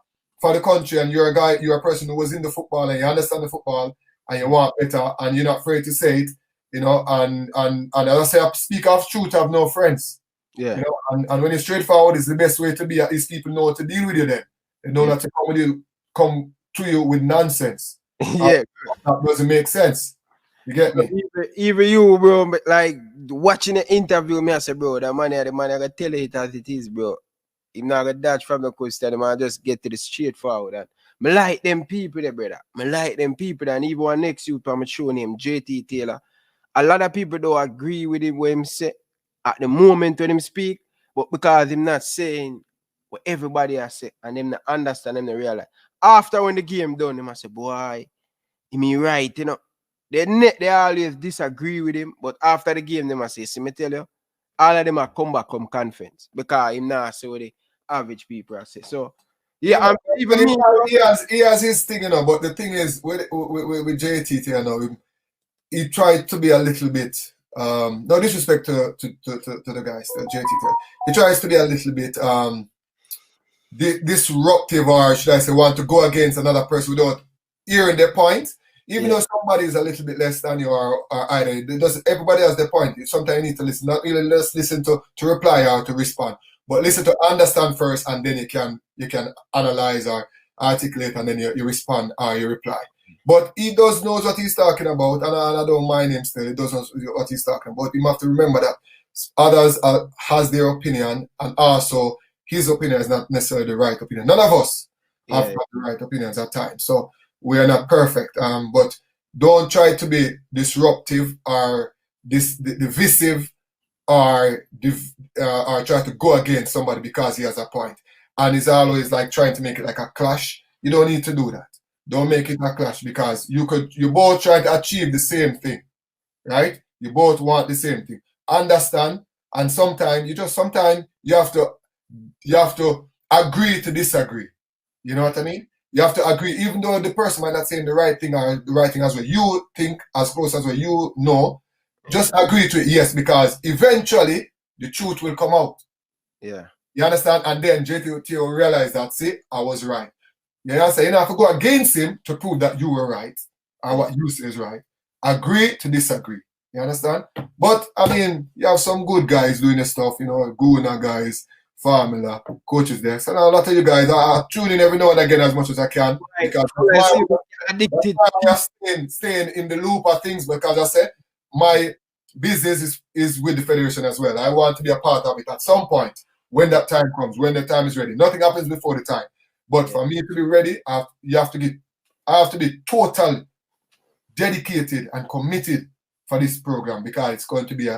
for the country, and you're a person who was in the football and you understand the football and you want better, and you're not afraid to say it, you know. And as I say, I speak of truth, I have no friends. Yeah. You know, and when you're straightforward, is the best way to be. At least people know how to deal with you. Then they know not to come to you with nonsense. Yeah, that doesn't make sense. You get me? Even you, bro, but like watching the interview, me I say, bro, the man I gotta tell it as it is, bro. He's not gonna dodge from the question, man. Just get to the straightforward. And me like them people there, brother. Me like them people, and even one next youth, I'm showing him JT Taylor. A lot of people don't agree with him when him say at the moment when him speak, but because him not saying what everybody has said, and them not understand, them not realize. After when the game done, him I say, boy, he mean right, you know. They always disagree with him, but after the game, they must say, see me tell you, all of them are come back from conference because him not say what the average people are say. So yeah, even me, he has his thing, you know. But the thing is, with JT, you know, he tried to be a little bit. No disrespect to the guys, JT. He tries to be a little bit disruptive, or should I say, want to go against another person without hearing their point. Even though somebody is a little bit less than you or either, everybody has their point. Sometimes you need to listen, not really just listen to reply or to respond, but listen to understand first, and then you can analyze or articulate, and then you respond or you reply. But he knows what he's talking about, and I don't mind him still. He does know what he's talking about. You have to remember that others has their opinion, and also his opinion is not necessarily the right opinion. None of us have got the right opinions at times. So we are not perfect, but don't try to be disruptive or divisive or try to go against somebody because he has a point. And it's always like trying to make it like a clash. You don't need to do that. Don't make it a clash because you both try to achieve the same thing, right? You both want the same thing. Understand? And sometimes you have to agree to disagree. You know what I mean? You have to agree, even though the person might not say the right thing or the right thing as well. You think as close as well you know. Just agree to it, yes, because eventually the truth will come out. Yeah. You understand? And then JT will realize that, see, I was right. You understand? You don't have to go against him to prove that you were right. and what you say is right. Agree to disagree. You understand? But I mean, you have some good guys doing the stuff, you know, Guna guys, Formula, coaches there. So now a lot of you guys are tuning every now and again as much as I can. Right. Because Addicted. that's why I'm staying in the loop of things, because I said my business is with the federation as well. I want to be a part of it at some point when that time comes, when the time is ready. Nothing happens before the time. But for me to be ready, I have to be totally dedicated and committed for this program, because it's going to be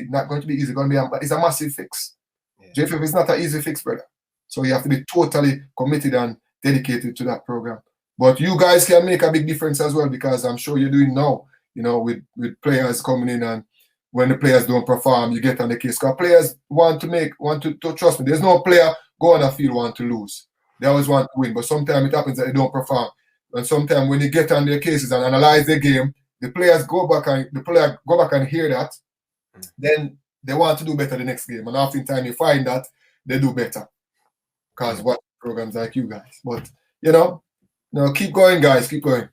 not going to be easy. It's a massive fix. Yeah. JFF is not an easy fix, brother. So you have to be totally committed and dedicated to that program. But you guys can make a big difference as well, because I'm sure you're doing now, you know, with players coming in, and when the players don't perform, you get on the case. Because players want to trust me. There's no player go on the field want to lose. They always want to win, but sometimes it happens that they don't perform. And sometimes when you get on their cases and analyze their game, the players go back and hear that, then they want to do better the next game. And oftentimes you find that they do better because what programs like you guys. But you know, keep going, guys, keep going.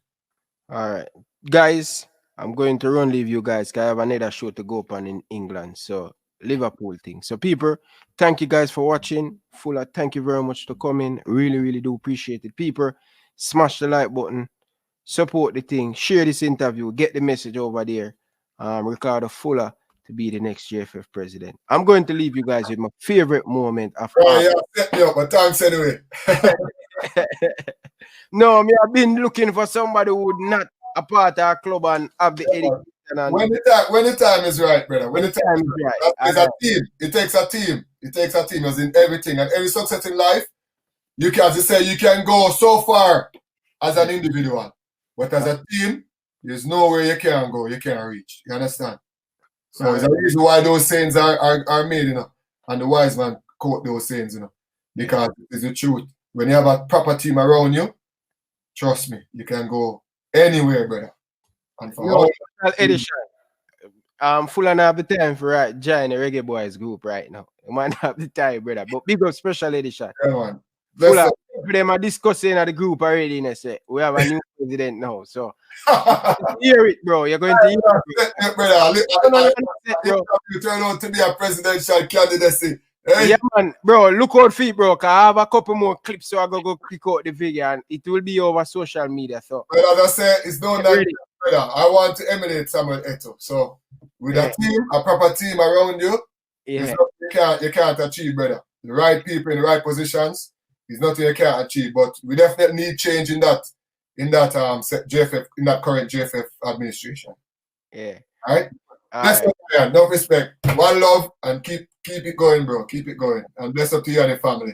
All right, guys, I'm going to leave you guys. I have another show to go up on in England. So Liverpool thing. So people, thank you guys for watching. Fuller, thank you very much for coming. Really, really do appreciate it. People, smash the like button, support the thing, share this interview, get the message over there. Ricardo Fuller to be the next JFF president. I'm going to leave you guys with my favorite moment of set me up, but thanks anyway. No, I've been looking for somebody who would not a part of our club and have the education. When the time is right, brother. When the time is right. It's a team. It takes a team. It takes a team, as in everything. And every success in life, you can, as you say, you can go so far as an individual. But as a team, there's nowhere you can go, you can't reach. You understand? So it's a reason why those sayings are made, you know. And the wise man quote those sayings, you know. Because it's the truth. When you have a proper team around you, trust me, you can go anywhere, brother. And for edition. Full and have the time for join the Reggae Boyz group right now. You might have the time, brother. But big up special edition. Yeah, man. Full them are discussing at the group already. And say we have a new president now. So hear it, bro. You're going to hear it, brother. You turn out to be a presidential candidacy. Hey? Yeah, man, bro. Look out for it, bro. Cause I have a couple more clips, so I go click out the video, and it will be over social media. So, but as I said, it's not that, brother. I want to emulate Samuel Eto'o. So, with a team, a proper team around you, you can't achieve, brother. The right people in the right positions is nothing you can't achieve. But we definitely need change in that JFF, in that current JFF administration. Yeah. All right. Bless up, man. No respect. One love, and keep it going, bro. Keep it going. And bless up to you and your family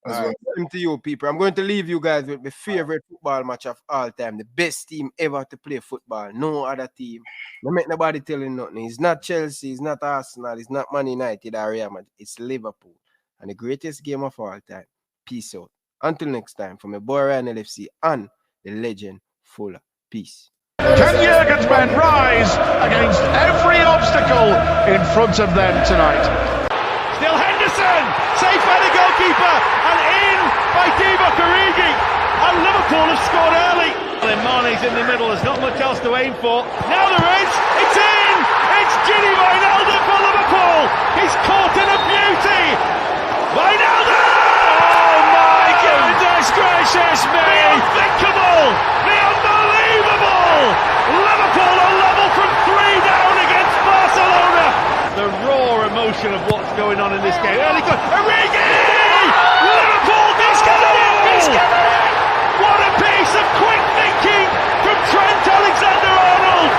as well. Same to you, people. I'm going to leave you guys with my favorite football match of all time. The best team ever to play football. No other team. Don't make nobody tell you nothing. It's not Chelsea. It's not Arsenal. It's not Man United or Real Madrid. It's Liverpool. And the greatest game of all time. Peace out. Until next time, from my boy Ryan LFC and the legend Fuller. Peace. Can Jurgen's men rise against every obstacle in front of them tonight? Still Henderson, safe by the goalkeeper, and in by Divock Origi. And Liverpool have scored early. And Mane's in the middle, there's not much else to aim for. Now there is, it's in! It's Gini Wijnaldum for Liverpool! He's caught in a beauty! Wijnaldum! Oh my goodness gracious me! The unthinkable! The unbelievable! Liverpool are level from 3 down against Barcelona! The raw emotion of what's going on in this game. Early goal. Origi! Liverpool discovered it! What a piece of quick thinking from Trent Alexander-Arnold!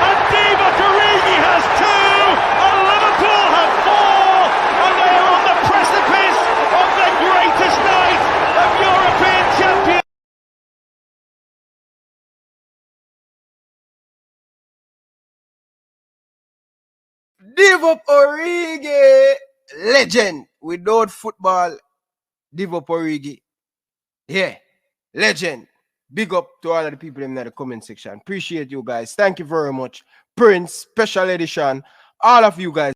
And Divock Origi has 2, and Liverpool have 4, and they are on the precipice of the greatest night of European champions. Divock Origi, legend. Without football, Divock Origi, yeah, legend. Big up to all of the people in the comment section. Appreciate you guys. Thank you very much. Prince, special edition. All of you guys.